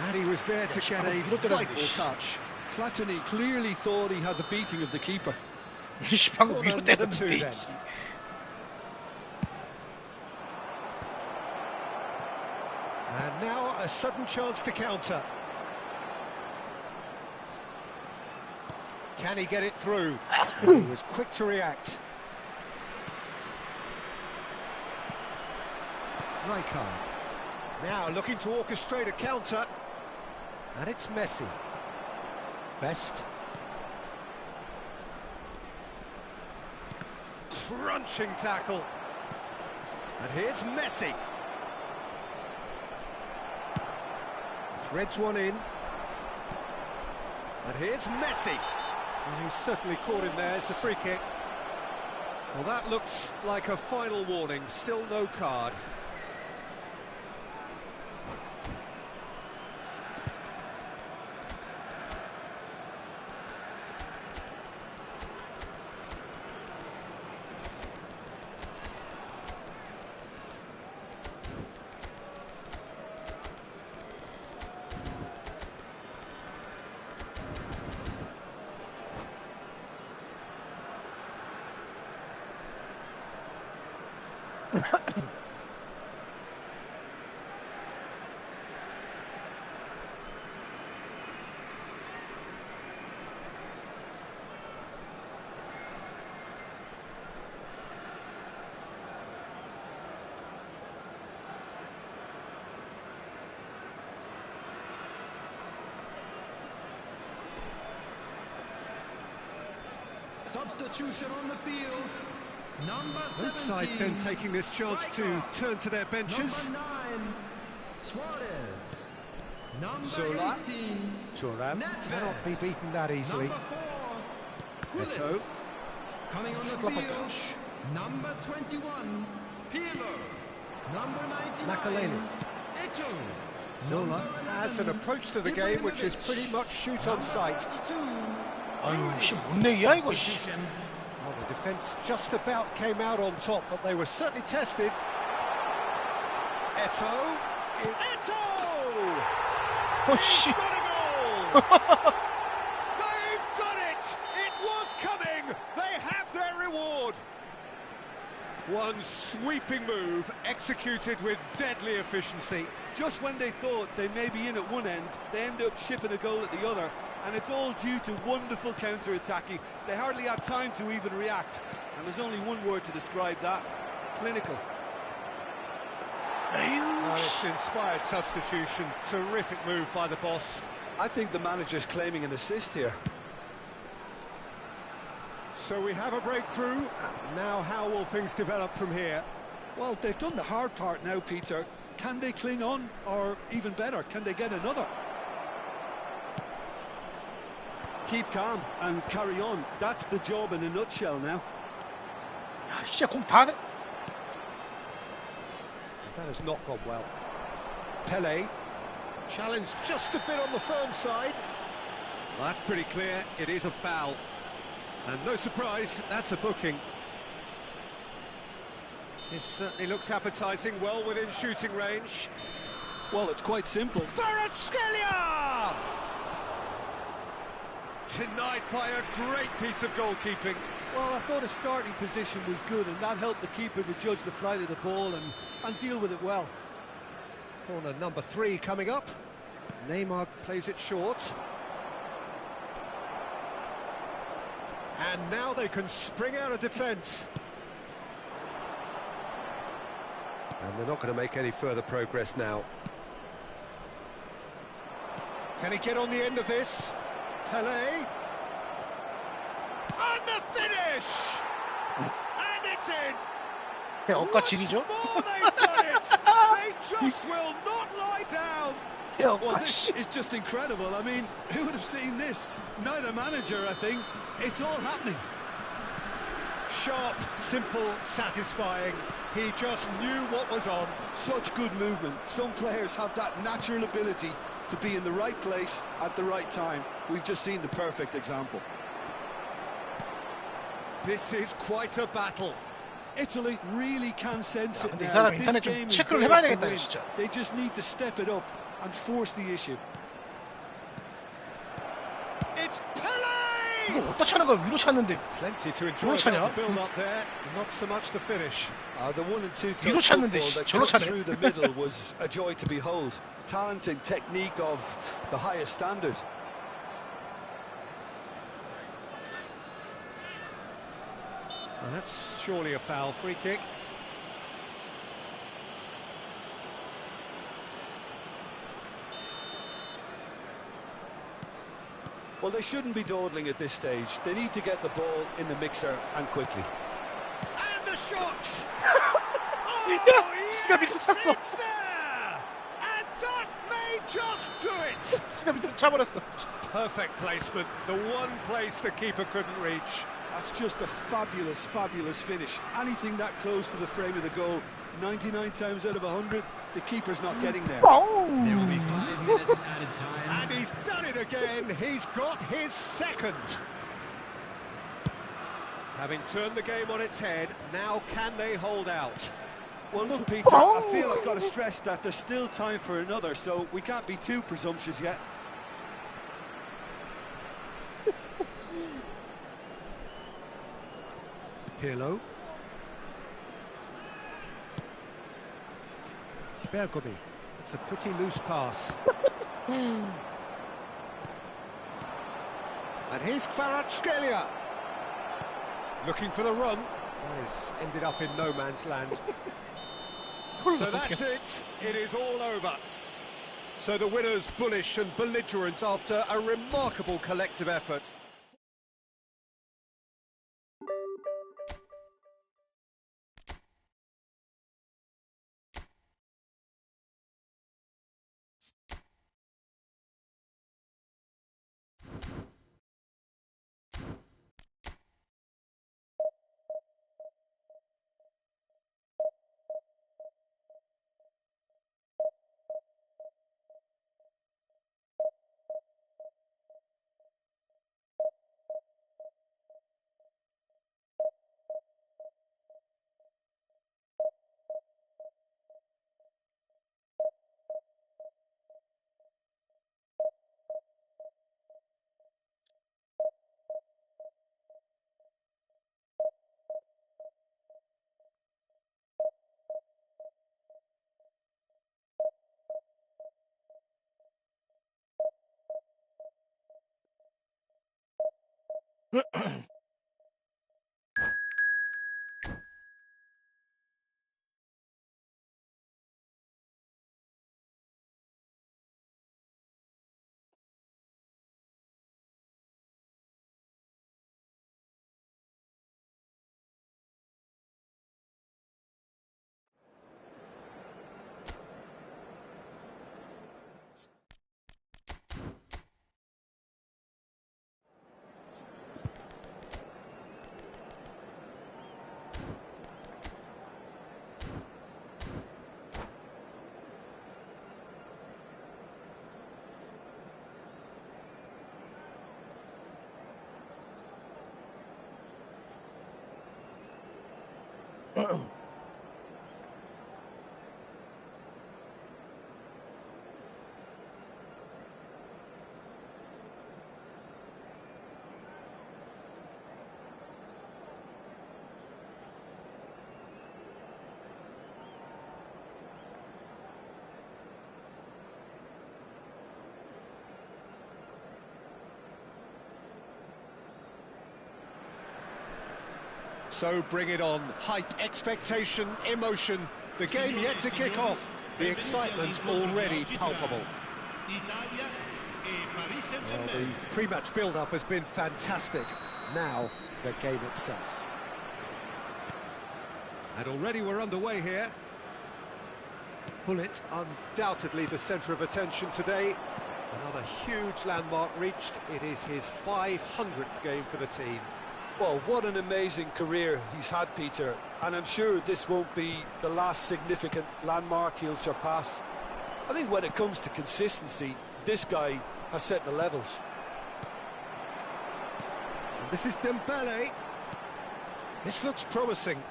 And he was there to get a vital touch. Platini clearly thought he had the beating of the keeper. 씨 방금 위로 Corner number two 때렸는데. then. And now a sudden chance to counter. Can he get it through? He was quick to react. Rijkaard. Now looking to orchestrate a counter. And it's Messi. Best. Crunching tackle. And here's Messi. Threads one in. And here's Messi. And he's certainly caught him there. It's a free kick. Well, that looks like a final warning. Still no card. Substitution on the field. Number 17. Both sides then taking this chance to turn to their benches. Number 9, Suarez. Number Zola. 18, Thuram Nedved. cannot be beaten that easily. Number 4, Eto'o. Gullit. Coming on the field. Number 21, Pirlo. Number 99, Makaleli. Eto'o. Zola Number 11, has an approach to the game which is pretty much shoot on sight. 32, 아유 씨 뭔 얘기야 이거 씨. Well, the defence just about came out on top, but they were certainly tested. Eto'o. Eto'o! 씨. Got a goal! They've done it! It was coming! They have their reward! One sweeping move, executed with deadly efficiency. Just when they thought they may be in at one end, they end up shipping a goal at the other, and it's all due to wonderful counter-attacking. They hardly had time to even react, and there's only one word to describe that: clinical. Well, it's an inspired substitution. Terrific move by the boss. I think the manager's claiming an assist here. So we have a breakthrough. Now how will things develop from here? Well, they've done the hard part now, Peter. Can they cling on, or even better, can they get another? Keep calm and carry on. That's the job in a nutshell now. 야 진짜 공 다. That has not gone well. Pele, challenged just a bit on the firm side. Well, that's pretty clear, it is a foul. And no surprise, that's a booking. This certainly looks appetising, well within shooting range. Well, it's quite simple. Kvaratskhelia! Denied by a great piece of goalkeeping. Well, I thought his starting position was good, and that helped the keeper to judge the flight of the ball and deal with it well. Corner number 3 coming up. Neymar plays it short. And now they can spring out of defence. And they're not going to make any further progress now. Can he get on the end of this? Pelé. And the finish! And it's in! 그냥 억까 지리죠? More they've done it! They just will not lie down! Well, this is just incredible. I mean, who would have seen this? Neither manager, I think. It's all happening. Sharp, simple, satisfying. He just knew what was on. Such good movement. Some players have that natural ability to be in the right place at the right time. We've just seen the perfect example. This is quite a battle. Italy really can sense it 근데 이 now. 사람 This 인터넷 좀 game is 체크를 theirs 해봐야 to 되겠다, win. 진짜. They just need to step it up and force the issue. It's Pelé! 이거 어디다 차는 거야? 위로 찼는데. Plenty to enjoy 저로 차냐? about the build up there. Not so much the finish. The 1 and 2 위로 touch 찼는데, football that 저로 cut 차네. through the middle was a joy to behold. Talent and technique of the highest standard. Well, that's surely a foul. Free kick. Well, they shouldn't be dawdling at this stage. They need to get the ball in the mixer and quickly. And the shot! 지가 밑에 찼어. It's there! And that may just do it! 지가 밑에 차버렸어. Perfect placement. The one place the keeper couldn't reach. That's just a fabulous, fabulous finish. Anything that close to the frame of the goal, 99 times out of 100, the keeper's not getting there. There will be 5 minutes added time. And he's done it again. He's got his second. Having turned the game on its head, now can they hold out? Well, look, Peter, I feel I've got to stress that there's still time for another, so we can't be too presumptuous yet. Pirlo. Bergomi. It's a pretty loose pass. And here's Kvaratskhelia. Looking for the run. Well, it's ended up in no man's land. So that's it. It is all over. So the winners bullish and belligerent after a remarkable collective effort. So bring it on. Hype, expectation, emotion. The game yet to kick off. The excitement already palpable. Italia e Paris Well, Saint-Germain. the pre-match build-up has been fantastic. Now, the game itself. And already we're underway here. Bullet, undoubtedly the centre of attention today. Another huge landmark reached. It is his 500th game for the team. Well, what an amazing career he's had, Peter. And I'm sure this won't be the last significant landmark he'll surpass. I think when it comes to consistency, this guy has set the levels. And this is Dembele. This looks promising.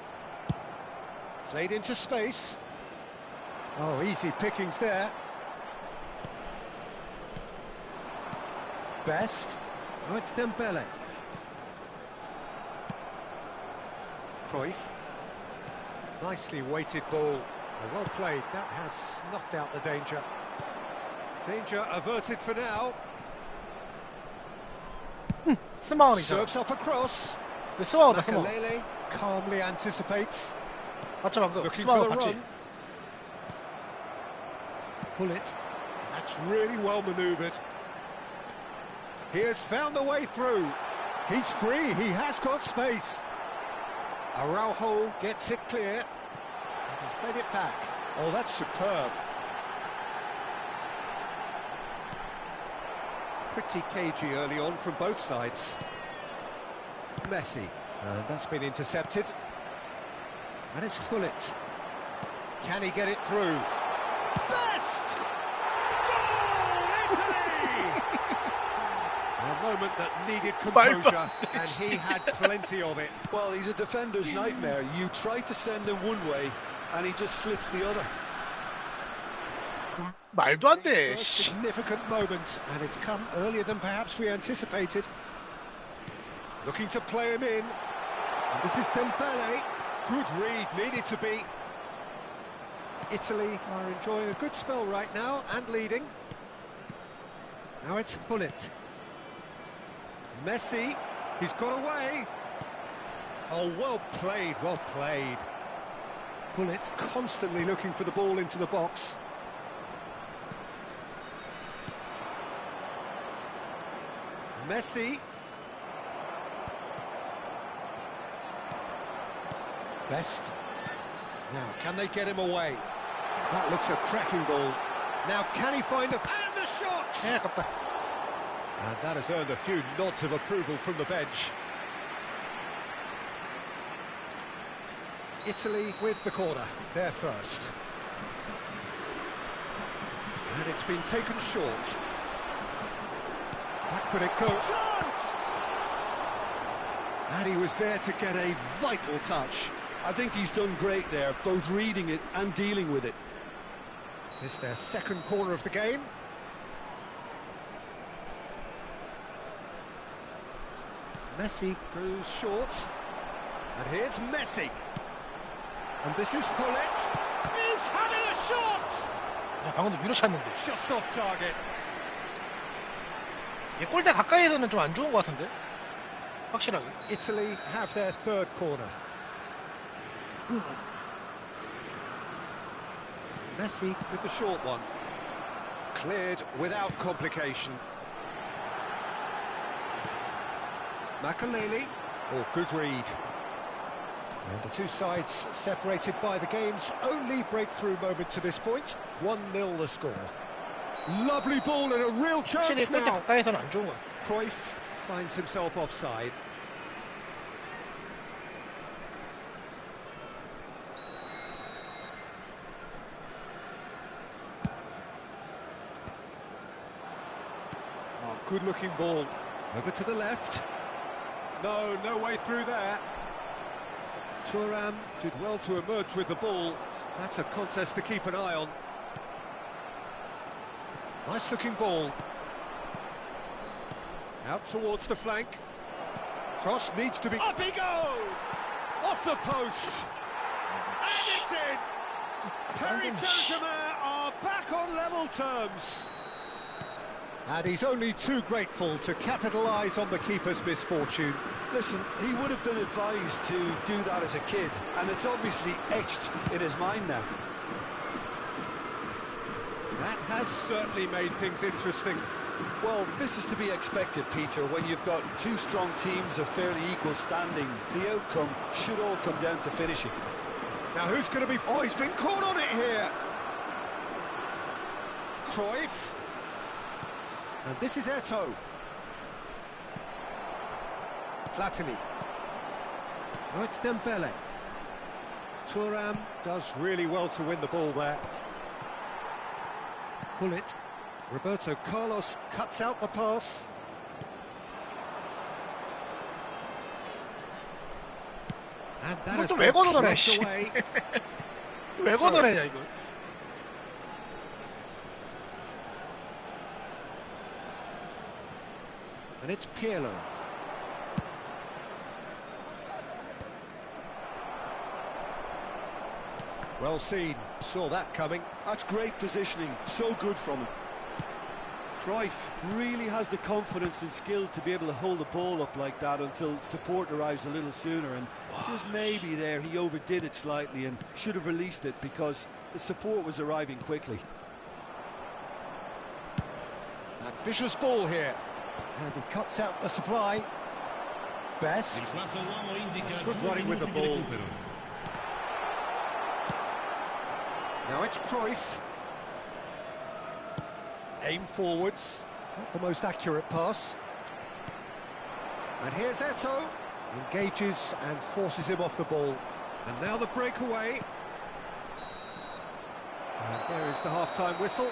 Played into space. Oh, easy pickings there. Best. Oh, it's Dembele. Cruyff. Nicely weighted ball. Oh, well played. That has snuffed out the danger. Danger averted for now. 스마울이잖아. Serves up across. 스마울이다, 스마울. Makalele calmly anticipates. 맞죠, 방금. Looking 스마울 for the 봤지? run. Bullet. That's really well manoeuvred. He has found the way through. He's free. He has got space. Araujo gets it clear. And he's played it back. Oh, that's superb. Pretty cagey early on from both sides. Messi. And that's been intercepted. And it's Hullet. Can he get it through? Best! Goal, Italy! A moment that needed composure, and he had plenty of it. Well, he's a defender's nightmare. You try to send him one way, and he just slips the other. 말도 안 돼. First 씨. significant moment, and it's come earlier than perhaps we anticipated. Looking to play him in. And this is Dembele. Good read, needed to be. Italy are enjoying a good spell right now and leading. Now it's Hullet. Messi, he's got away. Oh, well played, well played. Hullet constantly looking for the ball into the box. Messi. Best. Now, can they get him away? That looks a cracking ball. Now, can he find a... And the shot! 네, 아깝다. And that has earned a few nods of approval from the bench. Italy with the corner, they're first. And it's been taken short. Back could it go? Chance! And he was there to get a vital touch. I think he's done great there, both reading it and dealing with it. It's their second corner of the game. Messi goes short. And here's Messi. And this is Hullet. He's having a shot! 야, 방금도 위로 찼는데. Just off target. 얘 골대 가까이에서는 좀 안 좋은 것 같은데? 확실하게. Italy have their third corner. Messi with the short one. Cleared without complication. Makalele. Oh, good read. And the two sides separated by the game's only breakthrough moment to this point. 1-0 the score. Lovely ball and a real chance 확실히 골대 now. 가까이에서는 안 좋은 것 같아. Cruyff finds himself offside. Oh, good-looking ball. Over to the left. No, no way through there. Thuram did well to emerge with the ball. That's a contest to keep an eye on. Nice looking ball. Out towards the flank. Cross needs to be... Up he goes! Off the post! And it's in! Paris Saint-Germain are back on level terms. And he's only too grateful to capitalise on the keeper's misfortune. Listen, he would have been advised to do that as a kid, and it's obviously etched in his mind now. That has certainly made things interesting. Well, this is to be expected, Peter. When you've got two strong teams of fairly equal standing, the outcome should all come down to finishing. Now who's going to be... Oh, he's been caught on it here. Cruyff. And this is Eto'o. Platini. Oh, it's Dembele. Thuram does really well to win the ball there. Gullit. Roberto Carlos cuts out the pass. And that has 이것도 왜 걷어내, blocked 씨. away. 왜 걷어내냐 이거. And it's Pirlo. Well seen, saw that coming. That's great positioning, so good from him. Cruyff really has the confidence and skill to be able to hold the ball up like that until support arrives a little sooner, and just maybe there he overdid it slightly and should have released it because the support was arriving quickly. Ambitious ball here. And he cuts out the supply. Best. Il quarto uomo indica It's good 2 running with the minuti di ball. recupero. Now it's Cruyff. Aim forwards. Not the most accurate pass. And here's Eto'o. Engages and forces him off the ball. And now the breakaway. And there is the half-time whistle.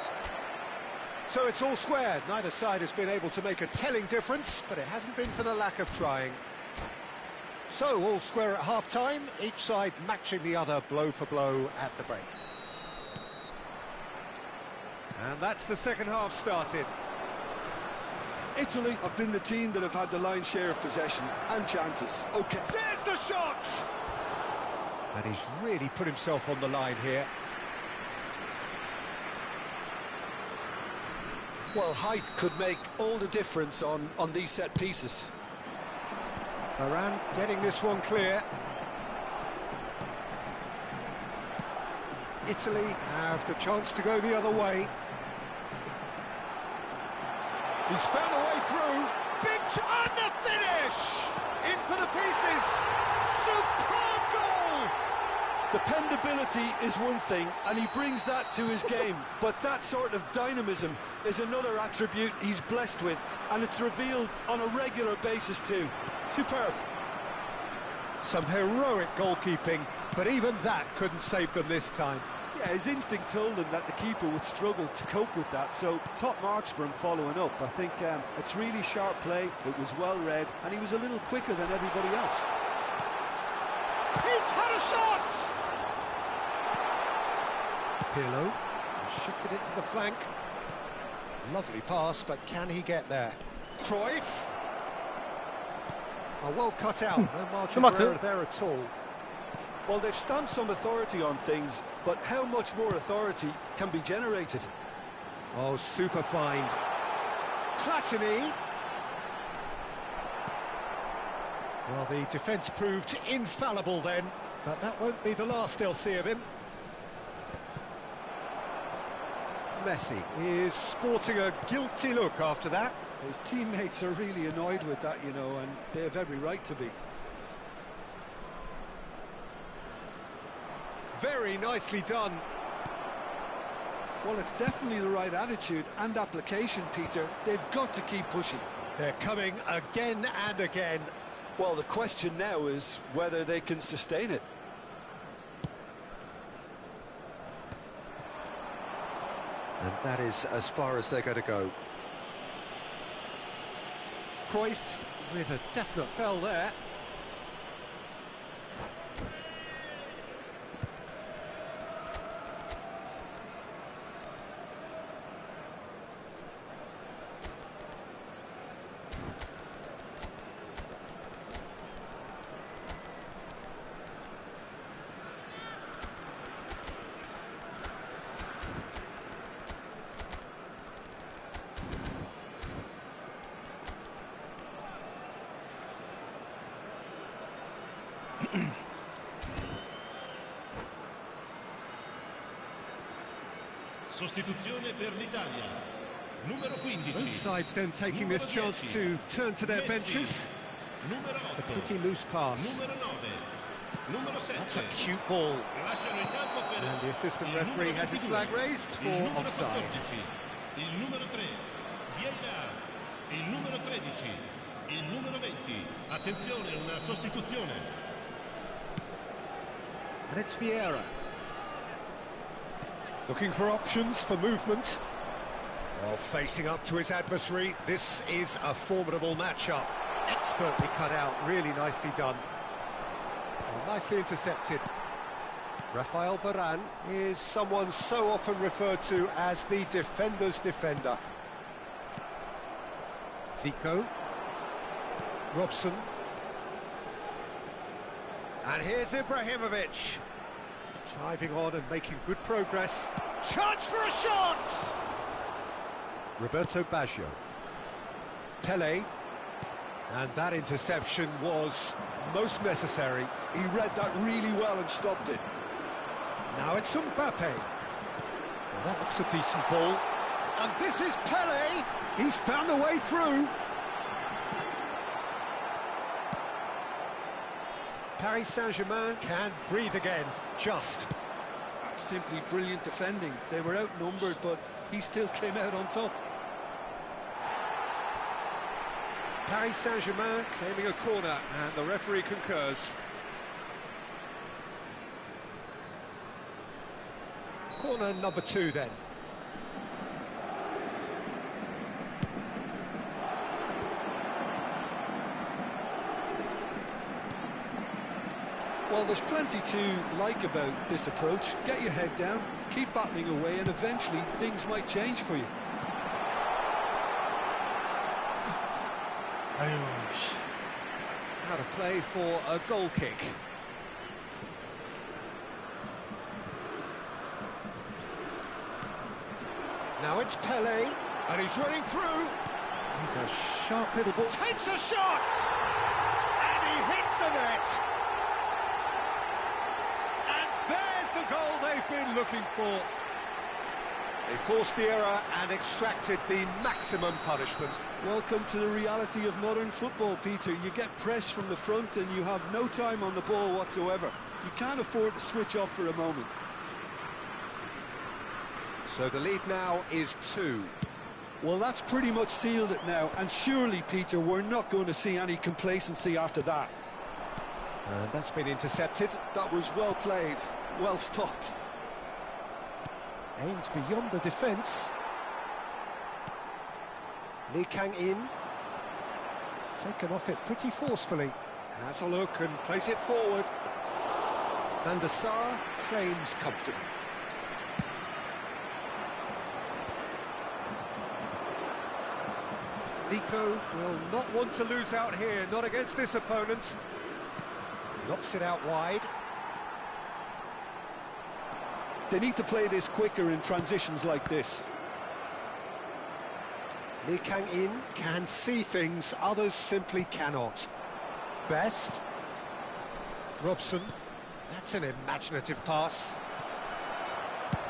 So it's all square. Neither side has been able to make a telling difference, but it hasn't been for the lack of trying. So all square at half-time, each side matching the other blow for blow at the break. And that's the second half started. Italy have been the team that have had the lion's share of possession and chances. Okay. There's the shot! And he's really put himself on the line here. Well, height could make all the difference on these set pieces. Varane getting this one clear. Italy have the chance to go the other way. He's found a way through. Big and the finish! In for the pieces. Superb goal! Dependability is one thing, and he brings that to his game, but that sort of dynamism is another attribute he's blessed with, and it's revealed on a regular basis too. Superb. Some heroic goalkeeping, but even that couldn't save them this time. Yeah, his instinct told him that the keeper would struggle to cope with that, so top marks for him following up. I think it's really sharp play, it was well read, and he was a little quicker than everybody else. He's had a shot! Pirlo shifted it to the flank. Lovely pass, but can he get there? Cruyff. Oh, well cut out, no margin of error there at all. Well, they've stamped some authority on things, but how much more authority can be generated? Oh, super find. Platini. Well, the defence proved infallible then, but that won't be the last they'll see of him. Messi is sporting a guilty look after that. His teammates are really annoyed with that, you know, and they have every right to be. Very nicely done. Well, it's definitely the right attitude and application, Peter. They've got to keep pushing. They're coming again and again. Well, the question now is whether they can sustain it. And that is as far as they're going to go. Cruyff with a definite foul there. Sostituzione per l'Italia. Numero 15. Both sides then taking this chance to turn to their benches. Numero 8. It's a pretty loose pass. Numero 9. Numero 7. That's a cute ball. Lasciano in campo per And the assistant il referee numero has his 22. flag raised Il for numero offside. 14. Il numero 3. Vieira. Il numero 13. Il numero 20. Attenzione, una sostituzione. And it's Vieira. Looking for options for movement. Oh, facing up to his adversary. This is a formidable matchup. Expertly cut out, really nicely done. Well, nicely intercepted. Rafael Varane is someone so often referred to as the defender's defender. Zico. Robson. And here's Ibrahimovic. Driving on and making good progress. Chance for a shot! Roberto Baggio. Pele. And that interception was most necessary. He read that really well and stopped it. Now it's Mbappe. Well, that looks a decent ball. And this is Pele. He's found a way through. Paris Saint-Germain can breathe again, just. That's simply brilliant defending. They were outnumbered, but he still came out on top. Paris Saint-Germain claiming a corner, and the referee concurs. Corner number 2 then. Well, there's plenty to like about this approach. Get your head down, keep battling away, and eventually things might change for you. 아유, 씨. Out of play for a goal kick. Now it's Pele, and he's running through. He's a sharp little ball. Takes a shot! And he hits the net! And there's the goal they've been looking for. They forced the error and extracted the maximum punishment. Welcome to the reality of modern football, Peter. You get pressed from the front and you have no time on the ball whatsoever. You can't afford to switch off for a moment. So the lead now is 2. Well, that's pretty much sealed it now, and surely, Peter, we're not going to see any complacency after that. And that's been intercepted. That was well played, well stopped. Aimed beyond the defence. Lee Kang-in. Taken off it pretty forcefully. Has a look and plays it forward. Van der Sar claims comfortably. Zico will not want to lose out here, not against this opponent. Knocks it out wide. They need to play this quicker in transitions like this. Lee Kang-in can see things others simply cannot. Best. Robson. That's an imaginative pass.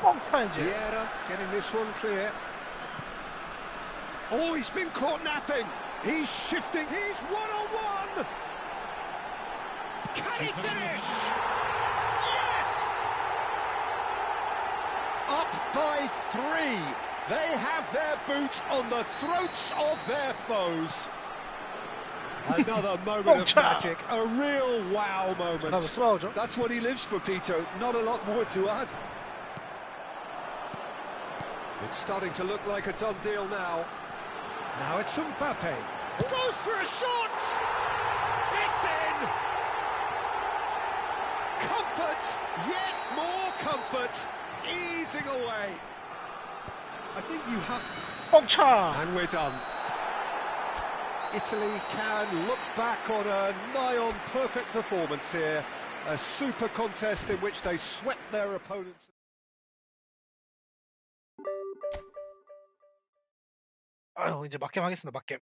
뻥차 이제. Vieira getting this one clear. Oh, he's been caught napping. He's shifting. He's one-on-one. Can he finish? Yes! Up by 3. They have their boots on the throats of their foes. Another moment of magic, a real wow moment. 다음에 스마우죠. That's what he lives for, Peter. Not a lot more to add. It's starting to look like a done deal now. Now it's Mbappe. Goes for a shot! It's in! Comfort, yet more comfort, easing away. I think you have... 뻥차. And we're done. Italy can look back on a nigh-on perfect performance here. A super contest in which they swept their opponents. 아유, 이제 맞겜 하겠습니다. 맞겜.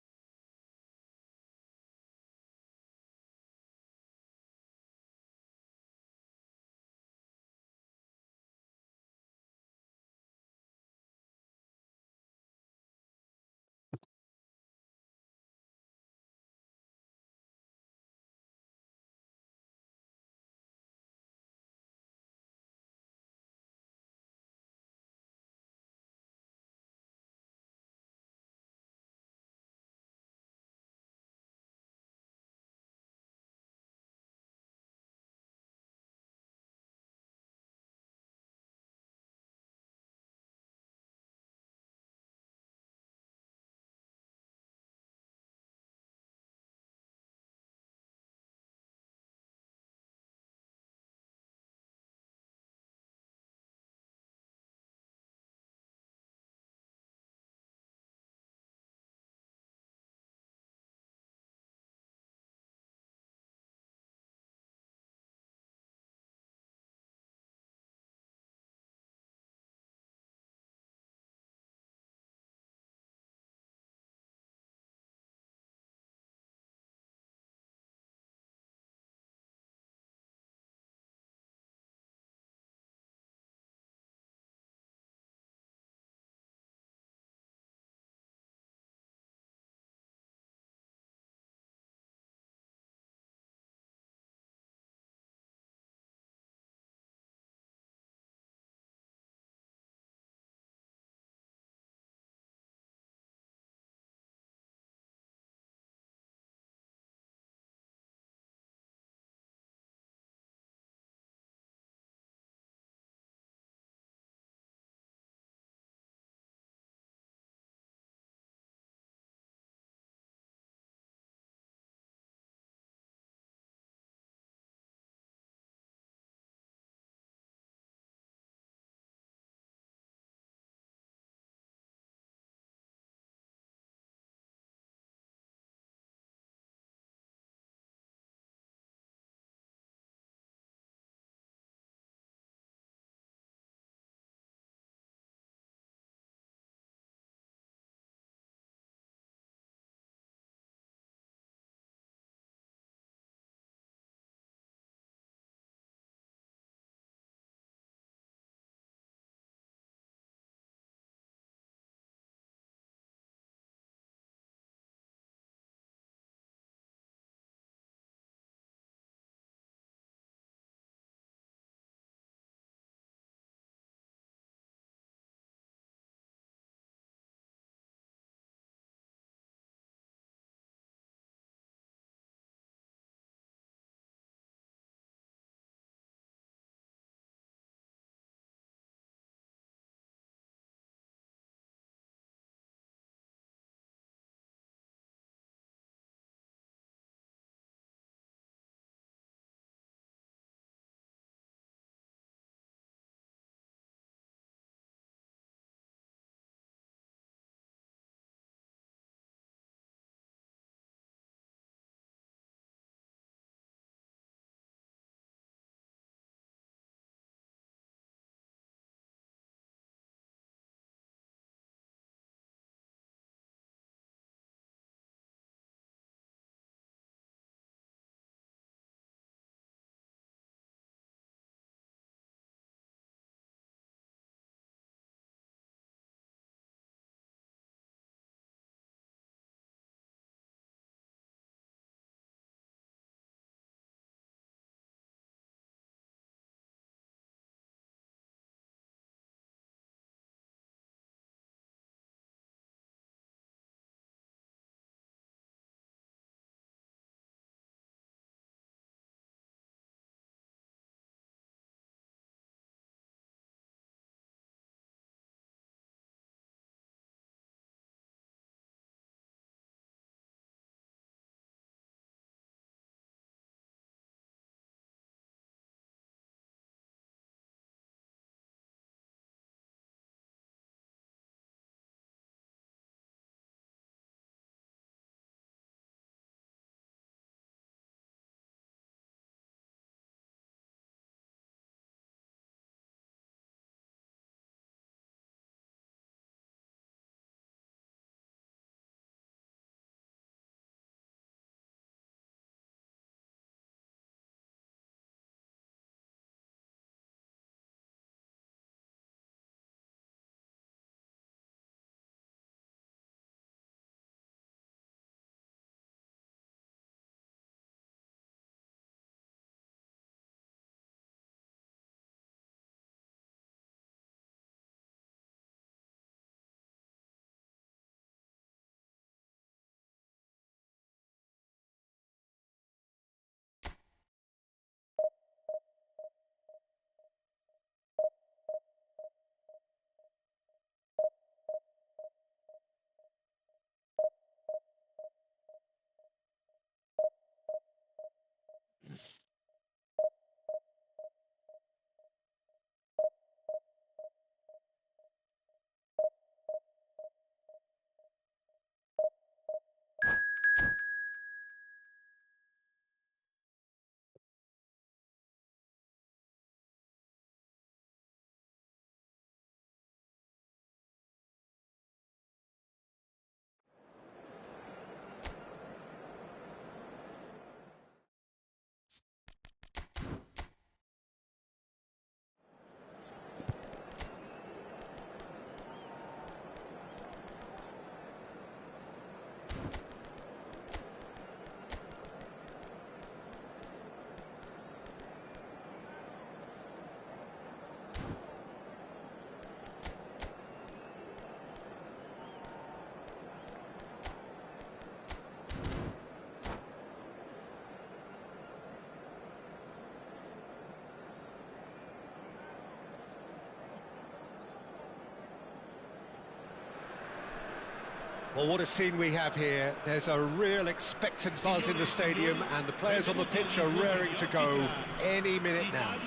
Well, what a scene we have here. There's a real expectant buzz in the stadium, and the players on the pitch are raring to go any minute now.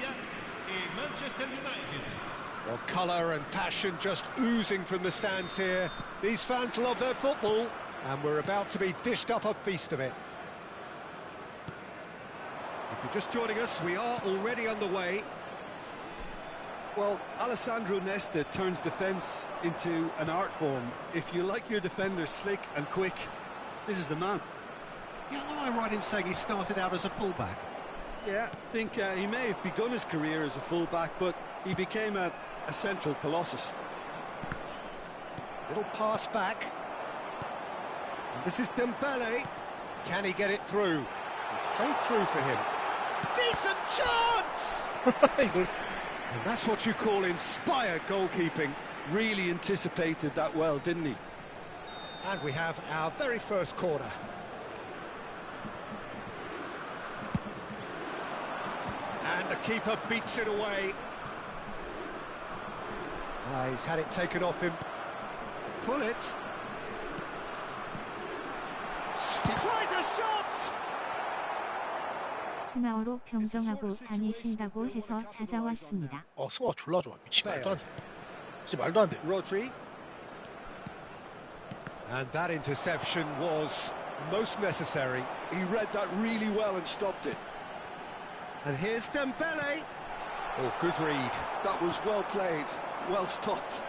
Well, colour and passion just oozing from the stands here. These fans love their football, and we're about to be dished up a feast of it. If you're just joining us, we are already underway. Well, Alessandro Nesta turns defence into an art form. If you like your defenders slick and quick, this is the man. Yeah, am I right in saying he started out as a fullback? Yeah, I think he may have begun his career as a fullback, but he became a central colossus. Little pass back. And this is Dembele. Can he get it through? It's played through for him. Decent chance! And that's what you call inspired goalkeeping. Really anticipated that well, didn't he? And we have our very first corner. And the keeper beats it away. He's had it taken off him. Pull it. Tries a shot! 스마어로 평정하고 다니신다고 해서 찾아왔습니다. 스마어 졸라 좋아. 미치 말도 안 돼. 진짜 말도 안 돼. Rodri. And that interception was most necessary. He read that really well and stopped it. And here's Dembele. Oh, good read. That was well played, well stopped.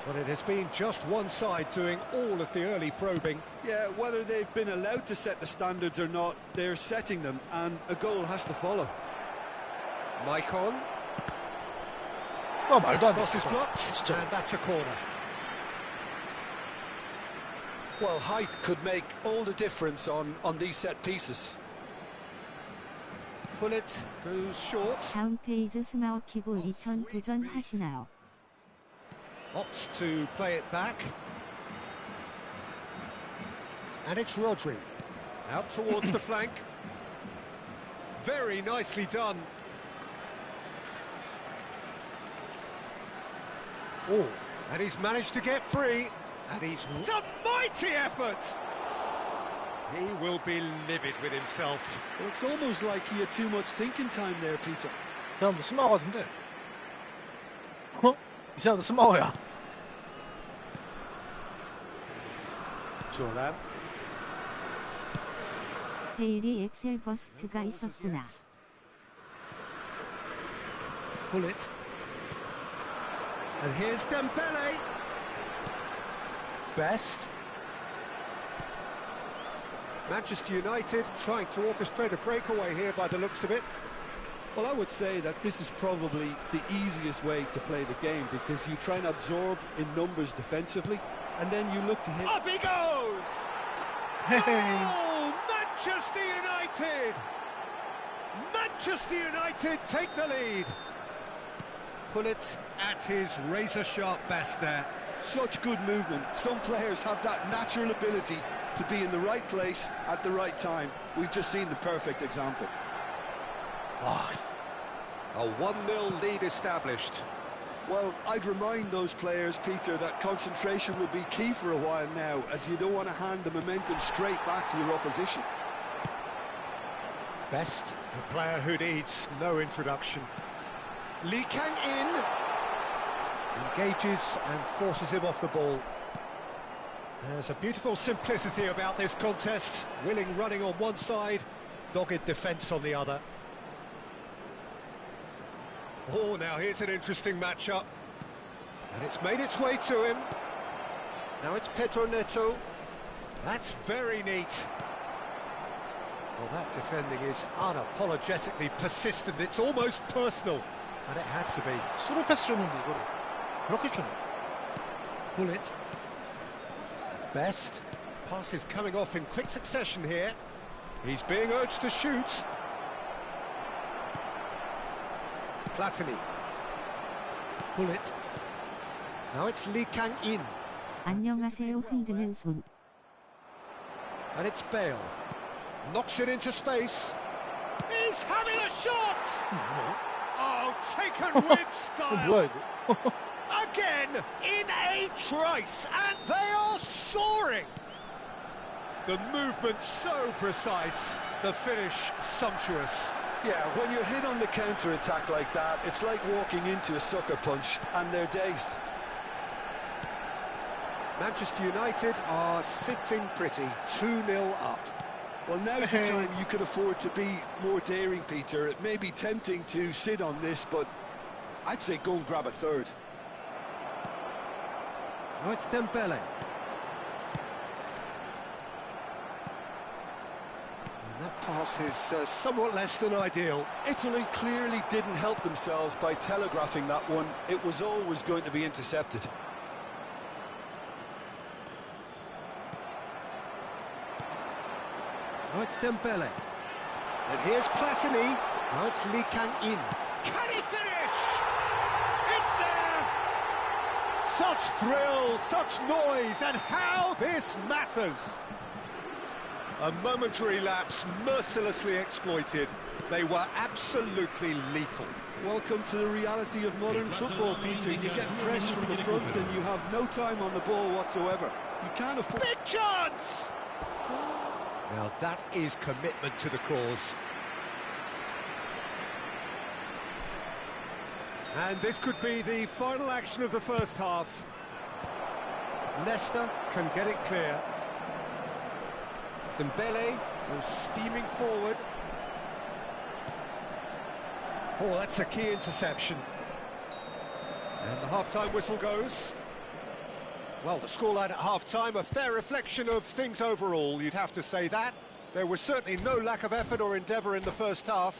But it has been just one side doing all of the early probing. Yeah, whether they've been allowed to set the standards or not, they're setting them, and a goal has to follow. Maicon. 말도 안 돼. Cross is blocked, 진짜. and that's a corner. Well, height could make all the difference on these set pieces. Pull it, goes short. 다음 페이지 스마어 키고 2000 도전하시나요? Opts to play it back. And it's Rodri. Out towards the flank. Very nicely done. 오. And he's managed to get free. And he's... It's a mighty effort! He will be livid with himself. Well, it's almost like he had too much thinking time there, Peter. 이 사람도 스마어 같은데. 이 사람도 스마어야. 조람. 베일이 엑셀 버스트가 있었구나. Pull it. And here's Dembele. Best. Manchester United trying to orchestrate a breakaway here by the looks of it. Well, I would say that this is probably the easiest way to play the game, because you try and absorb in numbers defensively, and then you look to hit. Up he goes! Oh, Manchester United! Manchester United take the lead. Pull it at his razor-sharp best there. Such good movement. Some players have that natural ability to be in the right place at the right time. We've just seen the perfect example. A 1-0 lead established. Well, I'd remind those players, Peter, that concentration will be key for a while now, as you don't want to hand the momentum straight back to your opposition. Best, a player who needs no introduction. Lee Kang-in engages and forces him off the ball. There's a beautiful simplicity about this contest. Willing running on one side, dogged defence on the other. Oh, now here's an interesting matchup. And it's made its way to him. Now it's Pedro Neto. That's very neat. Well, that defending is unapologetically persistent. It's almost personal. And it had to be. 수루 패스 줬는데 이거를 그렇게 주네. Pull it. Best. Pass is coming off in quick succession here. He's being urged to shoot. Platini. Pull it. Now it's Lee Kang-in. 안녕하세요 흔드는 손. And it's Bale. Knocks it into space. He's having a shot! Oh, taken with style. 뭐야 이거? Again, in a trice, and they are soaring! The movement so precise, the finish sumptuous. Yeah, when you're hit on the counter-attack like that, it's like walking into a sucker punch, and they're dazed. Manchester United are sitting pretty, 2-0 up. Well, now's the time you could afford to be more daring, Peter. It may be tempting to sit on this, but I'd say go and grab a third. Oh, it's Dembele. And that pass is somewhat less than ideal. Italy clearly didn't help themselves by telegraphing that one. It was always going to be intercepted. Oh, it's Dembele. And here's Platini. Now it's Lee Kang-in. Can he finish? It's there! Such thrill, such noise, and how this matters! A momentary lapse mercilessly exploited. They were absolutely lethal. Welcome to the reality of modern football, Peter. You get pressed from the front and you have no time on the ball whatsoever. You can't afford... Big chance! Now that is commitment to the cause. And this could be the final action of the first half. Leicester can get it clear. Dembele goes steaming forward. Oh, that's a key interception. And the half-time whistle goes. Well, the scoreline at half-time, a fair reflection of things overall, you'd have to say that. There was certainly no lack of effort or endeavour in the first half.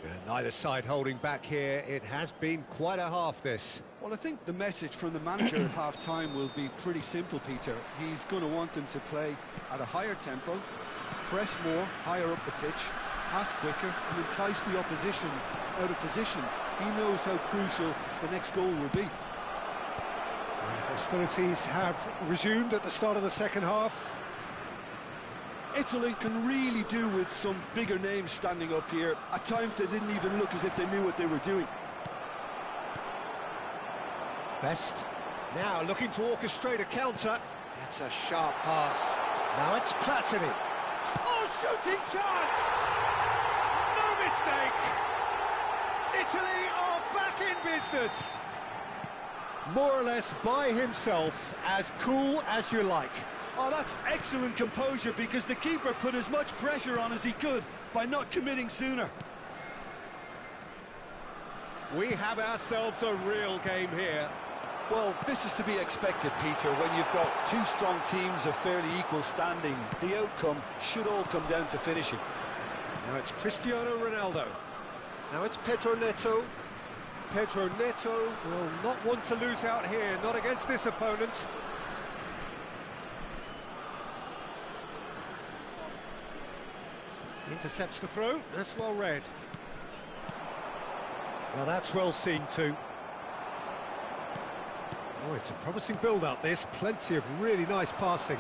And neither side holding back here. It has been quite a half, this. Well, I think the message from the manager at half-time will be pretty simple, Peter. He's going to want them to play at a higher tempo, press more, higher up the pitch, pass quicker, and entice the opposition out of position. He knows how crucial the next goal will be. Hostilities have resumed at the start of the second half. Italy can really do with some bigger names standing up here. At times they didn't even look as if they knew what they were doing. Best now looking to orchestrate a counter. It's a sharp pass. Now it's Platini. Oh, shooting chance! No mistake! Italy are back in business. More or less by himself, as cool as you like. Oh, that's excellent composure, because the keeper put as much pressure on as he could by not committing sooner. We have ourselves a real game here. Well, this is to be expected, Peter. When you've got two strong teams of fairly equal standing, the outcome should all come down to finishing. Now it's Cristiano Ronaldo. Now it's Pedro Neto. Pedro Neto will not want to lose out here, not against this opponent. Intercepts the throw, that's well read. Well, that's well seen too. Oh, it's a promising build-up this, plenty of really nice passing.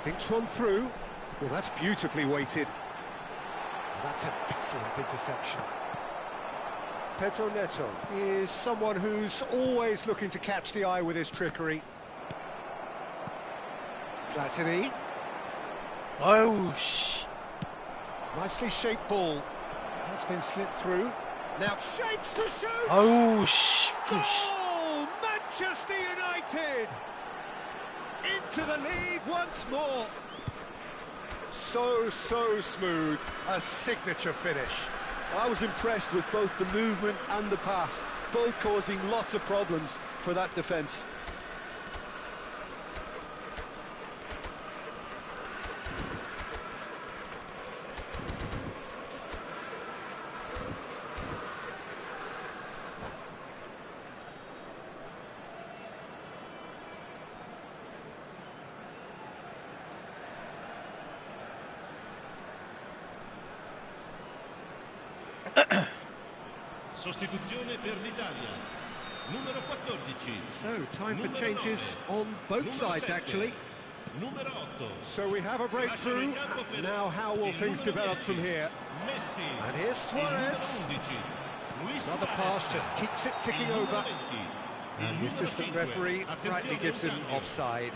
Thinks one through. Well, that's beautifully weighted. Well, that's an excellent interception. Pedro Neto is someone who's always looking to catch the eye with his trickery. Platini. Oh, shh. Nicely shaped ball. That's been slipped through. Now shapes to shoot! Oh, shh. Goal! Manchester United! Into the lead once more. So smooth. A signature finish. I was impressed with both the movement and the pass, both causing lots of problems for that defence. Sostituzione per l'Italia. Numero 14. So, time for changes on both sides, actually. Numero 8. So we have a breakthrough. Now how will things develop from here? Messi. And here's Suarez. Another pass just keeps it ticking over. And the assistant referee rightly gives him offside.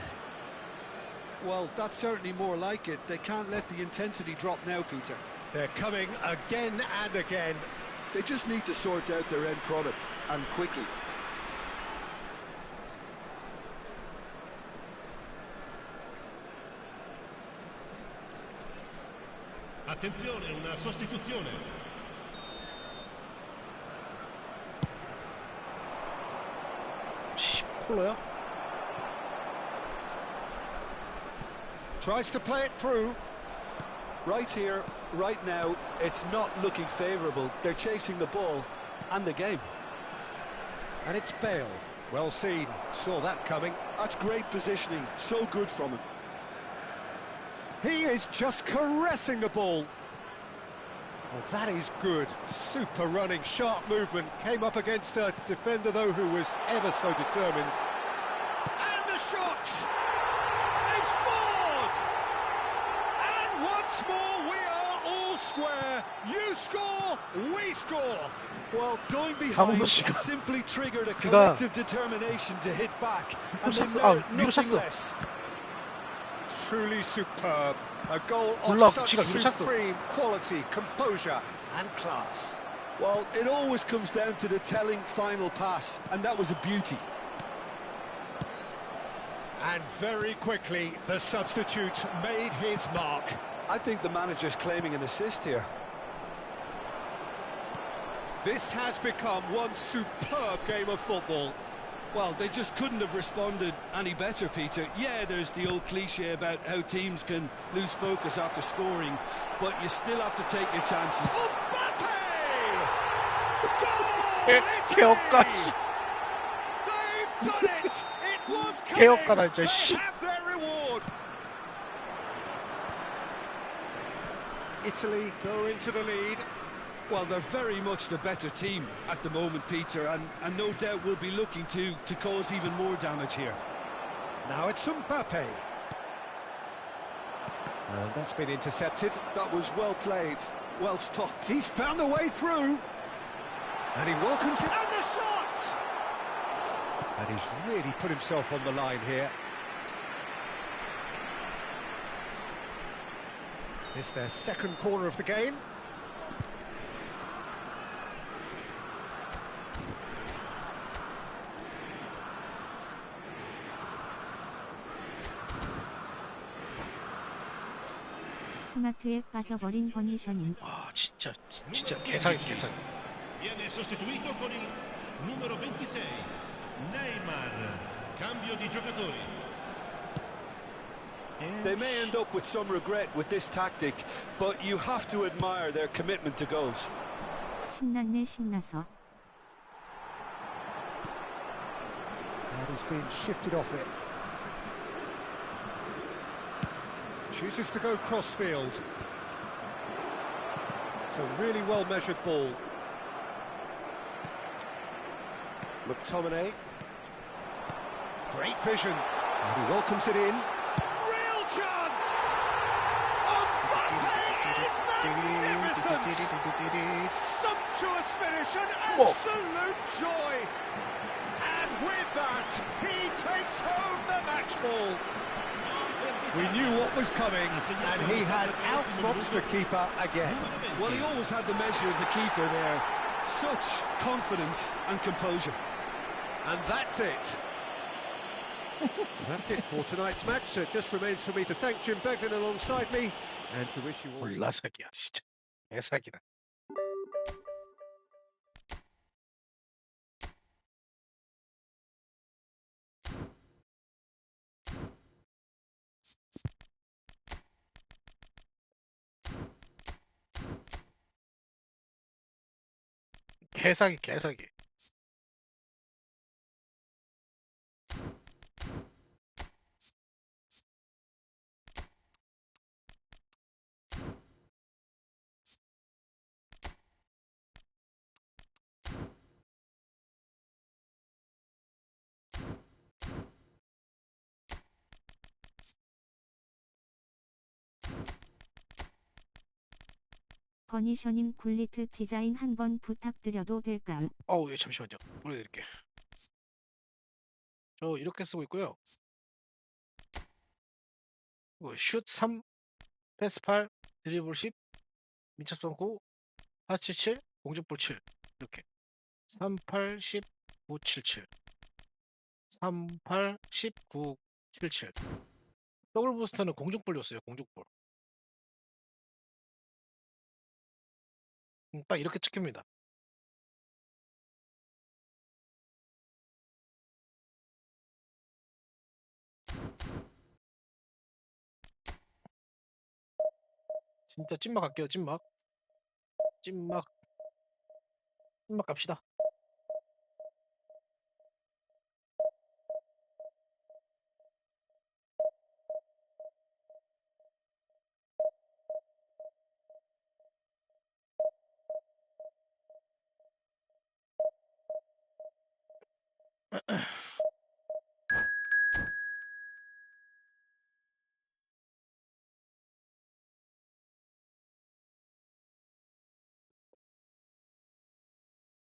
Well, that's certainly more like it. They can't let the intensity drop now, Peter. They're coming again and again. They just need to sort out their end product, and quickly. Attenzione, una sostituzione. 콜로야? Tries to play it through. Right here, right now, it's not looking favourable. They're chasing the ball and the game. And it's Bale. Well seen. Saw that coming. That's great positioning. So good from him. He is just caressing the ball. Well, that is good. Super running, sharp movement. Came up against a defender, though, who was ever so determined. And the shot! They've scored! And once more we are all square. You score, we score. Well, going 한번 behind 씨가 simply triggered a 그가 collective determination to hit back. And they merit nothing less. Truly superb. A goal 올라, of such 지가 위로 찼어. supreme quality, composure and class. Well, it always comes down to the telling final pass, and that was a beauty. And very quickly, the substitute made his mark. I think the manager's claiming an assist here. This has become one superb game of football. Well, they just couldn't have responded any better, Peter. Yeah, there's the old cliche about how teams can lose focus after scoring, but you still have to take your chances. Mbappe! Goal! 개혁가, Italy! They've done it! It was coming! 개혁가다, 진짜, 씨. They have their reward! Italy go into the lead. Well, they're very much the better team at the moment, Peter, and no doubt will be looking to cause even more damage here. Now it's Mbappe. And that's been intercepted. That was well played, well stopped. He's found a way through. And he welcomes it. And the shot! And he's really put himself on the line here. It's their second corner of the game. 스마트에 빠져버린 버니셔님. 아, 진짜 개사기. Viene sostituito con il numero 26, Neymar. Cambio di giocatori. They may end up with some regret with this tactic, but you have to admire their commitment to goals. 신났네 신나서. And he's been shifted off it. Chooses to go cross-field. It's a really well-measured ball. McTominay. Great vision. And he welcomes it in. Real chance! Mbappe is magnificent! Sumptuous finish, an absolute joy! And with that, he takes home the match ball. We knew what was coming, and he has outfoxed the keeper again. Well, he always had the measure of the keeper there. Such confidence and composure. And that's it. That's it for tonight's match. So it just remains for me to thank Jim Beglin alongside me and to wish you all... 몰라 사기야, 진짜. 개사기다. 개사기. 버니셔님 굴리트 디자인 한번 부탁드려도 될까요? 예, 잠시만요. 보내드릴게. 저 이렇게 쓰고 있고요. 슛 3, 패스 8, 드리블 10, 민첩성 9, 하치 7, 공중볼 7. 이렇게. 3, 8, 10, 9, 7, 7. 3, 8, 10, 9, 7, 7. 더블 부스터는 공중볼이었어요, 공중볼. 딱 이렇게 찍힙니다. 진짜 찐막 갈게요, 찐막. 찐막 갑시다.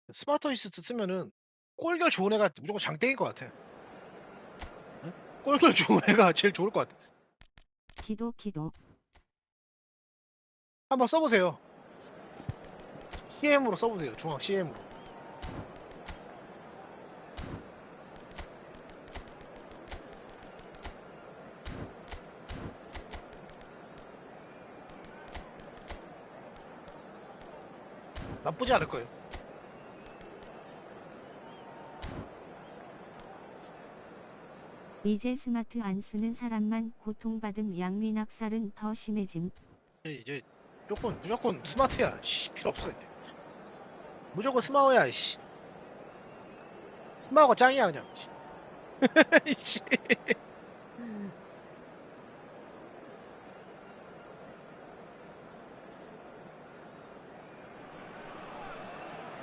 스마트 어시스트 쓰면은 골결 좋은 애가 무조건 장땡일 것 같아. 응? 골결 좋은 애가 제일 좋을 것 같아. 기도. 한번 써보세요. CM으로 써보세요. 중앙 CM으로. 나쁘지 않을 거예요. 이제 스마트 안 쓰는 사람만 고통받음. 양민학살은 더 심해짐. 이제 무조건 스마트야. 필요 없어 이제. 무조건 스마호야. 스마호가 짱이야 그냥.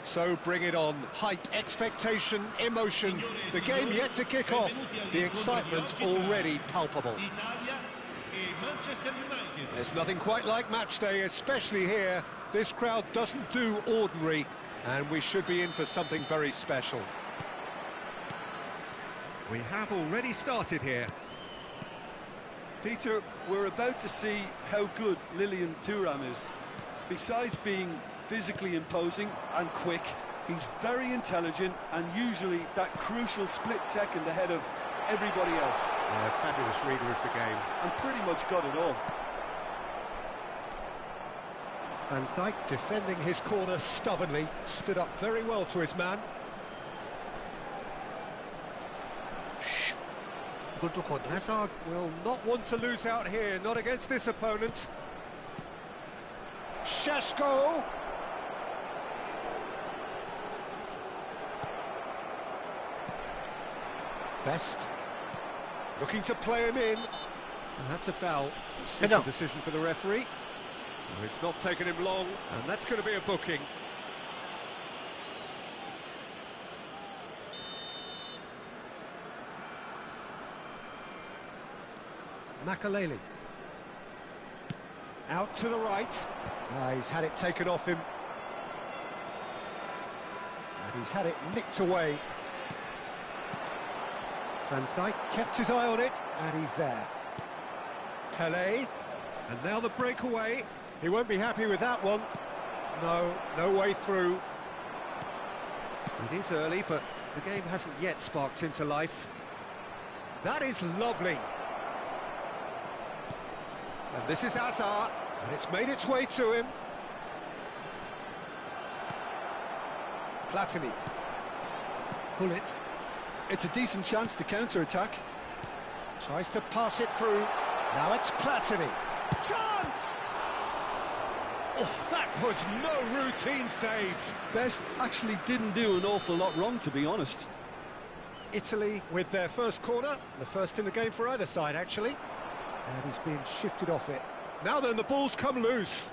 So bring it on. Hype, expectation, emotion. The game yet to kick off. The excitement already palpable. There's nothing quite like match day, especially here. This crowd doesn't do ordinary, and we should be in for something very special. We have already started here. Peter, we're about to see how good Lilian Thuram is. Besides being physically imposing and quick, he's very intelligent and usually that crucial split second ahead of everybody else. A fabulous reader of the game. And pretty much got it all. Van Dijk defending his corner stubbornly, stood up very well to his man. Hazard will not want to lose out here, not against this opponent. Šeško. Best looking to play him in, and that's a foul. Simple decision for the referee. Well, it's not taken him long, and that's going to be a booking. Makaleli out to the right. He's had it taken off him, and he's had it nicked away. Van Dijk kept his eye on it, and he's there. Pelé, and now the breakaway. He won't be happy with that one. No way through. It is early, but the game hasn't yet sparked into life. That is lovely. And this is Hazard, and it's made its way to him. Platini. Pull it. It's a decent chance to counter-attack. Tries to pass it through. Now it's Platini. Chance! Oh, that was no routine save. Best actually didn't do an awful lot wrong, to be honest. Italy with their first corner, the first in the game for either side, actually. And he's being shifted off it. Now then, the ball's come loose.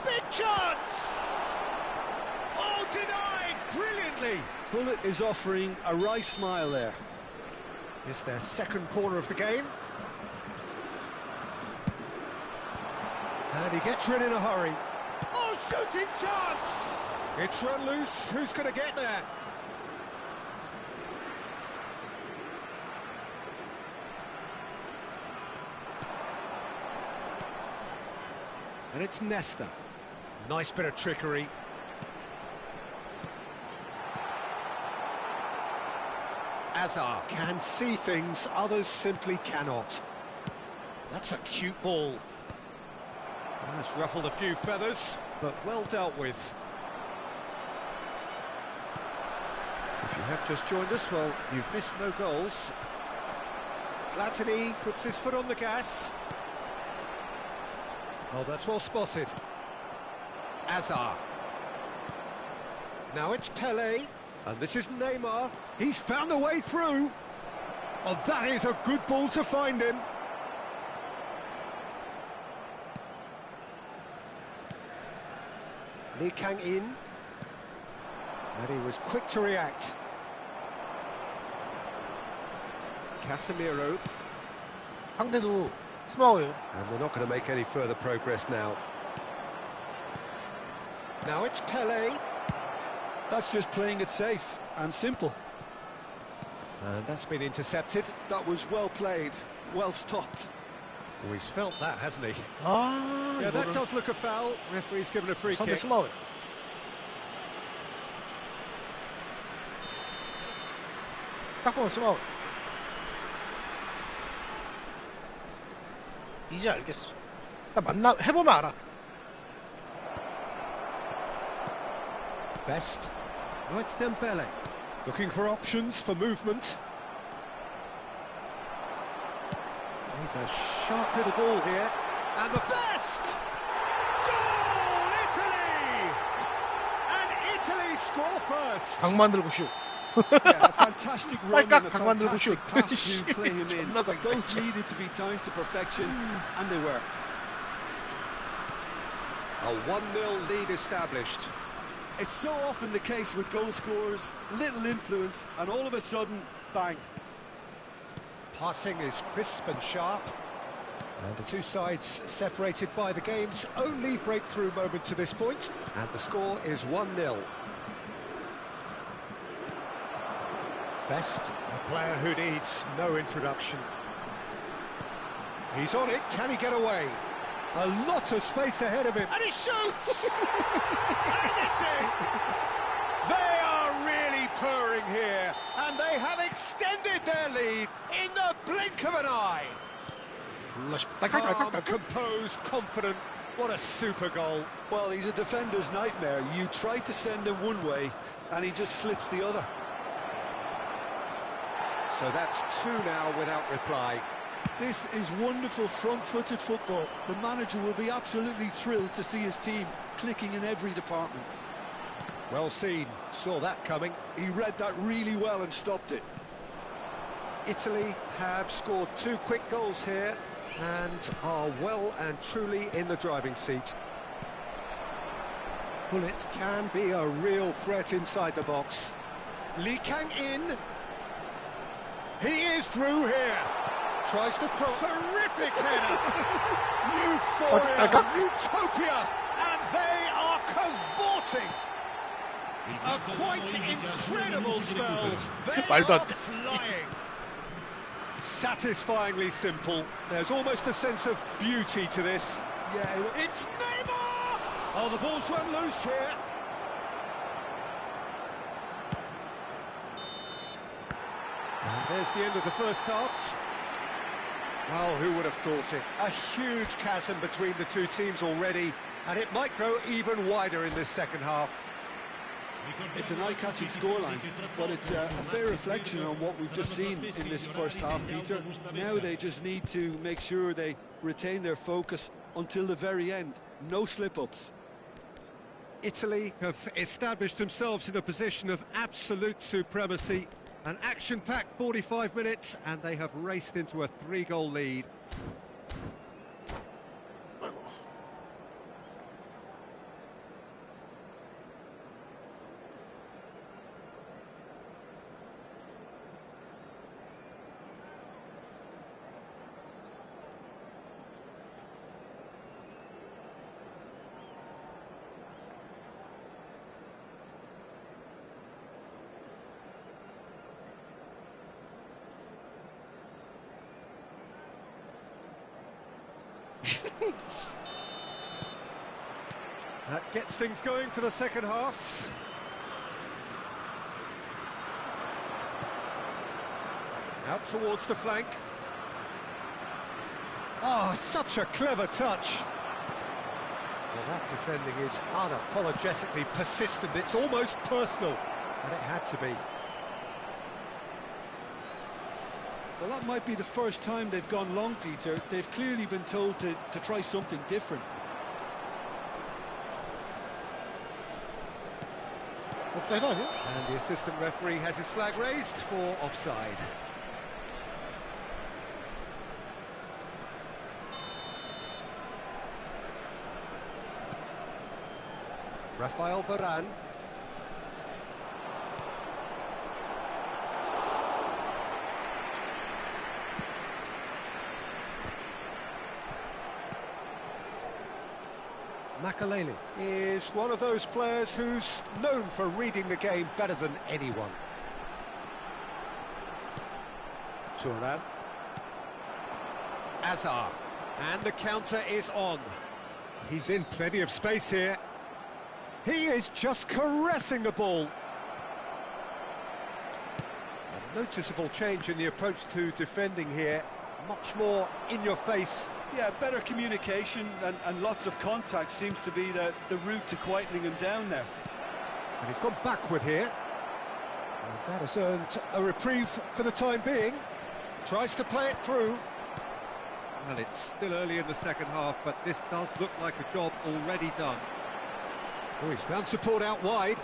Big chance! Oh, denied! Brilliantly! Pullet is offering a wry smile there. It's their second corner of the game. And he gets rid in a hurry. Oh, shooting chance! It's run loose. Who's going to get there? And it's Nesta. Nice bit of trickery. Azar can see things others simply cannot. That's a cute ball. That's ruffled a few feathers, but well dealt with. If you have just joined us, well, you've missed no goals. Platini puts his foot on the gas. Oh, that's well spotted. Azar. Now it's Pele, and this is Neymar. He's found a way through. Oh, that is a good ball to find him. Lee Kang-in. And he was quick to react. Casemiro. 상대도 스마워예요. And they're not going to make any further progress now. Now it's Pele. That's just playing it safe and simple. And that's been intercepted. That was well played, well stopped. Oh, he's felt that, hasn't he? 아, Yeah, that 이거를 does look a foul. Referee's given a free 상대 kick. 스마워요. 딱 보면 스마워. 이제 알겠어. 딱 해보면 알아. Best. Oh, it's Dembele. Looking for options for movement. He's a sharp little ball here. And the best! Goal, Italy! And Italy score first. 각 만들고 슛. Yeah, a fantastic run and a 각 만들고 fantastic 슛. pass to play him in. 존나 상대. Both needed to be timed to perfection, and they were. A 1-0 lead established. It's so often the case with goal scorers, little influence, and all of a sudden, bang. Passing is crisp and sharp. And the two sides separated by the game's only breakthrough moment to this point. And the score is 1-0. Best, a player who needs no introduction. He's on it, can he get away? A lot of space ahead of him. And he shoots! And it's in! They are really purring here, and they have extended their lead in the blink of an eye. Calm, composed, confident. What a super goal. Well, he's a defender's nightmare. You try to send him one way, and he just slips the other. So that's two now without reply. This is wonderful front-footed football. The manager will be absolutely thrilled to see his team clicking in every department. Well seen, saw that coming. He read that really well and stopped it. Italy have scored two quick goals here and are well and truly in the driving seat. Bullet can be a real threat inside the box. Lee Kang-in. He is through here. Tries to cross. Terrific header. Euphoria, utopia, and they are cavorting. A quite incredible spell. They are flying. Satisfyingly simple. There's almost a sense of beauty to this. Yeah, It's Neymar! Oh, the ball's run loose here. And there's the end of the first half. Well, who would have thought it? A huge chasm between the two teams already, and it might grow even wider in this second half. it's an eye-catching scoreline, but it's a fair reflection on what we've just seen in this first half, Peter. Now they just need to make sure they retain their focus until the very end. No slip-ups. Italy have established themselves in a position of absolute supremacy. An action-packed 45 minutes, and they have raced into a 3-goal lead. That gets things going for the second half. Out towards the flank. Oh, such a clever touch. Well, that defending is unapologetically persistent. It's almost personal, and it had to be. Well, that might be the first time they've gone long, Peter. They've clearly been told to try something different. offside 아니야? And the assistant referee has his flag raised for offside. Rafael Varane. Makalele is one of those players who's known for reading the game better than anyone. Turan. Azar. And the counter is on. He's in plenty of space here. He is just caressing the ball. A noticeable change in the approach to defending here. Much more in your face. Yeah, better communication and lots of contact seems to be the route to quietening him down now. And he's gone backward here. And that has earned a reprieve for the time being. Tries to play it through. Well, it's still early in the second half, but this does look like a job already done. Oh, he's found support out wide.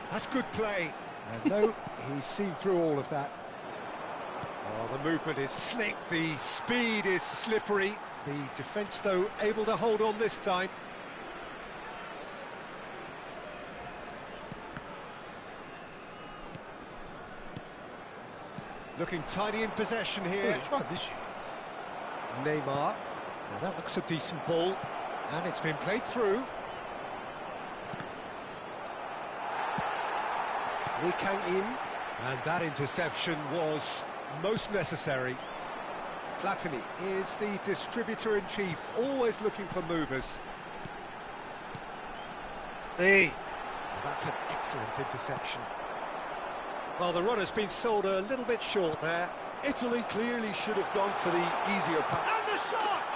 That's good play. And no, he's seen through all of that. Oh, the movement is slick, the speed is slippery. The defence, though, able to hold on this time. Looking tidy in possession here. Neymar. Now that looks a decent ball. And it's been played through. Lee Kang-in. And that interception was most necessary. Platini is the distributor-in-chief, always looking for movers. Hey. That's an excellent interception. Well, the runner's been sold a little bit short there. Italy clearly should have gone for the easier pass. And the shot!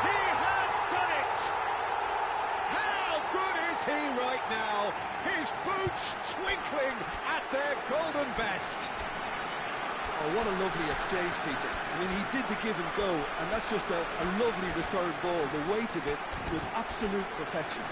He has done it! How good is he right now? His boots twinkling at their golden vest. Oh, what a lovely exchange, Peter. I mean, he did the give and go, and that's just a lovely return ball. The weight of it was absolute perfection.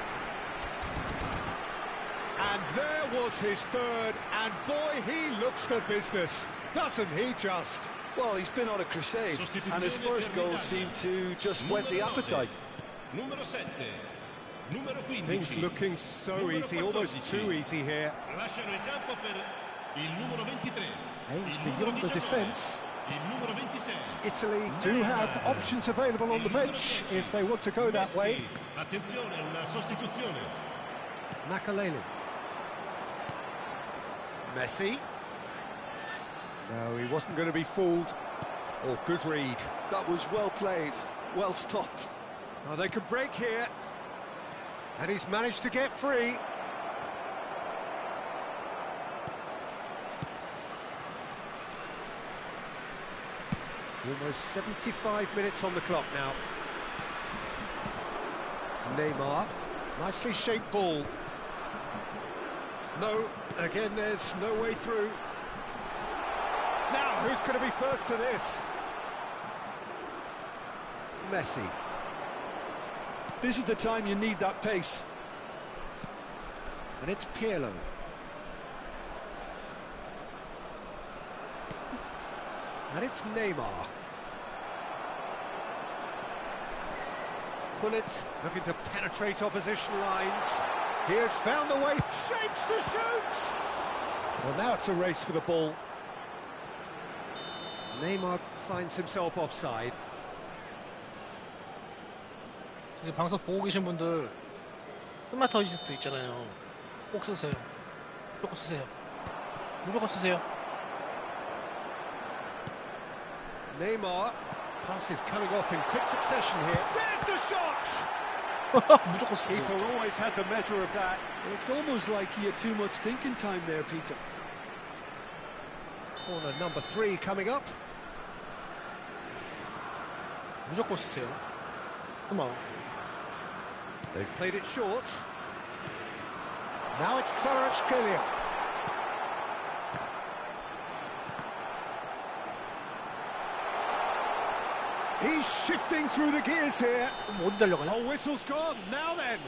And there was his third, and boy, he looks the business, doesn't he just? Well, he's been on a crusade, and his first goal seemed to just whet the appetite. Things looking so easy, almost too easy here. Aims beyond the defence. Italy do have options available on the bench if they want to go that way. Makalele. Messi. No, he wasn't going to be fooled. Oh, good read. That was well played, well stopped. Oh, they could break here. And he's managed to get free. Almost 75 minutes on the clock now. Neymar. Nicely shaped ball. No, again, there's no way through. Now, who's going to be first to this? Messi. This is the time you need that pace. And it's Pirlo. And it's Neymar. Gullit looking to penetrate opposition lines. He has found the way, shapes to shoot! Well, now it's a race for the ball. Neymar finds himself offside. 저기 방송 보고 계신 분들 스마트 어시스트 있잖아요. 꼭 쓰세요. 무조건 쓰세요. 무조건 쓰세요. Neymar. Passes coming off in quick succession here. There's the shot! 무조건 쓰. Keeper always had the measure of that. It's almost like he had too much thinking time there, Peter. Corner number 3 coming up. 무조건 쓰세요. 스마오. They've played it short. Now it's Kvaratskhelia. He's shifting through the gears here. 어디 달려가냐? Oh, whistle's gone. Now then.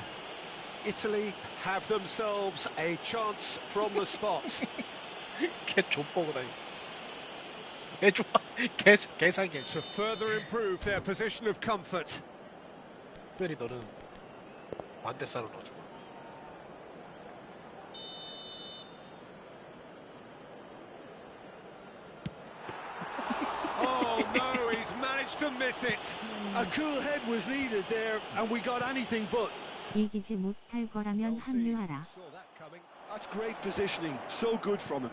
Italy have themselves a chance from the spot. 개 족보고 다니. 개 좋아. 개사기. To further improve their position of comfort. 특별히 너는 반대살을 넣어주고. Oh no, he's managed to miss it. A cool head was needed there, and we got anything but. 이기지 못할 거라면 합류하라. Saw that coming. That's great positioning. So good from him.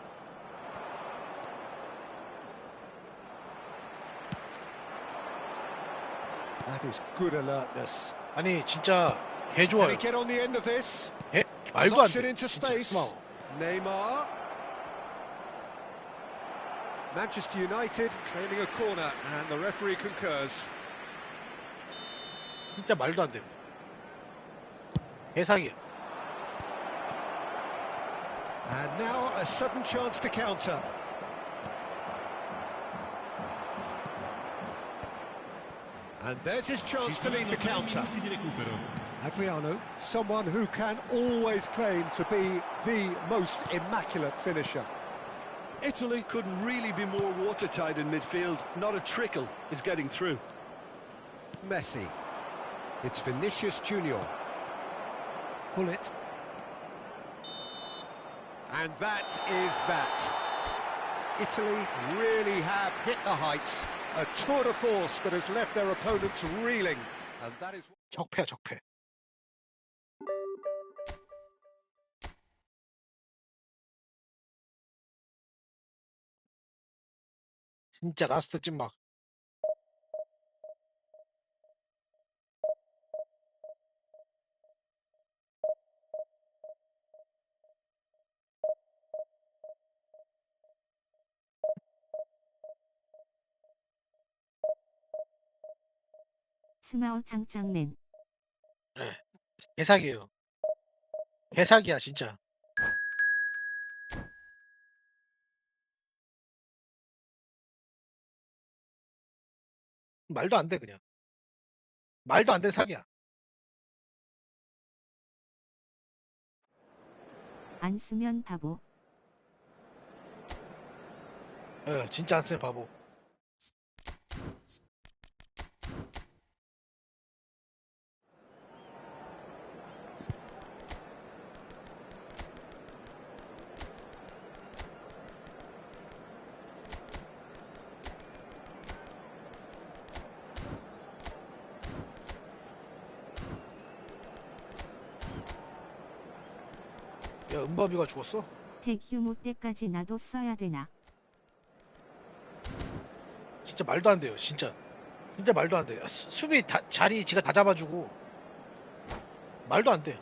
That is good alertness. 아니 진짜 개 Can 좋아요. he get on the end of this? 개 말도 안 Knocks it 돼. into 진짜 space. 스마오. Neymar. Manchester United claiming a corner, and the referee concurs. 진짜 말도 안 돼. 개사기야. And now a sudden chance to counter. And there's his chance to lead the counter. Minuti di recupero. Adriano, someone who can always claim to be the most immaculate finisher. Italy couldn't really be more watertight in midfield. Not a trickle is getting through. Messi. It's Vinicius Junior. Pull it. And that is that. Italy really have hit the heights. A tour de force that has left their opponents reeling. And that is... 적폐야 적폐. 진짜 라스트 찐막. 스마오 장장맨. 개사기예요. 개사기야 진짜. 말도 안 돼 그냥. 말도 안 되는 사기야. 안 쓰면 바보. 진짜 안 쓰는 바보. 야 은바비가 죽었어? 택휴무 때까지 나도 써야 되나? 진짜 말도 안 돼요 진짜. 진짜 말도 안 돼. 수비 자리 지가 다 잡아주고 말도 안 돼.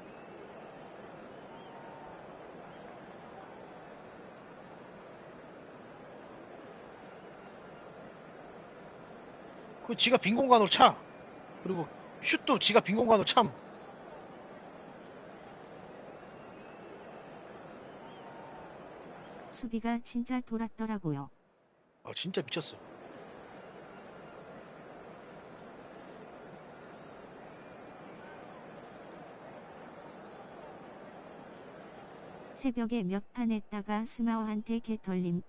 그 지가 빈 공간으로 차. 그리고 슛도 지가 빈 공간으로 참. 수비가 진짜 돌았더라고요. 진짜 미쳤어. 새벽에 몇 판 했다가 스마오한테 개털림.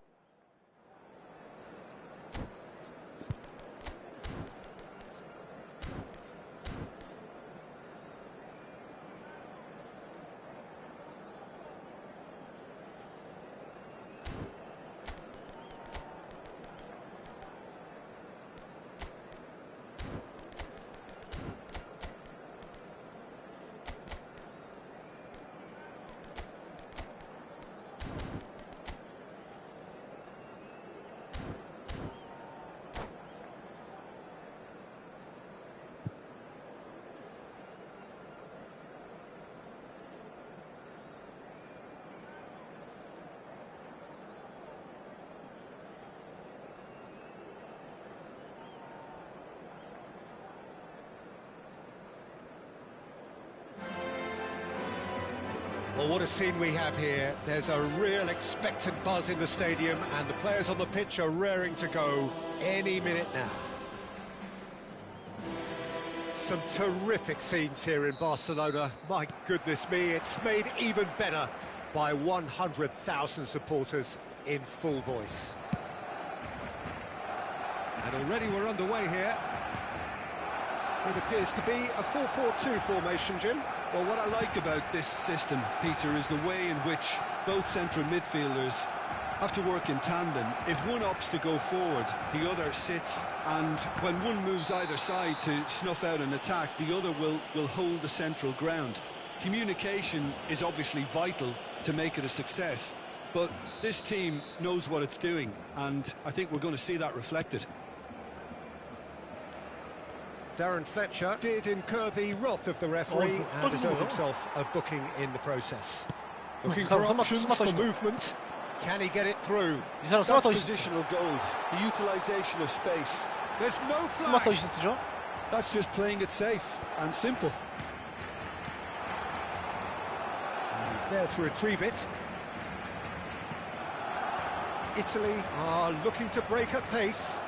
Well, what a scene we have here. There's a real expectant buzz in the stadium, and the players on the pitch are raring to go any minute now. Some terrific scenes here in Barcelona. My goodness me, it's made even better by 100,000 supporters in full voice. And already we're underway here. It appears to be a 4-4-2 formation, Jim. Well, what I like about this system, Peter, is the way in which both central midfielders have to work in tandem. If one opts to go forward, the other sits, and when one moves either side to snuff out an attack, the other will hold the central ground. Communication is obviously vital to make it a success, but this team knows what it's doing, and I think we're going to see that reflected. Darren Fletcher did incur the wrath of the referee and deserved himself a booking in the process. Looking for options for movement. Can he get it through? That's positional goal, the utilisation of space. There's no flag. That's just playing it safe and simple. And he's there to retrieve it. Italy are looking to break at pace.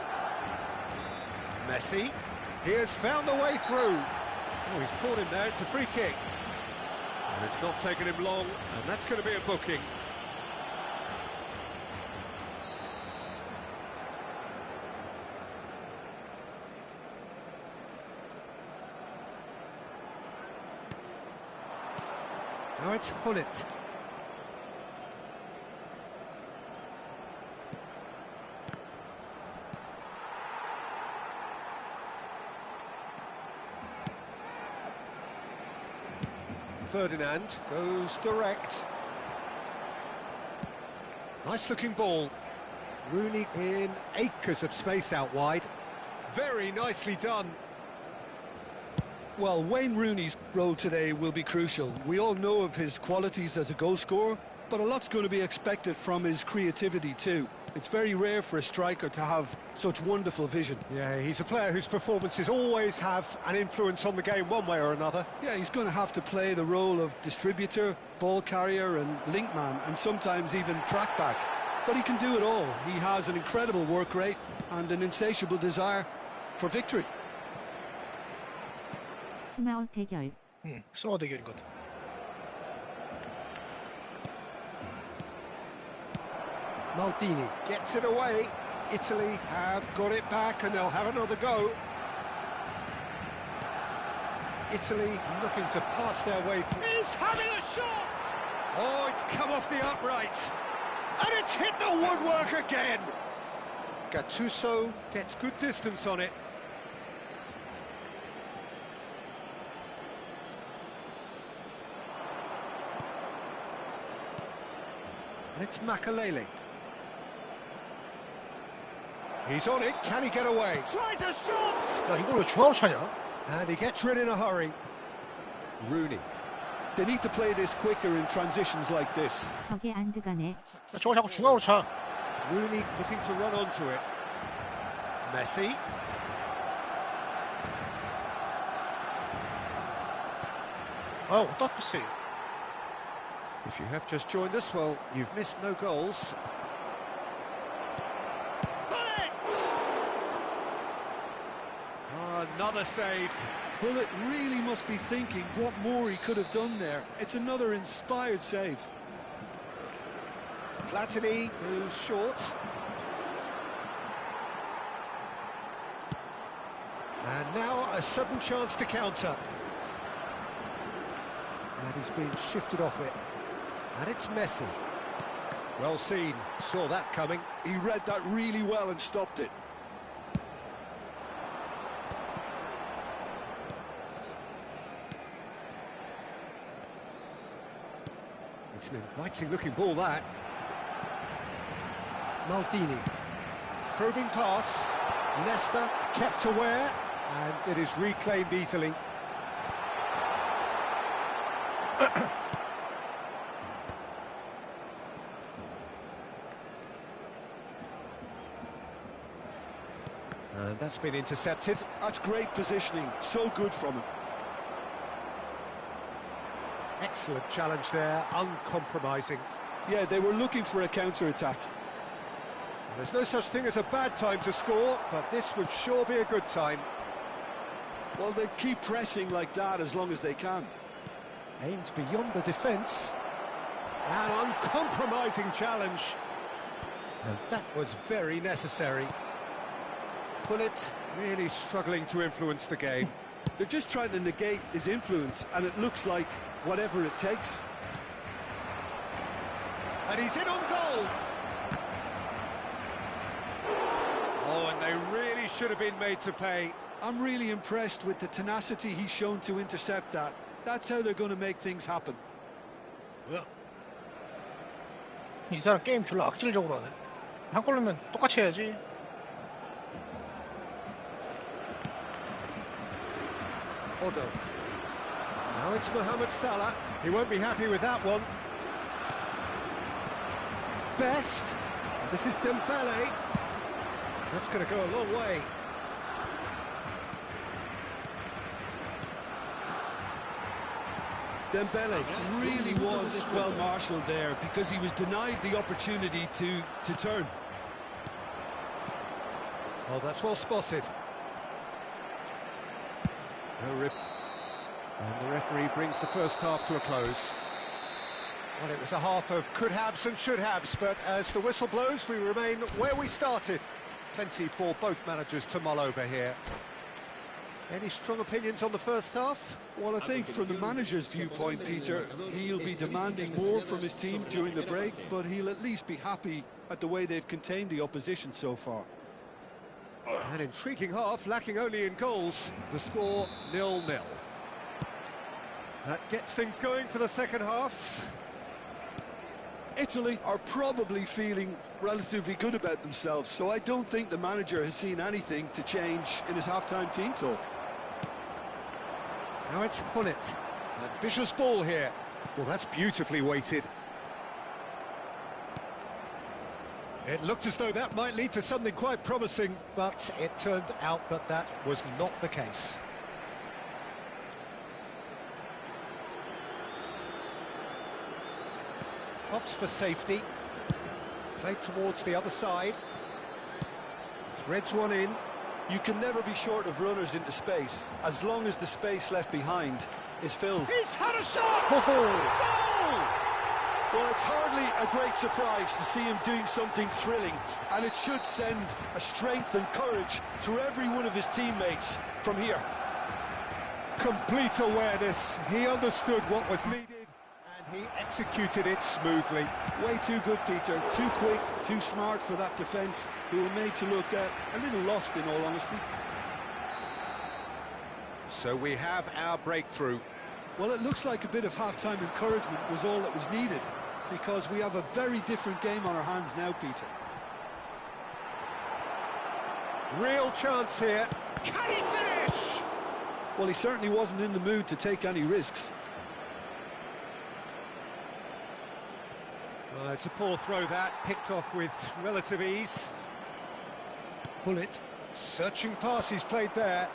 Messi. He has found a way through. Oh, he's caught him there. It's a free kick. And it's not taken him long, and that's going to be a booking. Now it's Hullet. Ferdinand goes direct. Nice looking ball. Rooney in acres of space out wide. Very nicely done. Well, Wayne Rooney's role today will be crucial. We all know of his qualities as a goal scorer, but a lot's going to be expected from his creativity too. It's very rare for a striker to have such wonderful vision. Yeah, he's a player whose performances always have an influence on the game one way or another. Yeah, he's going to have to play the role of distributor, ball carrier and link man, and sometimes even track back. But he can do it all. He has an incredible work rate and an insatiable desire for victory. 스마어 대결. 스마어 대결이거든. Maldini gets it away. Italy have got it back and they'll have another go. Italy looking to pass their way through. He's having a shot! Oh, it's come off the upright. And it's hit the woodwork again. Gattuso gets good distance on it. And it's Makalele. He's on it, can he get away? Tries a shot! 야, 이걸 왜 중앙으로 차냐? And he gets rid in a hurry. Rooney. They need to play this quicker in transitions like this. 저게 안 들어가네. 야, 저걸 자꾸 중앙으로 차. Rooney looking to run onto it. Messi. 아, 어디다 패스해? If you have just joined us, well, you've missed no goals. Another save. Hullet really must be thinking what more he could have done there. It's another inspired save. Platini goes short. And now a sudden chance to counter. And he's been shifted off it. And it's Messi. Well seen, saw that coming. He read that really well and stopped it. It's an inviting-looking ball, that. Maldini. Probing pass. Leicester kept aware, and it is reclaimed easily. And that's been intercepted. That's great positioning, so good from him. Excellent challenge there, uncompromising. Yeah, they were looking for a counter-attack. There's no such thing as a bad time to score, but this would sure be a good time. Well, they keep pressing like that as long as they can. Aimed beyond the defence. An uncompromising challenge. And that was very necessary. Pullet really struggling to influence the game. They're just trying to negate his influence, and it looks like whatever it takes. And he's in on goal. Oh, and they really should have been made to pay. I'm really impressed with the tenacity he's shown to intercept that. That's how they're going to make things happen. 뭐야? 이 사람 게임 졸라 악질적으로 하네. 한 골 넣으면 똑같이 해야지. Odo. Now it's Mohamed Salah. He won't be happy with that one. Best. This is Dembele. That's going to go a long way. Dembele really was well marshalled there because he was denied the opportunity to turn. Oh, that's well spotted. And the referee brings the first half to a close. Well, it was a half of could-haves and should-haves, but as the whistle blows, we remain where we started. Plenty for both managers to mull over here. Any strong opinions on the first half? Well, I think from the manager's viewpoint, Peter, he'll be demanding more from his team during the break, but he'll at least be happy at the way they've contained the opposition so far. An intriguing half, lacking only in goals. The score 0-0. That gets things going for the second half. Italy are probably feeling relatively good about themselves, so I don't think the manager has seen anything to change in his half-time team talk. Now it's Pullet. Ambitious ball here. Well, that's beautifully weighted. It looked as though that might lead to something quite promising, but it turned out that that was not the case. Opts for safety. Played towards the other side. Threads one in. You can never be short of runners into space, as long as the space left behind is filled. He's had a shot! Goal! Well, it's hardly a great surprise to see him doing something thrilling, and it should send a strength and courage through every one of his teammates from here. Complete awareness. He understood what was needed. He executed it smoothly. Way too good, Peter. Too quick, too smart for that defence, who were made to look a little lost, in all honesty. So we have our breakthrough. Well, it looks like a bit of half-time encouragement was all that was needed, because we have a very different game on our hands now, Peter. Real chance here. Can he finish? Well, he certainly wasn't in the mood to take any risks. Well, it's a poor throw that, picked off with relative ease. Pullet, searching pass he's played there.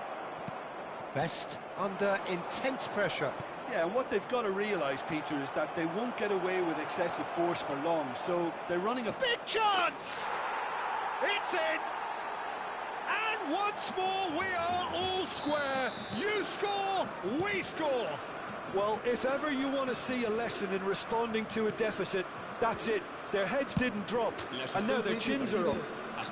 Best under intense pressure. Yeah, and what they've got to realise, Peter, is that they won't get away with excessive force for long, so they're running a big chance! It's in! And once more we are all square. You score, we score! Well, if ever you want to see a lesson in responding to a deficit, that's it. Their heads didn't drop, and now their chins are up.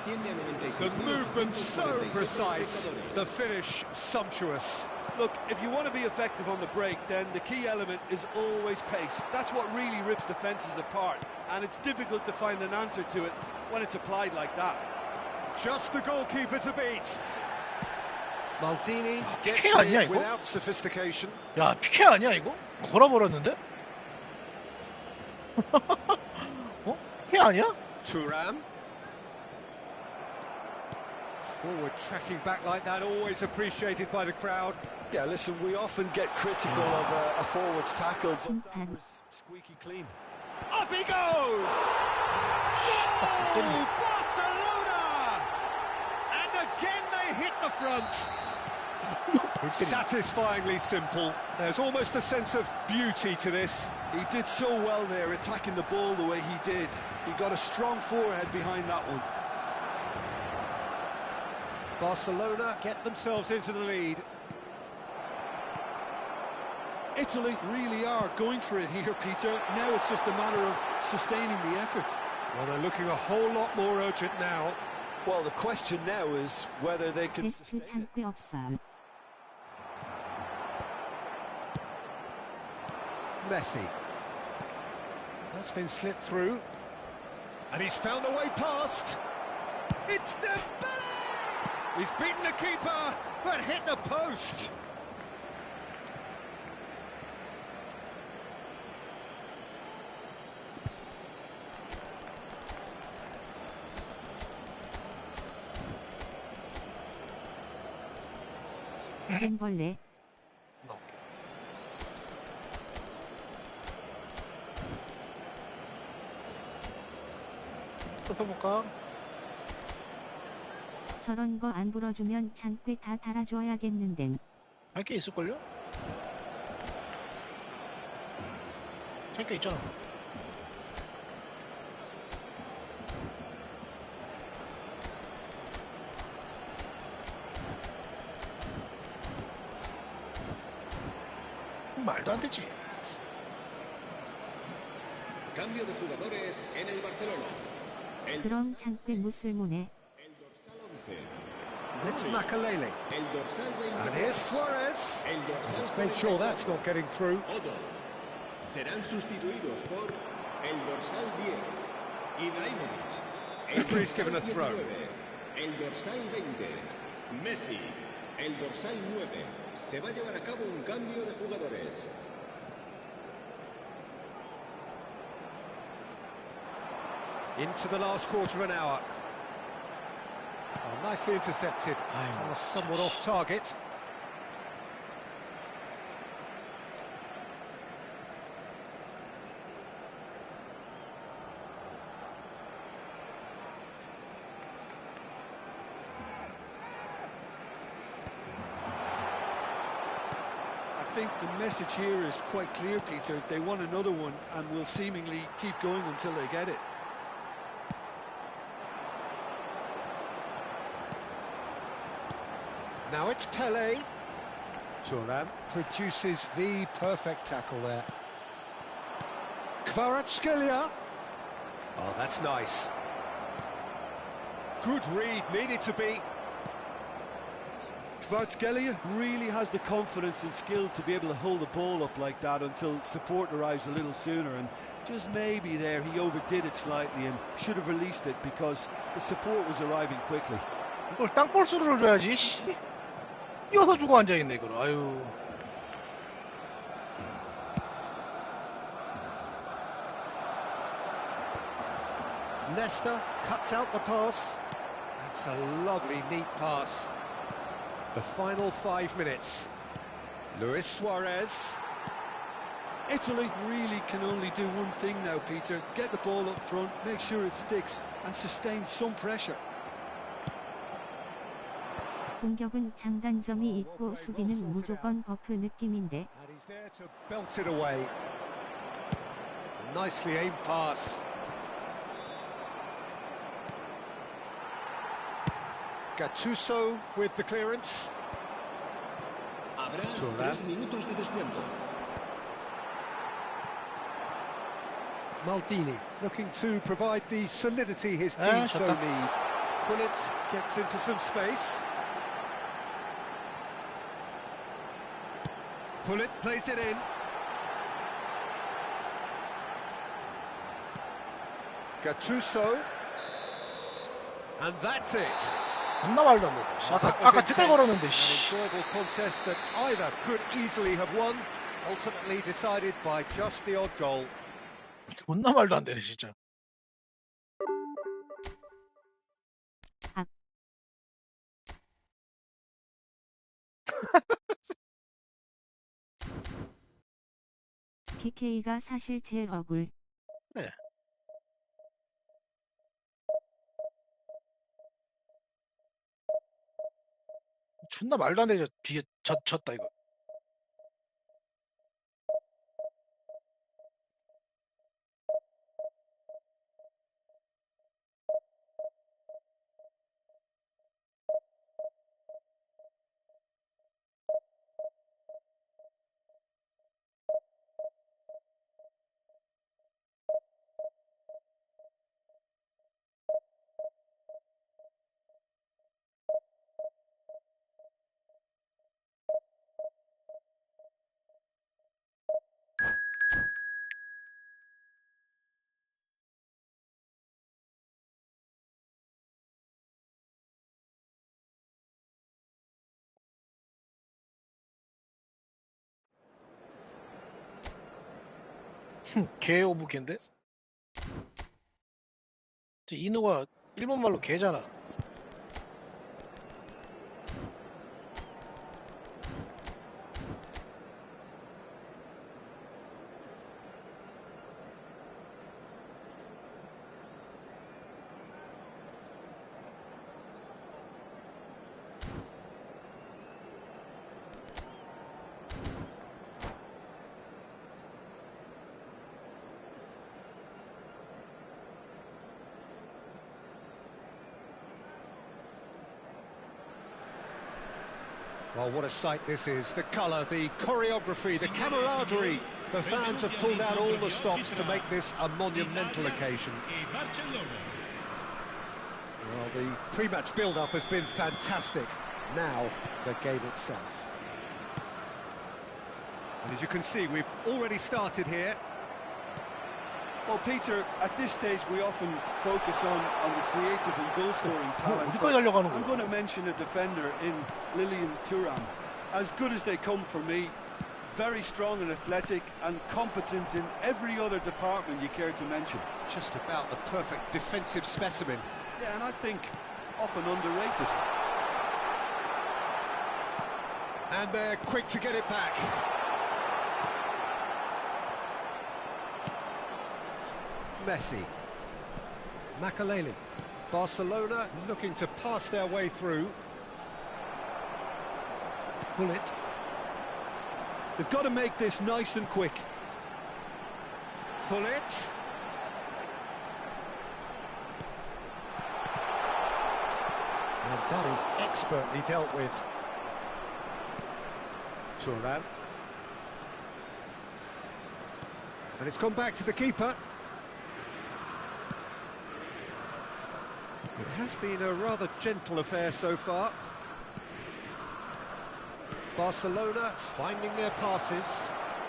The movement so precise, the finish sumptuous. Look, if you want to be effective on the break, then the key element is always pace. That's what really rips defences apart, and it's difficult to find an answer to it when it's applied like that. Just the goalkeeper to beat. Maldini gets 피케 아니야, it 이거? without sophistication. 야, 피케 아니야 이거? 걸어버렸는데? 어? 피케 아니야? Thuram. Forward tracking back like that, always appreciated by the crowd. Yeah, listen, we often get critical of a forward's tackle, but that was squeaky clean. Up he goes! Goal! Barcelona! And again they hit the front. It's satisfyingly simple. There's almost a sense of beauty to this. He did so well there, attacking the ball the way he did. He got a strong forehead behind that one. Barcelona get themselves into the lead. Italy really are going for it here, Peter. Now it's just a matter of sustaining the effort. Well, they're looking a whole lot more urgent now. Well, the question now is whether they can 베스트 sustain it. 창구 없어요. Messi. That's been slipped through. And he's found a way past. It's Dembele! He's beaten the keeper, but hit the post. 뱀벌레. 또 해볼까? 저런 거 안 불어주면 창구에 다 달아줘야겠는데. 할 게 있을걸요? 할 게 있잖아. 말도 안 되지. Cambio de jugadores en el Barcelona. 그럼 창구에 무슬모네. El dorsal 11. It's Makalele. El dorsal 20. And here's Suarez. El dorsal Let's make sure that's not getting through. Odo. Serán sustituidos por el dorsal 10. Ibrahimovic. El Referee's dorsal given a throw. 19. El dorsal 20. Messi. El dorsal 9. Se va a llevar a cabo un cambio de jugadores. Into the last quarter of an hour. Oh, nicely intercepted. 아이고, Somewhat off target. I think the message here is quite clear, Peter. They want another one and will seemingly keep going until they get it. Now it's Pele. Thuram produces the perfect tackle there. Kvaratskhelia. Oh, that's nice. Good read, needed to be. Kvaratskhelia really has the confidence and skill to be able to hold the ball up like that until support arrives a little sooner, and just maybe there he overdid it slightly and should have released it because the support was arriving quickly. 이걸 땅볼수를 줘야지. 씨. 뛰어서 주고 앉아있네 이걸. 아유. Nesta cuts out the pass. That's a lovely, neat pass. The final 5 minutes. Luis Suarez. Italy really can only do one thing now, Peter. Get the ball up front, make sure it sticks and sustain some pressure. 공격은 장단점이 있고 수비는 무조건 버프 느낌인데. And he's there to belt it away. Nicely aimed pass. Gattuso with the clearance. Habrá Thuram. 3 minutos de descuento. Maldini looking to provide the solidity his team so shut need. Gullit gets into some space. Gullit plays it in. Gattuso. And that's it. 겁나 말도 안 된다. 씨. 아까 택배 걸었는데. An 씨. enjoyable contest that either could easily have won, ultimately decided by just the odd goal. 존나 말도 안 되네 진짜. PK가 사실 제일 억울. 그래. 존나 말도 안 되게 졌다 이거. 개 오브 개인데? 이누가 일본말로 개잖아. Well, what a sight this is. The colour, the choreography, the camaraderie. The fans have pulled out all the stops to make this a monumental occasion. Well, the pre-match build-up has been fantastic. Now, the game itself. And as you can see, we've already started here. Well, Peter, at this stage we often focus on the creative and goal-scoring talent. I'm going to mention a defender in Lilian Thuram. As good as they come for me, very strong and athletic and competent in every other department you care to mention. Just about the perfect defensive specimen. Yeah, and I think often underrated. And they're quick to get it back. Messi. Makaleli. Barcelona looking to pass their way through. Pull it. They've got to make this nice and quick. Pull it. And that is expertly dealt with. Thuram. And it's come back to the keeper. It has been a rather gentle affair so far. Barcelona finding their passes.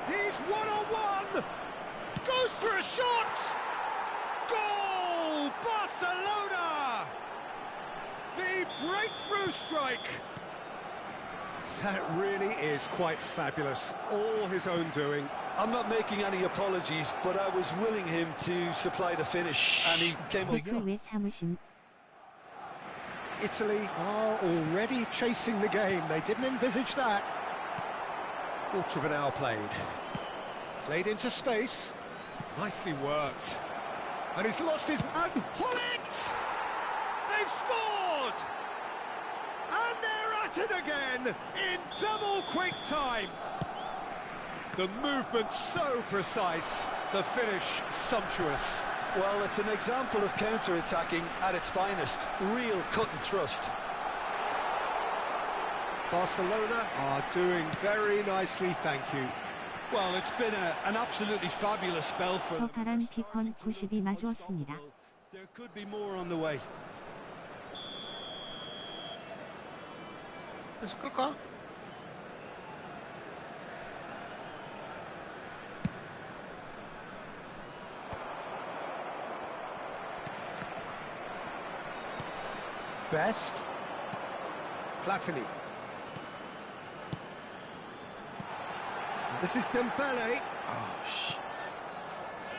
He's one-on-one! Goes for a shot! Goal! Barcelona! The breakthrough strike! That really is quite fabulous. All his own doing. I'm not making any apologies, but I was willing him to supply the finish, and he came up. Italy are already chasing the game. They didn't envisage that. Quarter of an hour played. Played into space. Nicely worked. And he's lost his... And pull it! They've scored! And they're at it again in double quick time. The movement so precise. The finish sumptuous. Well, it's an example of counter-attacking at its finest. Real cut and thrust. Barcelona are doing very nicely, thank you. Well, it's been an absolutely fabulous spell for them. 파란 피컨 90이 마주었습니다. There could be more on the way. 그래서 끌까? Best. Platini. This is Dembele.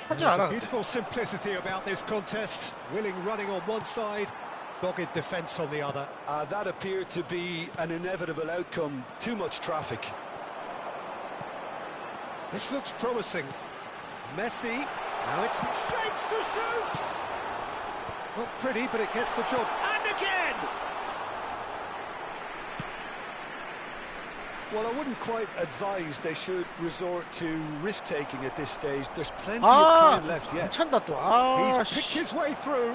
There's a beautiful simplicity about this contest. Willing running on one side, dogged defence on the other. That appeared to be an inevitable outcome. Too much traffic. This looks promising. Messi. Now it's shapes to shoot. Not pretty, but it gets the job. And again! Well, I wouldn't quite advise they should resort to risk-taking at this stage. There's plenty of 아, time left 안 yet. 찬다 또. 아, He's picked 씨. his way through.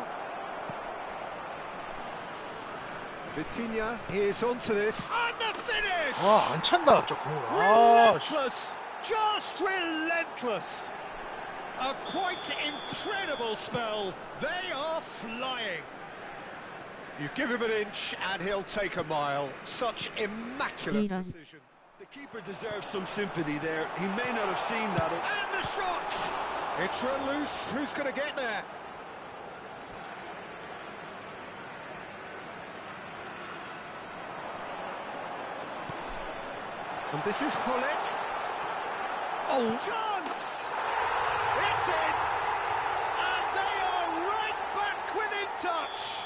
Vitinha is onto this. And the finish! 아, 안 찬다, 저 공. 아, 씨. Relentless! Just relentless! A quite incredible spell. They are flying. You give him an inch and he'll take a mile. Such immaculate 이런. precision. The keeper deserves some sympathy there. He may not have seen that. And the shot! It's run loose. Who's going to get there? And this is Hullet. Oh, chance! It's in! And they are right back within touch!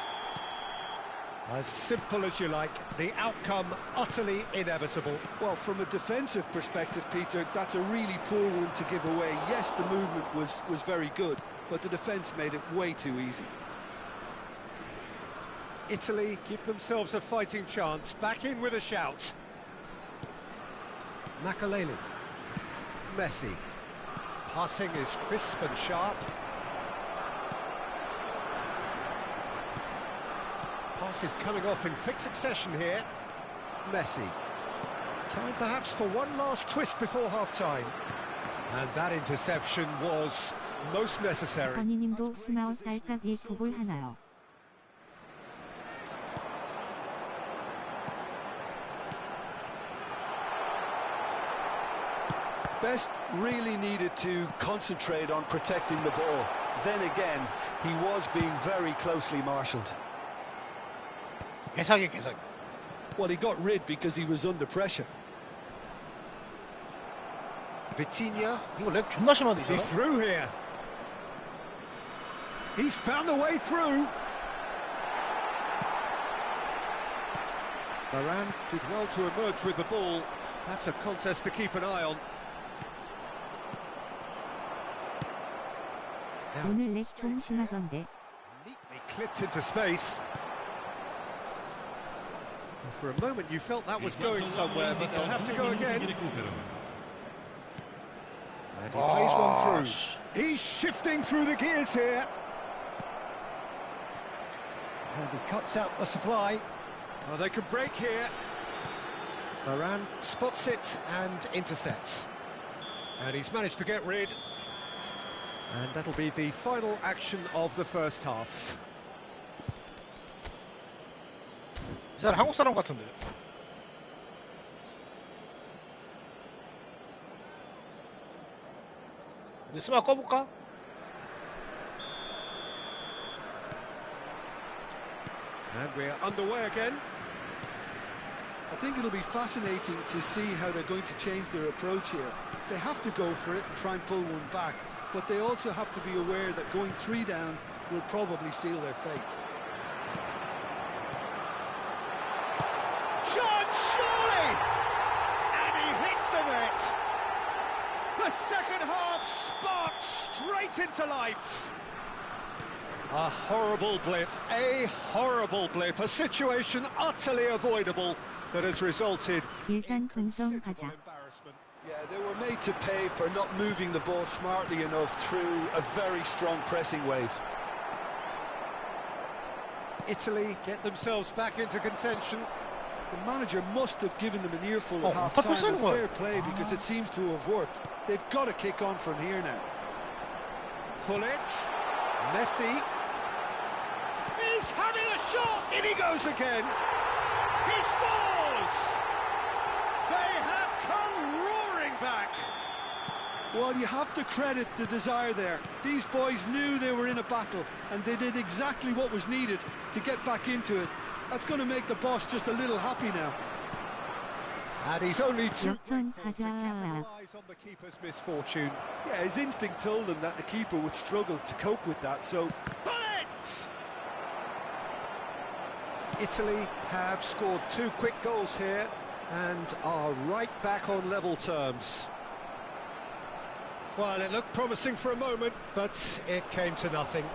As simple as you like, the outcome utterly inevitable. Well, from a defensive perspective, Peter, that's a really poor one to give away. Yes, the movement was very good, but the defence made it way too easy. Italy give themselves a fighting chance, back in with a shout. Makaleli. Messi. Passing is crisp and sharp. Passes coming off in quick succession here. Messi. Time perhaps for one last twist before half-time. And that interception was most necessary. 건희님도 스마워 딸깍 eFootball 하나요? Best really needed to concentrate on protecting the ball. Then again, he was being very closely marshalled. 개사기, 개사기. Well, he got rid because he was under pressure. Vitinha. 이거 랩 존나 심한데, 이 He's 사람? through here. He's found a way through. Varane did well to emerge with the ball. That's a contest to keep an eye on. 오늘 렉 좀 심하던데. Neatly clipped into space. For a moment you felt that was going somewhere, but they'll have to go again. And he plays one 아, through. 씨. He's shifting through the gears here. And he cuts out the supply. Oh, they could break here. Varane spots it and intercepts. And he's managed to get rid. And that'll be the final action of the first half. 이 사람 한국 사람 같은데. 이제 스마 꺼볼까? And we're underway again. I think it'll be fascinating to see how they're going to change their approach here. They have to go for it and try and pull one back, but they also have to be aware that going 3 down will probably seal their fate. Shot, surely! And he hits the net! The second half sparked straight into life! A horrible blip, a situation utterly avoidable that has resulted 일단 긍정 가자. embarrassment. Yeah, they were made to pay for not moving the ball smartly enough through a very strong pressing wave. Italy get themselves back into contention. The manager must have given them an earful Oh, at half what time. percent And was- fair play because it seems to have worked. They've got to kick on from here now. Hullet, Messi. He's having a shot! In he goes again! He scores! They have come roaring back! Well, you have to credit the desire there. These boys knew they were in a battle, and they did exactly what was needed to get back into it. That's going to make the boss just a little happy now. And he's only too 역전 grateful to 가자. capitalise on the keeper's misfortune. Yeah, his instinct told him that the keeper would struggle to cope with that, so... Bullet! Italy have scored 2 quick goals here and are right back on level terms. Well, it looked promising for a moment, but it came to nothing.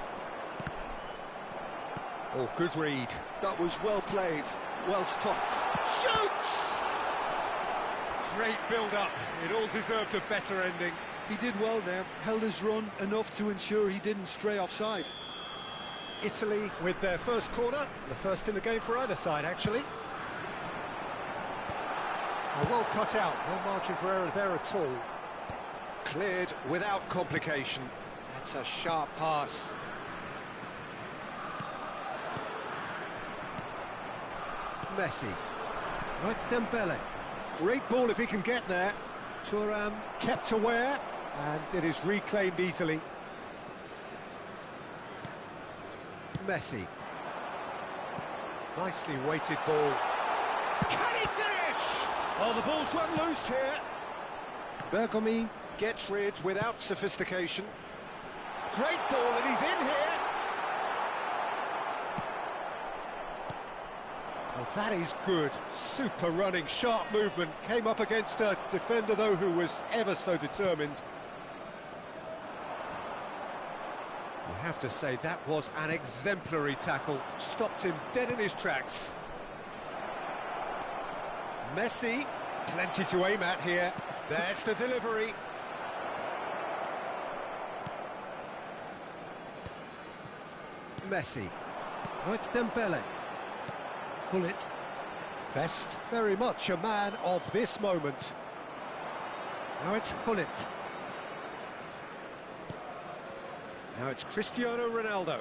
Oh, good read. That was well played, well stopped. Shoots! Great build-up. It all deserved a better ending. He did well there, held his run enough to ensure he didn't stray offside. Italy with their first corner, the first in the game for either side, actually. Well cut out, no margin for error there at all. Cleared without complication. That's a sharp pass. Messi. Oh, it's Dembele. Great ball if he can get there. Thuram kept aware, and it is reclaimed easily. Messi. Nicely weighted ball. Can he finish? Oh, the ball's run loose here. Bergomi gets rid without sophistication. Great ball, and he's in here. Oh, that is good. Super running, sharp movement. Came up against a defender, though, who was ever so determined. You have to say that was an exemplary tackle. Stopped him dead in his tracks. Messi, plenty to aim at here. There's the delivery. Messi. Oh, it's Dembele. Pull it. Best, very much a man of this moment. Now it's Hullet. Now it's Cristiano Ronaldo.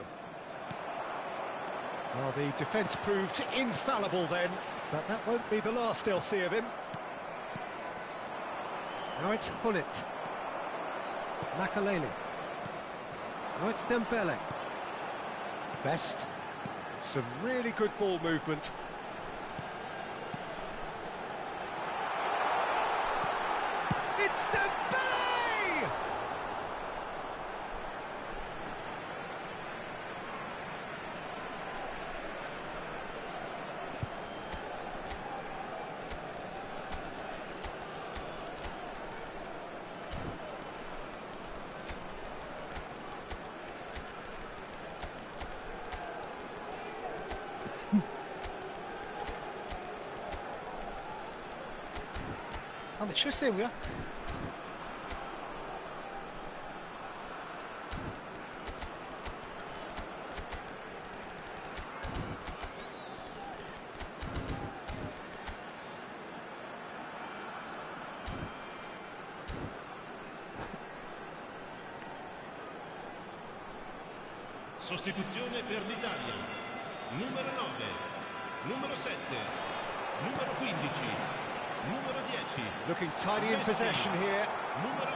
Well, the defence proved infallible then, but that won't be the last they'll see of him. Now it's Hullet. Makaleli. Now it's Dembele. Best, some really good ball movement. It's Dembele! 아, 근데 실세이브야? Sostituzione per l'Italia. Numero 9, numero 7, numero 15, numero 10. Looking tidy in possession here. Numero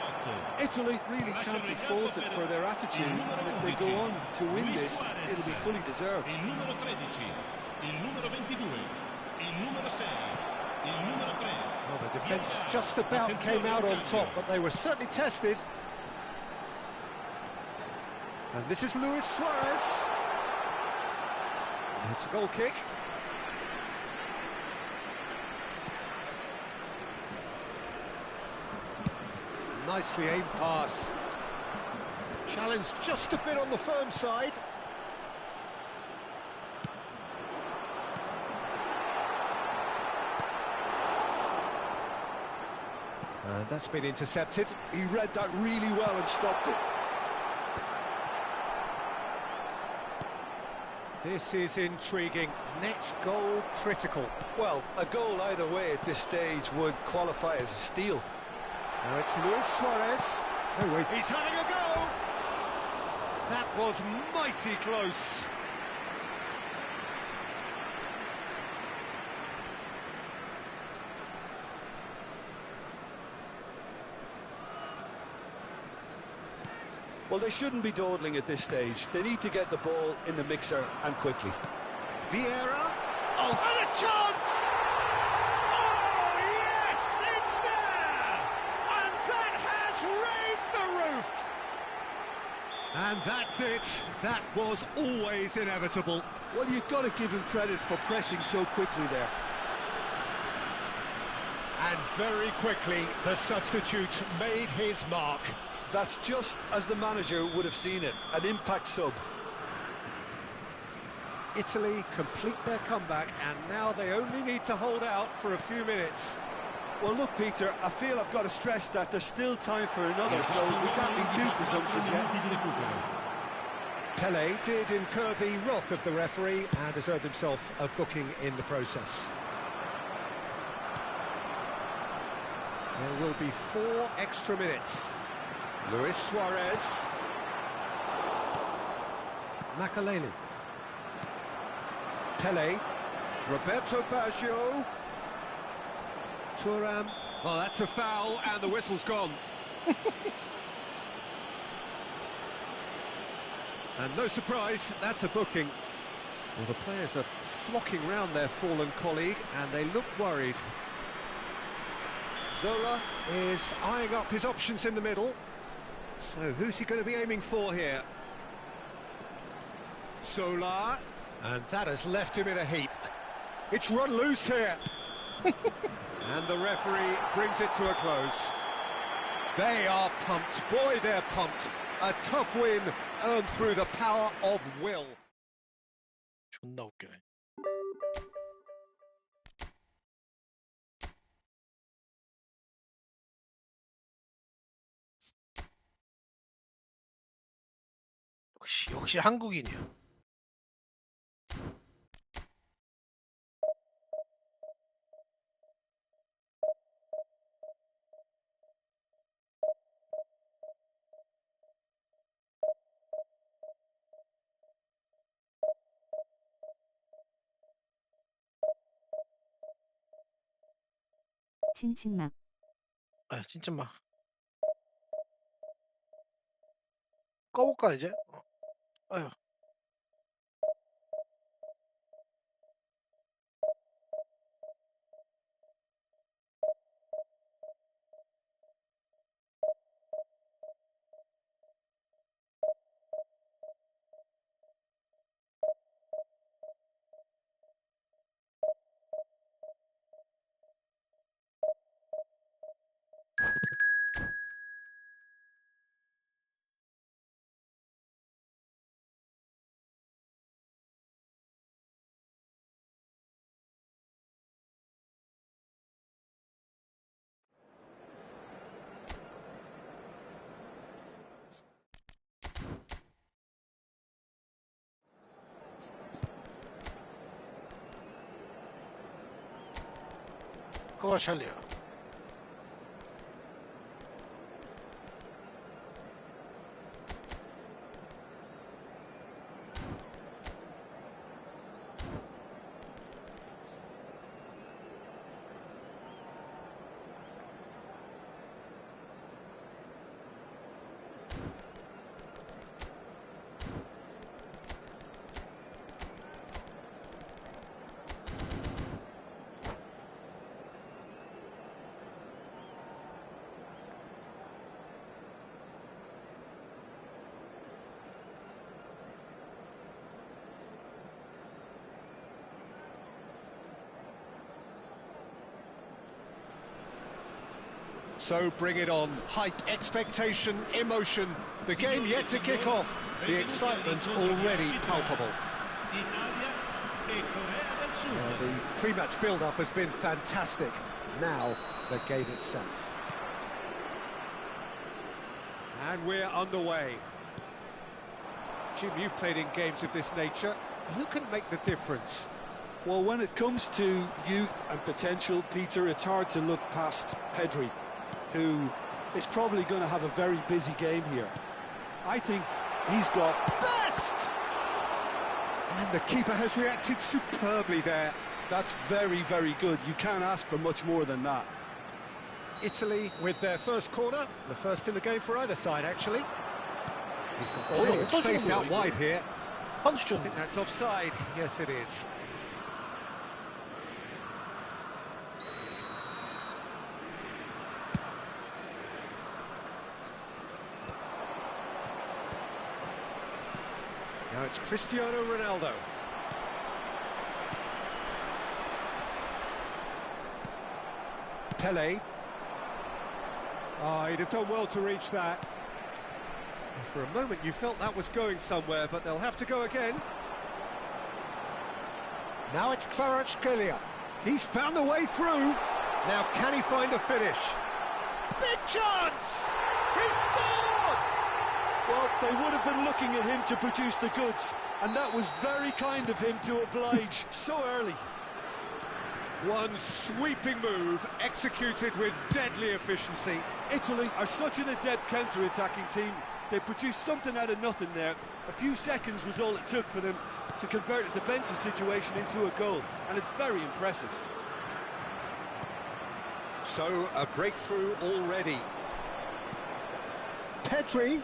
8. Italy really can't be faulted for their attitude, and if they go on to win this, it'll be fully deserved. Il numero 13, il numero 22, il numero 6, il numero 3. Well, the defence just about came out on top, but they were certainly tested. And this is Luis Suarez. It's a goal kick. Nicely aimed pass. Challenge just a bit on the firm side. And that's been intercepted. He read that really well and stopped it. This is intriguing. Next goal critical. Well, a goal either way at this stage would qualify as a steal. Now it's Luis Suarez. No way. He's having a go! That was mighty close. Well, they shouldn't be dawdling at this stage. They need to get the ball in the mixer and quickly. Vieira. Oh, and a chance! Oh, yes, it's there! And that has raised the roof! And that's it. That was always inevitable. Well, you've got to give him credit for pressing so quickly there. And very quickly, the substitute made his mark. That's just as the manager would have seen it, an impact sub. Italy complete their comeback, and now they only need to hold out for a few minutes. Well, look, Peter, I feel I've got to stress that there's still time for another, so we can't be too presumptuous yet. Pele did incur the wrath of the referee and deserved himself a booking in the process. There will be 4 extra minutes. Luis Suarez. Makaleli. Pele. Roberto Baggio. Thuram. Oh, that's a foul, and the whistle's gone. And no surprise, that's a booking. Well, the players are flocking round their fallen colleague, and they look worried. Zola is eyeing up his options in the middle. So who's he going to be aiming for here? Solar. And that has left him in a heap. It's run loose here. And the referee brings it to a close. They are pumped. Boy, they're pumped. A tough win earned through the power of will. 존나 웃기네. 역시 한국인이야. 침침막. 아, 진짜 막. 꺼볼까 이제? 아유. 그varşalıyor. So bring it on. Hype, expectation, emotion. The game yet to kick off. The excitement already palpable. The pre-match build-up has been fantastic. Now, the game itself. And we're underway. Jim, you've played in games of this nature. Who can make the difference? Well, when it comes to youth and potential, Peter, it's hard to look past Pedri, who is probably going to have a very busy game here. I think he's got Best! And the keeper has reacted superbly there. That's very, very good. You can't ask for much more than that. Italy with their first corner, the first in the game for either side, actually. He's got Oh, brilliant no, space out wide here. 한수 I think that's offside. Yes, it is. Now it's Cristiano Ronaldo. Pele. Oh, he'd have done well to reach that. For a moment you felt that was going somewhere, but they'll have to go again. Now it's Kvaratskhelia. He's found a way through. Now, can he find a finish? Big chance! He's scored! Well, they would have been looking at him to produce the goods, and that was very kind of him to oblige so early. One sweeping move, executed with deadly efficiency. Italy are such an adept counter-attacking team. They produced something out of nothing there. A few seconds was all it took for them to convert a defensive situation into a goal, and it's very impressive. So, a breakthrough already. Pedri,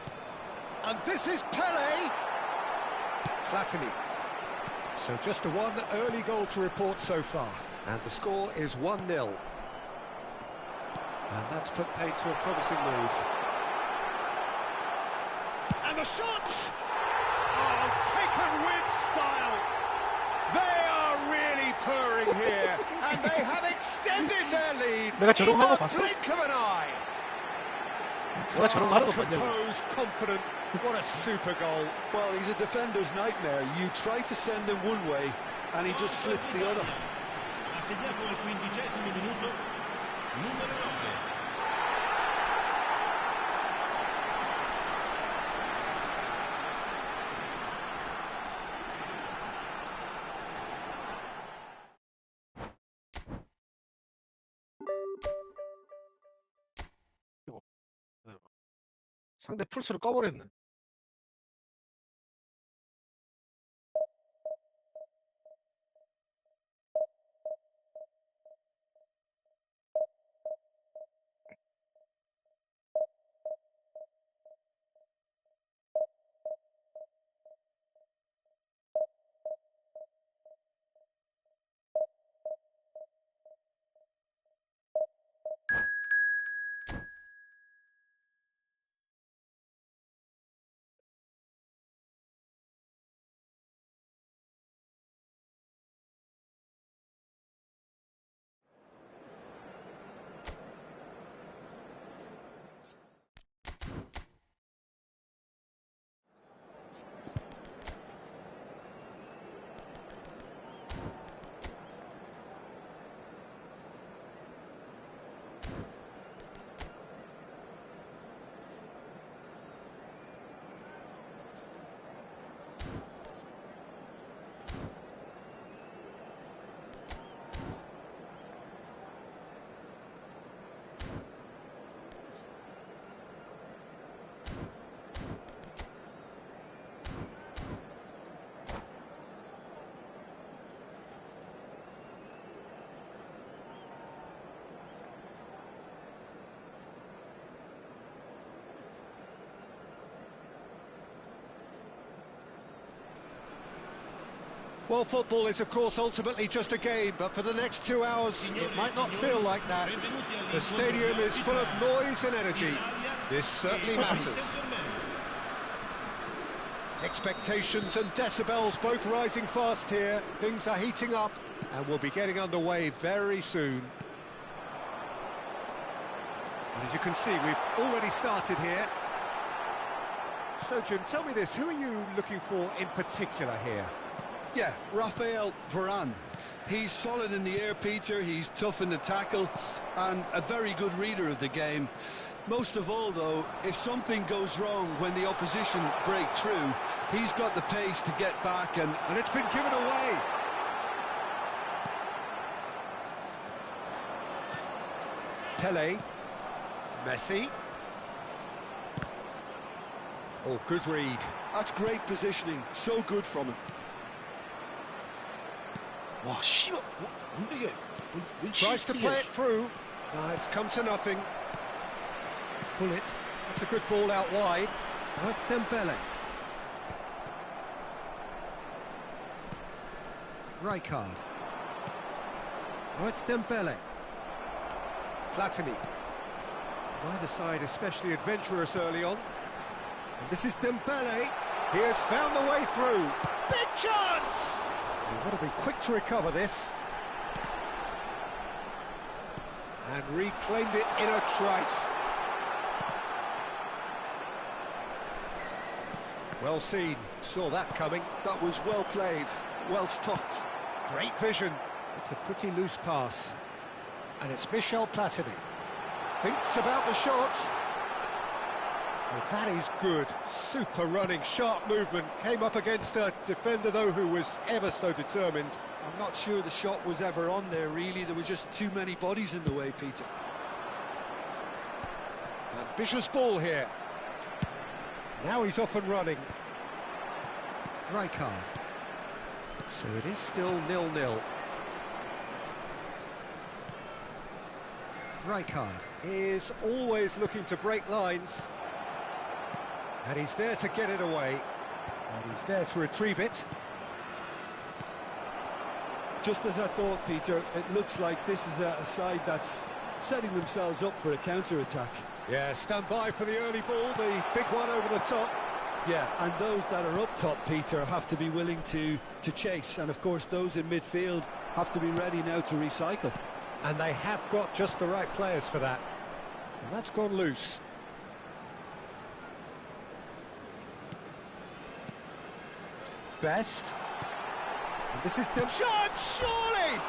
and this is Pele. Platini. So just the one early goal to report so far. And the score is 1-0. And that's put paid to a promising move. And the shot! Oh, taken with style. They are really purring here, and they have extended their lead 내가 저런 거 하는 거 in the 봤어? blink of an eye. 내가 저런 거 하는 거 봤냐고. Composed, confident. What a super goal. Well, he's a defender's nightmare. You try to send him one way, and he just slips the other. Ha segnato al 15° minuto numero 9. 상대 풀스를 꺼버렸네. Well, football is, of course, ultimately just a game, but for the next 2 hours, it might not feel like that. The stadium is full of noise and energy. This certainly matters. Expectations and decibels both rising fast here. Things are heating up, and we'll be getting underway very soon. And as you can see, we've already started here. So, Jim, tell me this, who are you looking for in particular here? Yeah, Rafael Varane. He's solid in the air, Peter. He's tough in the tackle and a very good reader of the game. Most of all, though, if something goes wrong when the opposition break through, he's got the pace to get back and it's been given away. Pele. Messi. Oh, good read. That's great positioning. So good from him. 와, 씨발, 뭔데 이게? Tries to play it through. It's come to nothing. Pull it. That's a good ball out wide. Now it's Dembele. Rijkaard. Now it's Dembele. Platini. Neither side especially adventurous early on. And this is Dembele. He has found the way through. Big chance! You've got to be quick to recover this. And reclaimed it in a trice. Well seen, saw that coming. That was well played, well stopped. Great vision. It's a pretty loose pass. And it's Michel Platini. Thinks about the shot. Well, that is good. Super running, sharp movement. Came up against a defender, though, who was ever so determined. I'm not sure the shot was ever on there, really. There were just too many bodies in the way, Peter. Ambitious ball here. Now he's off and running. Rijkaard. So it is still 0-0. Rijkaard is always looking to break lines. And he's there to get it away. And he's there to retrieve it. Just as I thought, Peter, it looks like this is a side that's setting themselves up for a counter-attack. Yeah, stand by for the early ball, the big one over the top. Yeah, and those that are up top, Peter, have to be willing to chase. And, of course, those in midfield have to be ready now to recycle. And they have got just the right players for that. And that's gone loose. Best. And this is the shot, surely!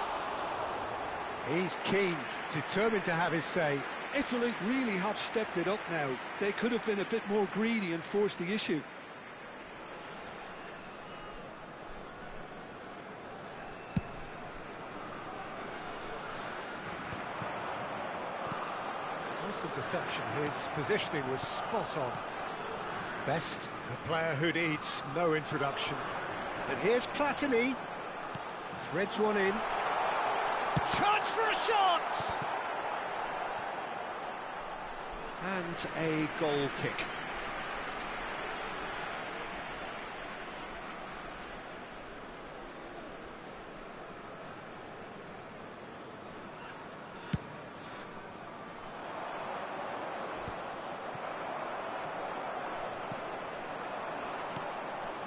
He's keen, determined to have his say. Italy really have stepped it up now. They could have been a bit more greedy and forced the issue. Nice interception. His positioning was spot on. Best, a player who needs no introduction. And here's Platini. Threads one in. Chance for a shot! And a goal kick.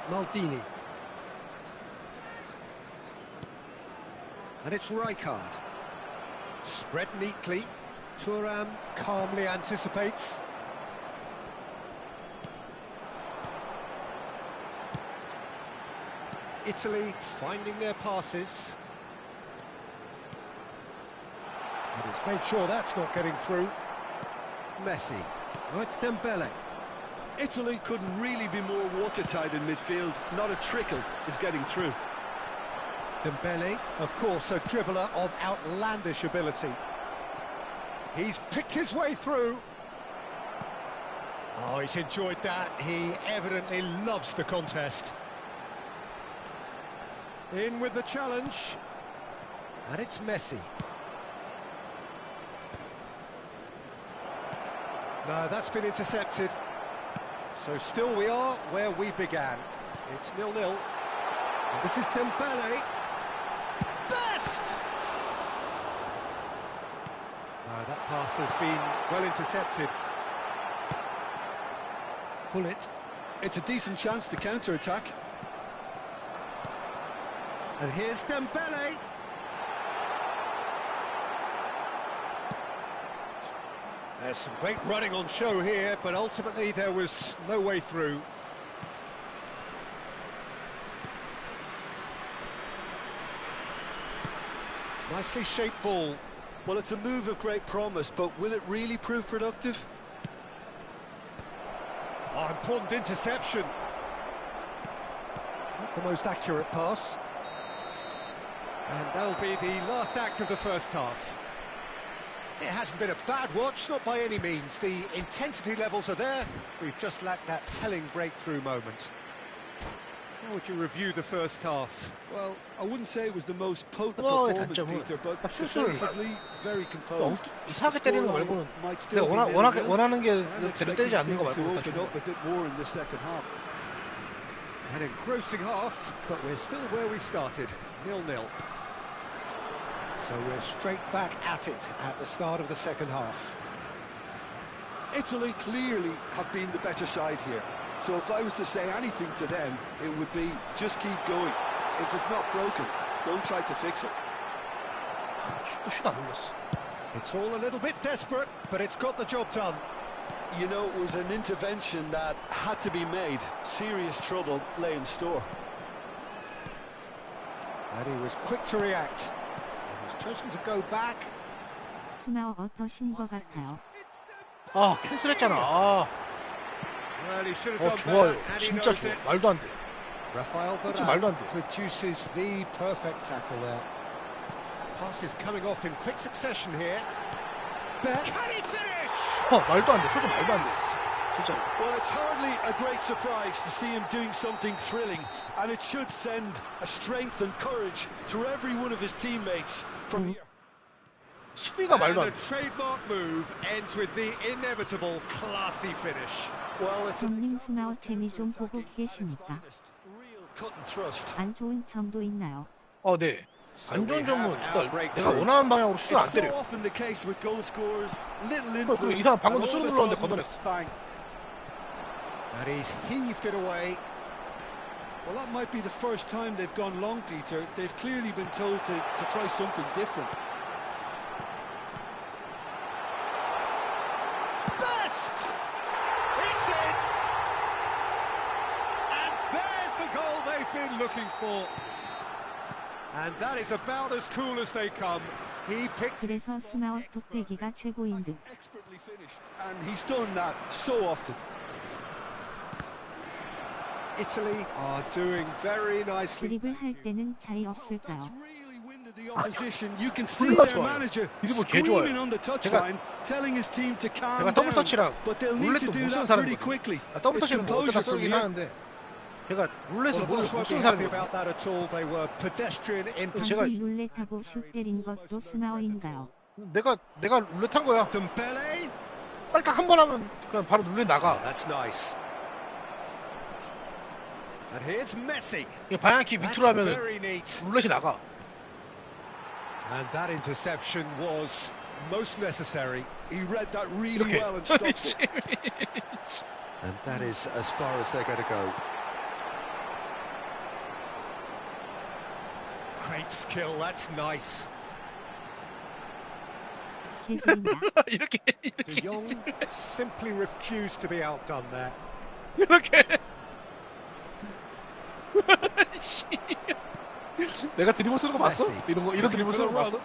Maldini. And it's Rijkaard. Spread neatly. Thuram calmly anticipates. Italy finding their passes. And he's made sure that's not getting through. Messi. Oh, it's Dembele. Italy couldn't really be more watertight in midfield. Not a trickle is getting through. Dembele, of course, a dribbler of outlandish ability. He's picked his way through. Oh, he's enjoyed that. He evidently loves the contest. In with the challenge. And it's Messi. No, that's been intercepted. So still we are where we began. It's 0-0. And this is Dembele. Best! That pass has been well intercepted. Pull it. It's a decent chance to counter-attack. And here's Dembele. There's some great running on show here, but ultimately there was no way through. Nicely shaped ball. Well, it's a move of great promise, but will it really prove productive? Oh, important interception. Not the most accurate pass. And that'll be the last act of the first half. It hasn't been a bad watch, not by any means. The intensity levels are there. We've just lacked that telling breakthrough moment. How would you review the first half? Well, I wouldn't say it was the most potent 뭐 performance, 단점은 Peter, but 수술을 defensively very composed. 이상하게 때리는 거 말고는 Might 내가 still be 원하는 게 I'm 제대로 expecting 때리지 않는 거 things to 말고는 다 open 좋은 up a bit more in the second half. An engrossing half, but we're still where we started, 0-0. So we're straight back at it at the start of the second half. Italy clearly have been the better side here. So if I was to say anything to them, it would be just keep going. If it's not broken, don't try to fix it. 슛 안 눌렀어. It's all a little bit desperate, but it's got the job done. You know, it was an intervention that had to be made. Serious trouble lay in store. And he was quick to react. He's chosen to go back. 스마어 어떠신 것 같아요? 아, 캔슬했잖아. 아, Well, he should have done 좋아요. better, and he 진짜 knows 좋아. it. 말도 안 돼. Rafael 진짜 말도 안 Varane 돼. produces the perfect tackle there. Passes coming off in quick succession here. Can he finish? 말도 안 돼. 솔직히 말도 안 돼. 진짜. Well, it's hardly a great surprise to see him doing something thrilling, and it should send a strength and courage through every one of his teammates from here. 수비가 말도 안 And 돼. the trademark move ends with the inevitable classy finish. Well, it's 형님 스마어 재미 좀 보고 계십니까? real cut and thrust. 안 좋은 점도 있나요? 네. 안 좋은 점은 일단 내가 breakthrough. 원하는 방향으로 슛을 안 It's so 때려. often the case with goal scorers. Little 그럼 influence. 이상한 방금도 and all 쏘는 of a 눌렀는데 sudden, 걷어냈어. bang. And he's heaved it away. Well, that might be the first time they've gone long, Peter. They've clearly been told to try something different. Best! It's in! And there's the goal they've been looking for. And that is about as cool as they come. He picked 그래서 스마어 뚝배기가 최고인 듯. Expertly finished, and he's done that so often. Italy are doing very nicely. 드리블 할 때는 차이 없을까요? That's really winded the opposition. You can see 훌륭하 their 좋아요. manager 드리블 개 좋아요. screaming on the touchline, telling his team to calm 내가 더블 down. 터치랑 But they'll need to 룰렛도 do 못 쓰는 that pretty 사람이거든. quickly. 더블 It's 터치는 뭐 어쩌다 composure from 쓰긴 here. 하는데 걔가 룰렛을 Well, 못 won't 쓰는 be happy 사람이거든. about that at all. They were pedestrian in 제가 방금 룰렛하고 슛 때린 것도 스마어인가요? 내가 룰렛 한 거야. Dembele. 빨딱 한 번 하면 그냥 바로 룰렛 나가. That's nice. And here's Messi. 이게 방향키 That's 밑으로 하면 very neat. 룰렛이 나가. And that interception was most necessary. He read that really 이렇게. well and stopped it. And that is as far as they're going to go. Great skill, that's nice. 개질인다. 이렇게 De Jong simply refused to be outdone there. 이렇게. 씨. 내가 드리블 쓰는 거 봤어? 메시. 이런 드리블 쓰는 거 봤어?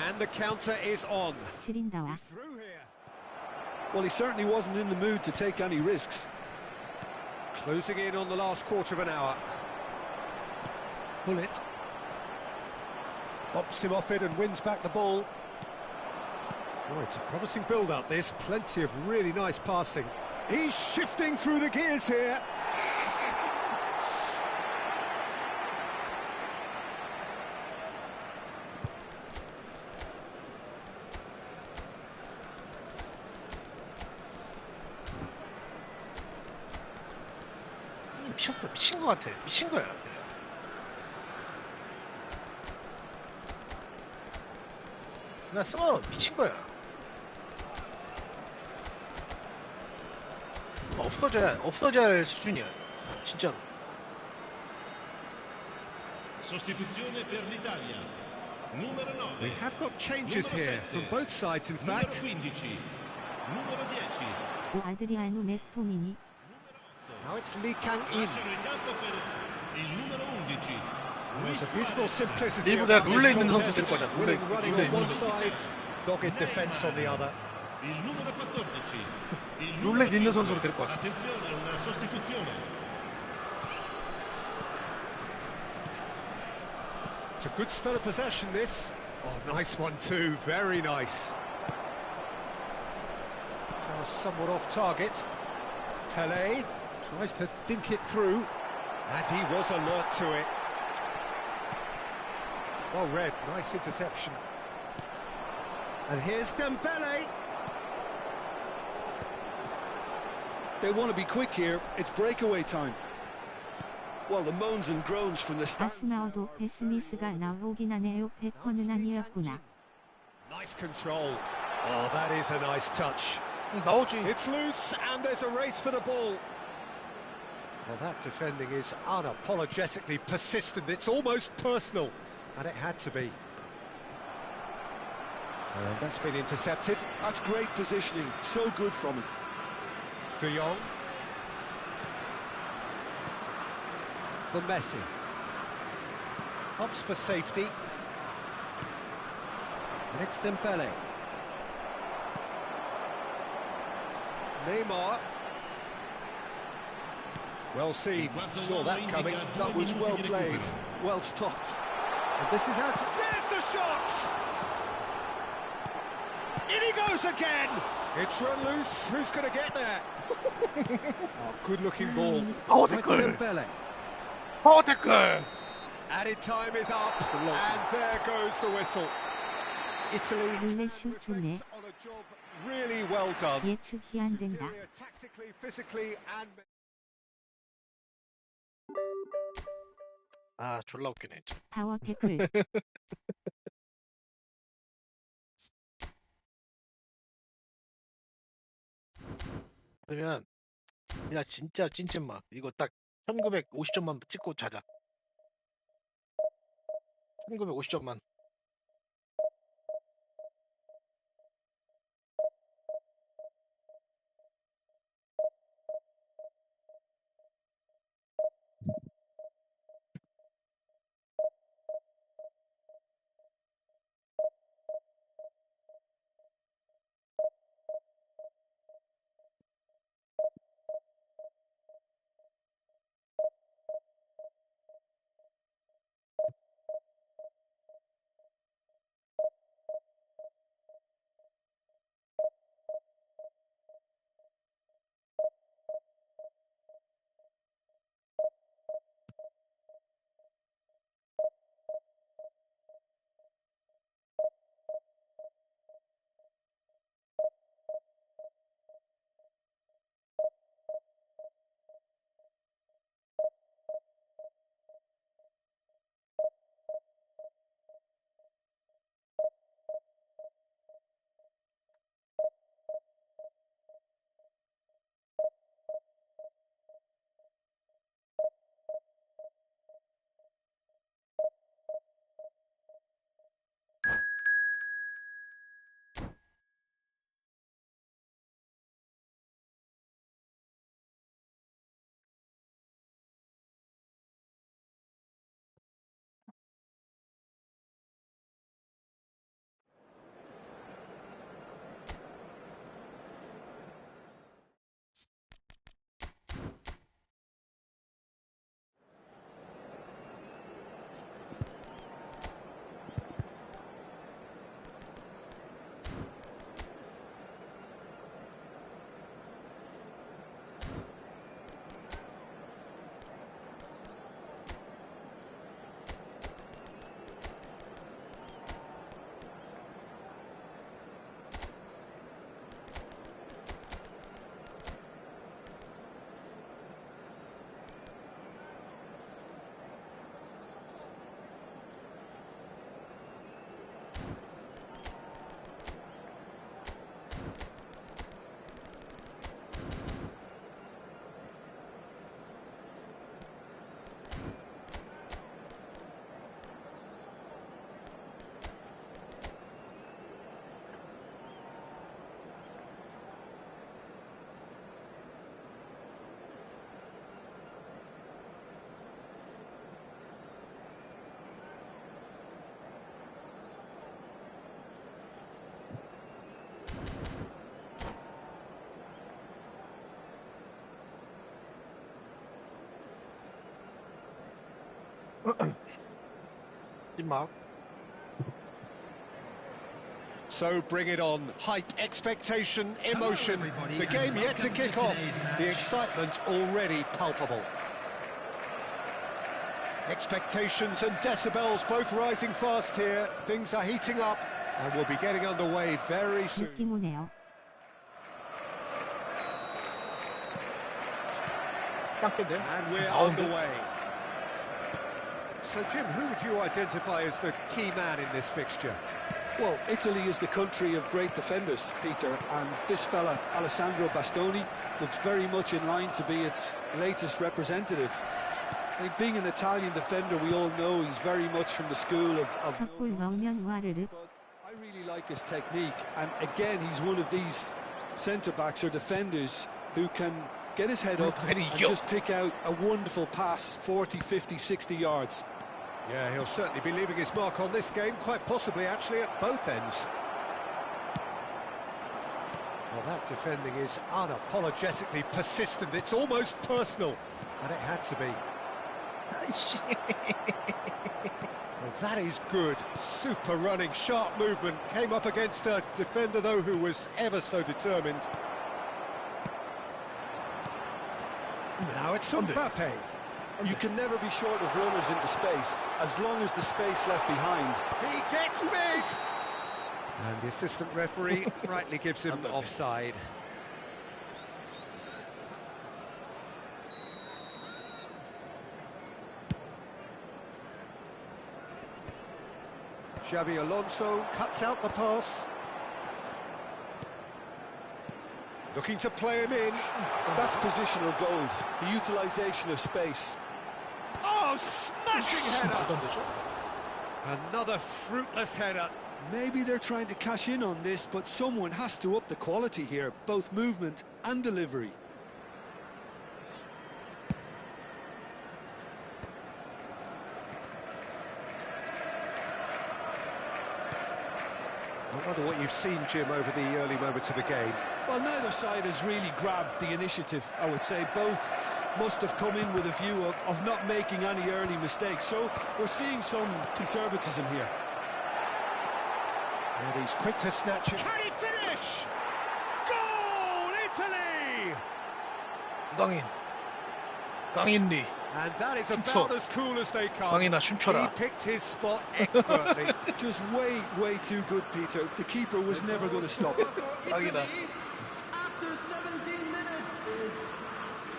And the counter is on. 지린다와. Through here. Well, he certainly wasn't in the mood to take any risks. Closing in on the last quarter of an hour. Pull it. Bops him off it and wins back the ball. Oh, it's a promising build-up, this. Plenty of really nice passing. He's shifting through the gears here. 미쳤어. 미친 거 같아. 미친 거야. 그냥. 나 스마로 미친 거야. 없어져야 할 수준이야. 진짜로. Sostituzione per l'Italia. Numero 9. We have got changes here from both sides, in Numero fact. 15. Numero 10. 오 아드리아누 맥토미니. Now it's Lee Kang-in. Lasciano in campo per il numero 11. There's a beautiful simplicity 일부 내가 about 룰레 this 있는 선수 contest. 데리고 가자. Winning, running on one 있는 선수. side, dogged defence on the other. Il numero 14. Il 룰렛 numero 있는 15. 선수로 데리고 왔어. Attenzione, una sostituzione. It's a good spell of possession, this. Oh, nice one too, very nice. That was somewhat off target. Pele tries to dink it through. And he was alert to it. Well read, nice interception. And here's Dembele. They want to be quick here. It's breakaway time. Well, the moans and groans from the stands. 아스마어도 베스미스가 나오긴 하네요. 패커는 아니었구나. Nice control. Oh, that is a nice touch. 나오지. It's loose and there's a race for the ball. Well, that defending is unapologetically persistent. It's almost personal, and it had to be. And that's been intercepted. That's great positioning. So good from him. De Jong. For Messi. Opts for safety. And it's Dembele. Neymar. Well seen, saw that coming. That was well played, well stopped. And this is how to... There's the shot! In he goes again! It's run loose, who's going to get there? Oh, good-looking ball. Oh, Right to good. Dembele. 파워 태클. Added time is up, and there goes the whistle. Italy 룰렛 슛 좋네. on a job really well done. 예측이 안 된다. Tactically, physically, and... 아 졸라 웃기네. 파워 태클. 그러면 그냥 진짜 찐찐막 이거 딱 1950점만 찍고 자자. 1950점만. 찐막. So bring it on. Hype, expectation, emotion. The game yet to kick off. The excitement already palpable. Expectations and decibels both rising fast here. Things are heating up and we'll be getting underway very soon. 느낌 오네요. 깜짝이야. And we're 가운데. underway. So Jim, who would you identify as the key man in this fixture? Well, Italy is the country of great defenders, Peter, and this fella, Alessandro Bastoni, looks very much in line to be its latest representative. I think being an Italian defender, we all know he's very much from the school of 첫 골 넣으면 와르르. but I really like his technique, and again, he's one of these centre-backs or defenders who can get his head up and just pick out a wonderful pass, 40, 50, 60 yards. Yeah, he'll certainly be leaving his mark on this game, quite possibly actually at both ends. Well, That defending is unapologetically persistent. It's almost personal, and it had to be. 아이씨. Well, that is good. Super running, sharp movement. Came up against a defender, though, who was ever so determined. Now it's Mbappe. You can never be short of runners into space, as long as the space left behind. He gets big! And the assistant referee rightly gives him offside. Xabi Alonso cuts out the pass. Looking to play him in. That's positional gold, the utilisation of space. Oh, smashing header! Another fruitless header. Maybe they're trying to cash in on this, but someone has to up the quality here, both movement and delivery. I wonder what you've seen, Jim, over the early moments of the game. Well, neither side has really grabbed the initiative, I would say. Both must have come in with a view of not making any early mistakes. So we're seeing some conservatism here. And he's quick to snatch it. Can he finish? Goal, Italy! 강인리. And that is 춤춰. about as cool as they come. 강인아 He 춤춰라. picked his spot expertly. Just way too good, Peter. The keeper was never going to stop it. 강인아. After 17 minutes is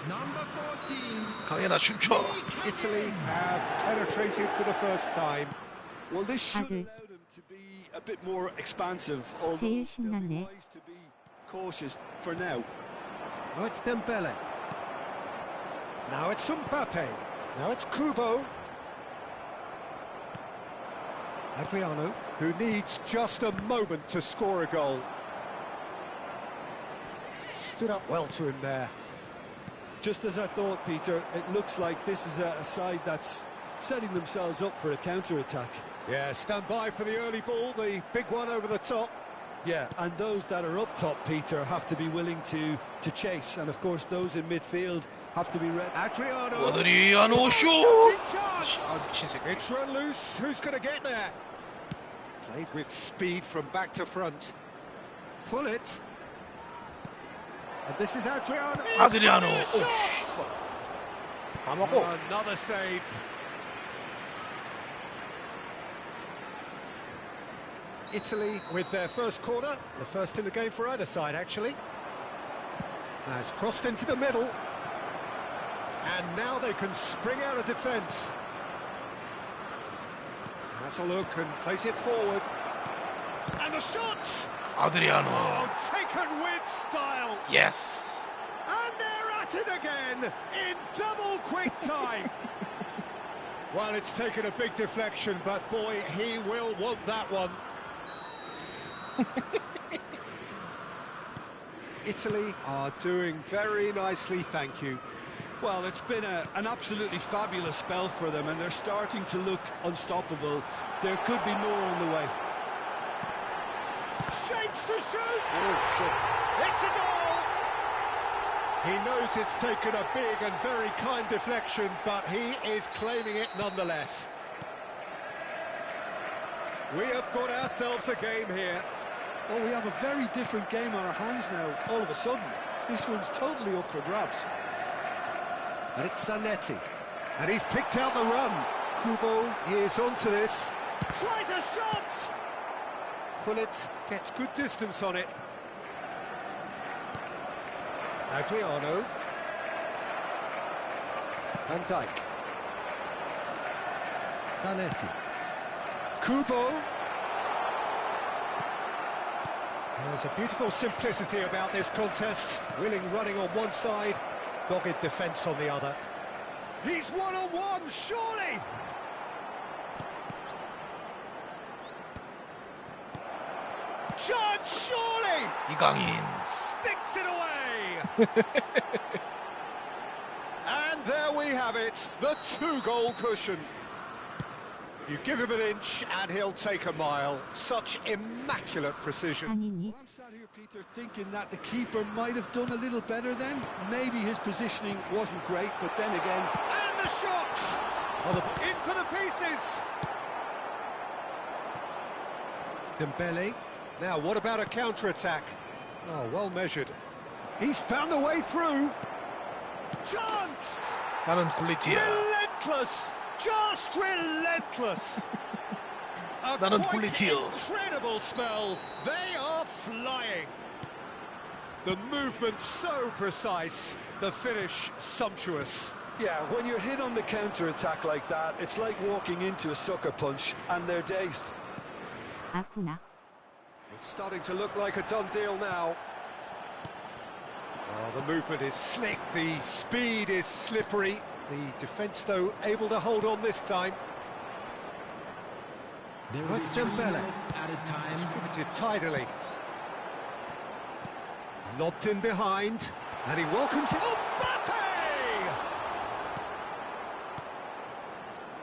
number 14. 강인아 춤춰. Italy have penetrated for the first time. Well, this should 다들. allow them to be a bit more expansive, although 제일 they'll be 신났네. wise to be cautious for now. Now it's Dembele. Now it's Mbappe. Now it's Kubo. Adriano, who needs just a moment to score a goal. Stood up well to him there. Just as I thought, Peter, it looks like this is a side that's setting themselves up for a counter-attack. Yeah, stand by for the early ball, the big one over the top. Yeah, and those that are up top, Peter, have to be willing to chase. And, of course, those in midfield have to be ready. Adriano. 아드리아노 슛! Chance. 아, 미친 새끼. It's run loose. Who's going to get there? Played with speed from back to front. Pull it. And this is Adriano. 아드리아노. 오, 씨. 다 먹고. Another save. Italy with their first corner, the first in the game for either side, actually. Now it's crossed into the middle. And now they can spring out of defence. Has a look and place it forward. And the shot! 아드리아노. Oh, taken with style. 예스. And they're at it again in double quick time. Well, it's taken a big deflection, but boy, he will want that one. Italy are doing very nicely, thank you. Well, it's been an absolutely fabulous spell for them, and they're starting to look unstoppable. There could be more on the way. Shapes to shoot! Oh, shit. It's a goal! He knows it's taken a big and very kind deflection, but he is claiming it nonetheless. We have got ourselves a game here. Well, we have a very different game on our hands now, all of a sudden. This one's totally up for grabs. And it's Zanetti. And he's picked out the run. Kubo is onto this. Tries a shot! Pullet gets good distance on it. Adriano. Van Dijk. Zanetti. Kubo. There's a beautiful simplicity about this contest. Willing running on one side, dogged defence on the other. He's one-on-one, surely! Chance, surely! 이강인. Sticks it away! And there we have it, the two-goal cushion. You give him an inch and he'll take a mile. Such immaculate precision. 한이니 Well, I'm sat here, Peter, thinking that the keeper might have done a little better then. Maybe his positioning wasn't great, but then again... And the shot! In for the pieces! Dembele. Now, what about a counter-attack? Oh, well measured. He's found the way through. Chance! 나는 퀄리티야. Relentless! Just relentless! A 나는 quite 퀄리티요. incredible spell. They are flying. The movement so precise, the finish sumptuous. Yeah, when you're hit on the counter-attack like that, it's like walking into a sucker punch, and they're dazed. 아쿠나 It's starting to look like a done deal now. Oh, the movement is slick, the speed is slippery. The defence, though, able to hold on this time. It's Dembele. Distributed tidily. Lobbed in behind, and he welcomes it. Mbappe!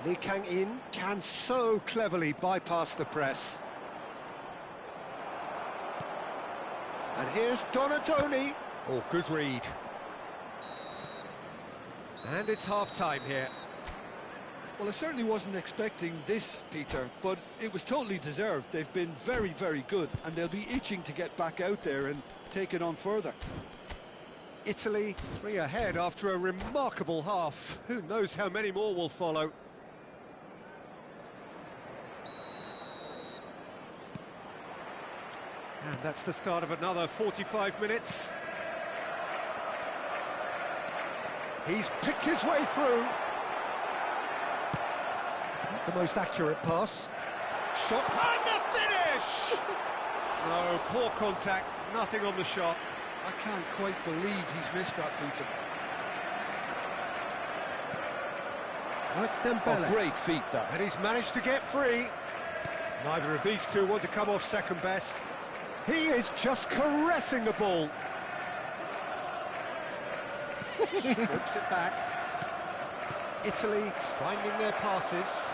Lee Kang-in can so cleverly bypass the press. And here's Donatoni. Oh, good read. And it's half-time here. Well, I certainly wasn't expecting this, Peter, but it was totally deserved. They've been very, very good, and they'll be itching to get back out there and take it on further. Italy 3 ahead after a remarkable half. Who knows how many more will follow. And that's the start of another 45 minutes. He's picked his way through. Not the most accurate pass. Shot and the finish! No, poor contact, nothing on the shot. I can't quite believe he's missed that, Peter. That's Dembele. Oh, great feat, that. And he's managed to get free. Neither of these two want to come off second best. He is just caressing the ball. Strips it back. Italy finding their passes.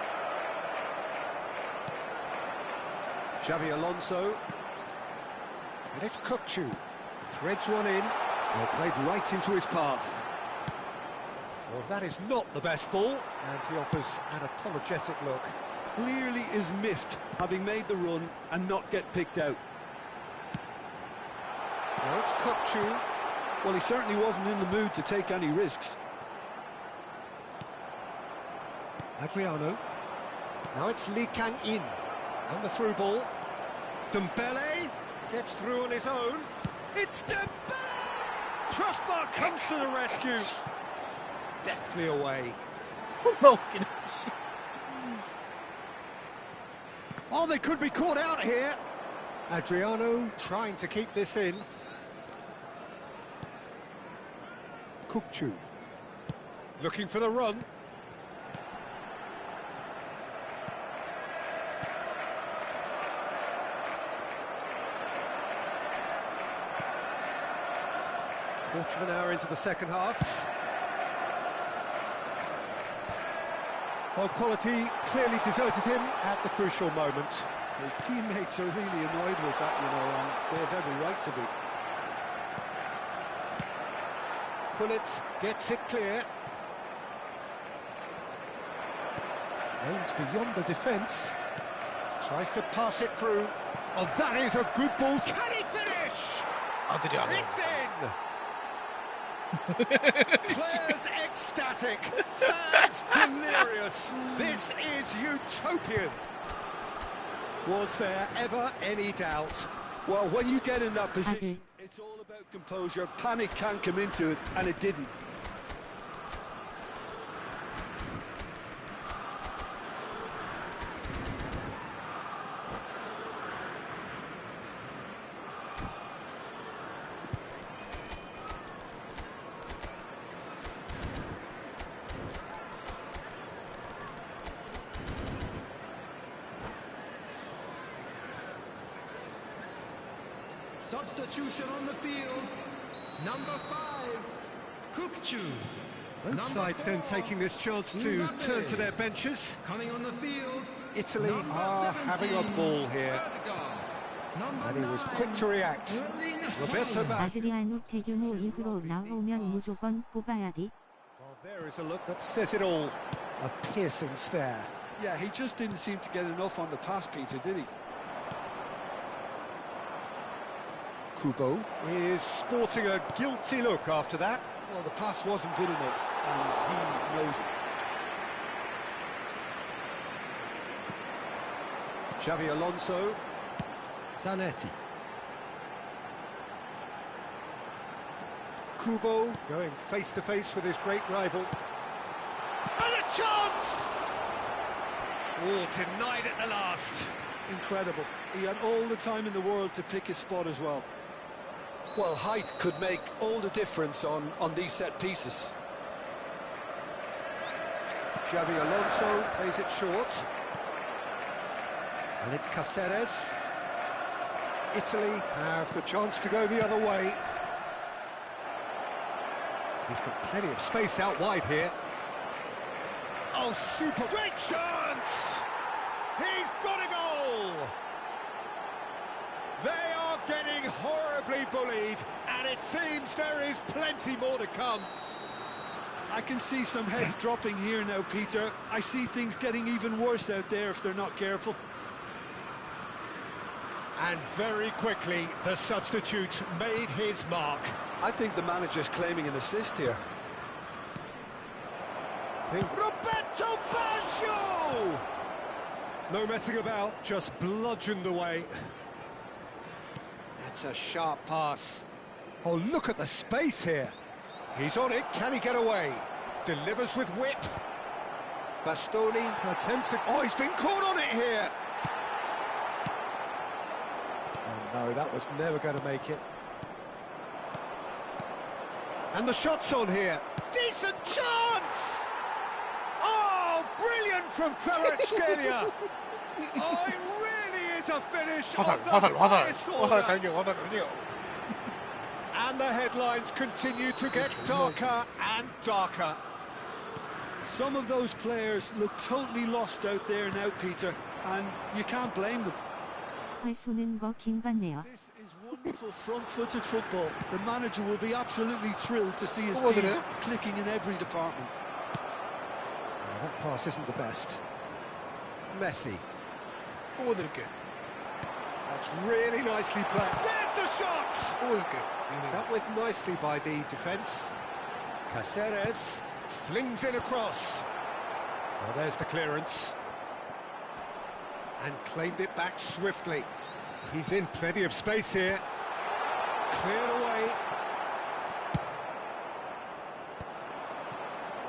Xavi Alonso. And it's Kukçu. Threads one in. Well, played right into his path. Well, that is not the best ball, and he offers an apologetic look. Clearly is miffed, having made the run and not get picked out. Now it's Kukçu. Well, he certainly wasn't in the mood to take any risks. Adriano. Now it's Lee Kang-in. And the through ball. Dembele gets through on his own. It's Dembele! Crossbar comes to the rescue. Deftly away. Oh, they could be caught out here. Adriano trying to keep this in. Kukçu. Looking for the run. Quarter of an hour into the second half. Well, quality clearly deserted him at the crucial moment. His teammates are really annoyed with that, you know, and they have every right to be. Pullet gets it clear. Aims beyond the defence. Tries to pass it through. Oh, that is a good ball. Can he finish? Adriano. It's in! Players ecstatic, fans delirious. This is utopian. Was there ever any doubt? Well, when you get in that position, it's all about composure. Panic can't come into it, and it didn't. Substitution on the field. Number 5, Kukçu. Both sides then taking this chance to turn to their benches. Coming on the field. Italy are having a ball here. And he was quick to react. Roberto Baggio. 아드리아누 대규모 이후로 나오면 무조건 뽑아야지. Well, there is a look that says it all. A piercing stare. Yeah, he just didn't seem to get enough on the pass, Peter, did he? Kubo is sporting a guilty look after that. Well, the pass wasn't good enough, and he knows it. Xavi Alonso. Zanetti. Kubo going face-to-face with his great rival. And a chance! Oh, denied at the last. Incredible. He had all the time in the world to pick his spot as well. Well, height could make all the difference on these set pieces. Xavi Alonso plays it short. And it's Caceres. Italy have the chance to go the other way. He's got plenty of space out wide here. Oh, super. Great chance! He's got a goal! They are getting horribly bullied, and it seems there is plenty more to come. I can see some heads dropping here now, Peter. I see things getting even worse out there if they're not careful. And very quickly, the substitute made his mark. I think the manager's claiming an assist here. Roberto Baggio! No messing about, just bludgeoned away. That's a sharp pass. Oh, look at the space here. He's on it, can he get away? Delivers with whip. Bastoni attempts it. Oh, he's been caught on it here. Oh no, that was never going to make it. And the shot's on here. Decent chance! Oh, brilliant from Kvaratskhelia! Oh, it really is a finish of the highest order. 갈겨. And the headlines continue to get darker and darker. Some of those players look totally lost out there now, Peter, and you can't blame them. 활 쏘는 거 킹 받네요. This is wonderful front-footed football. The manager will be absolutely thrilled to see his team clicking in every department. Oh, that pass isn't the best. Messi. 뽑아드릴게. That's really nicely played. There's the shot! 뽑아줄게. Dealt with nicely by the defence. Caceres flings in across. Well, there's the clearance. And claimed it back swiftly. He's in plenty of space here. Cleared away.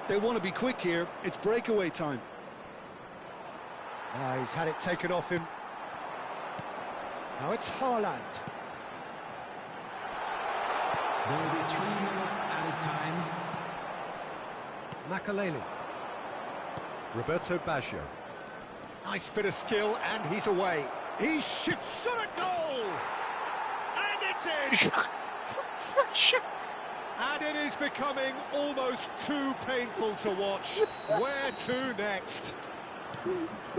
They want to be quick here. It's breakaway time. He's had it taken off him. Now it's Haaland. There will be 3 minutes added time. Makaleli. Roberto Baggio. Nice bit of skill, and he's away. He shifts Shot a goal! And it's in! And it is becoming almost too painful to watch. Where to next?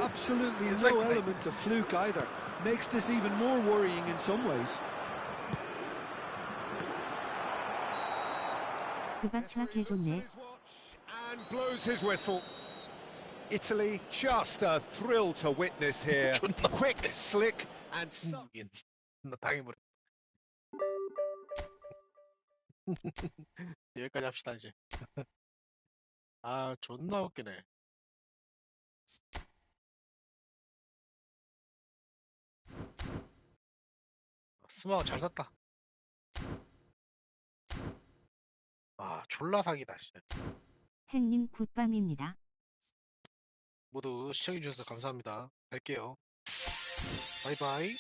Absolutely no element of fluke either. Makes this even more worrying in some ways. 그바차 개좋네. And blows his whistle. Italy, just a thrill to witness here. Quick, slick, and 나 당해버려. 여기까지 합시다 이제. 아 존나 웃기네. 스마가 잘 샀다. 아 졸라 사기다 진짜. 햇님 굿밤입니다. 모두 시청해주셔서 감사합니다. 갈게요. 바이바이.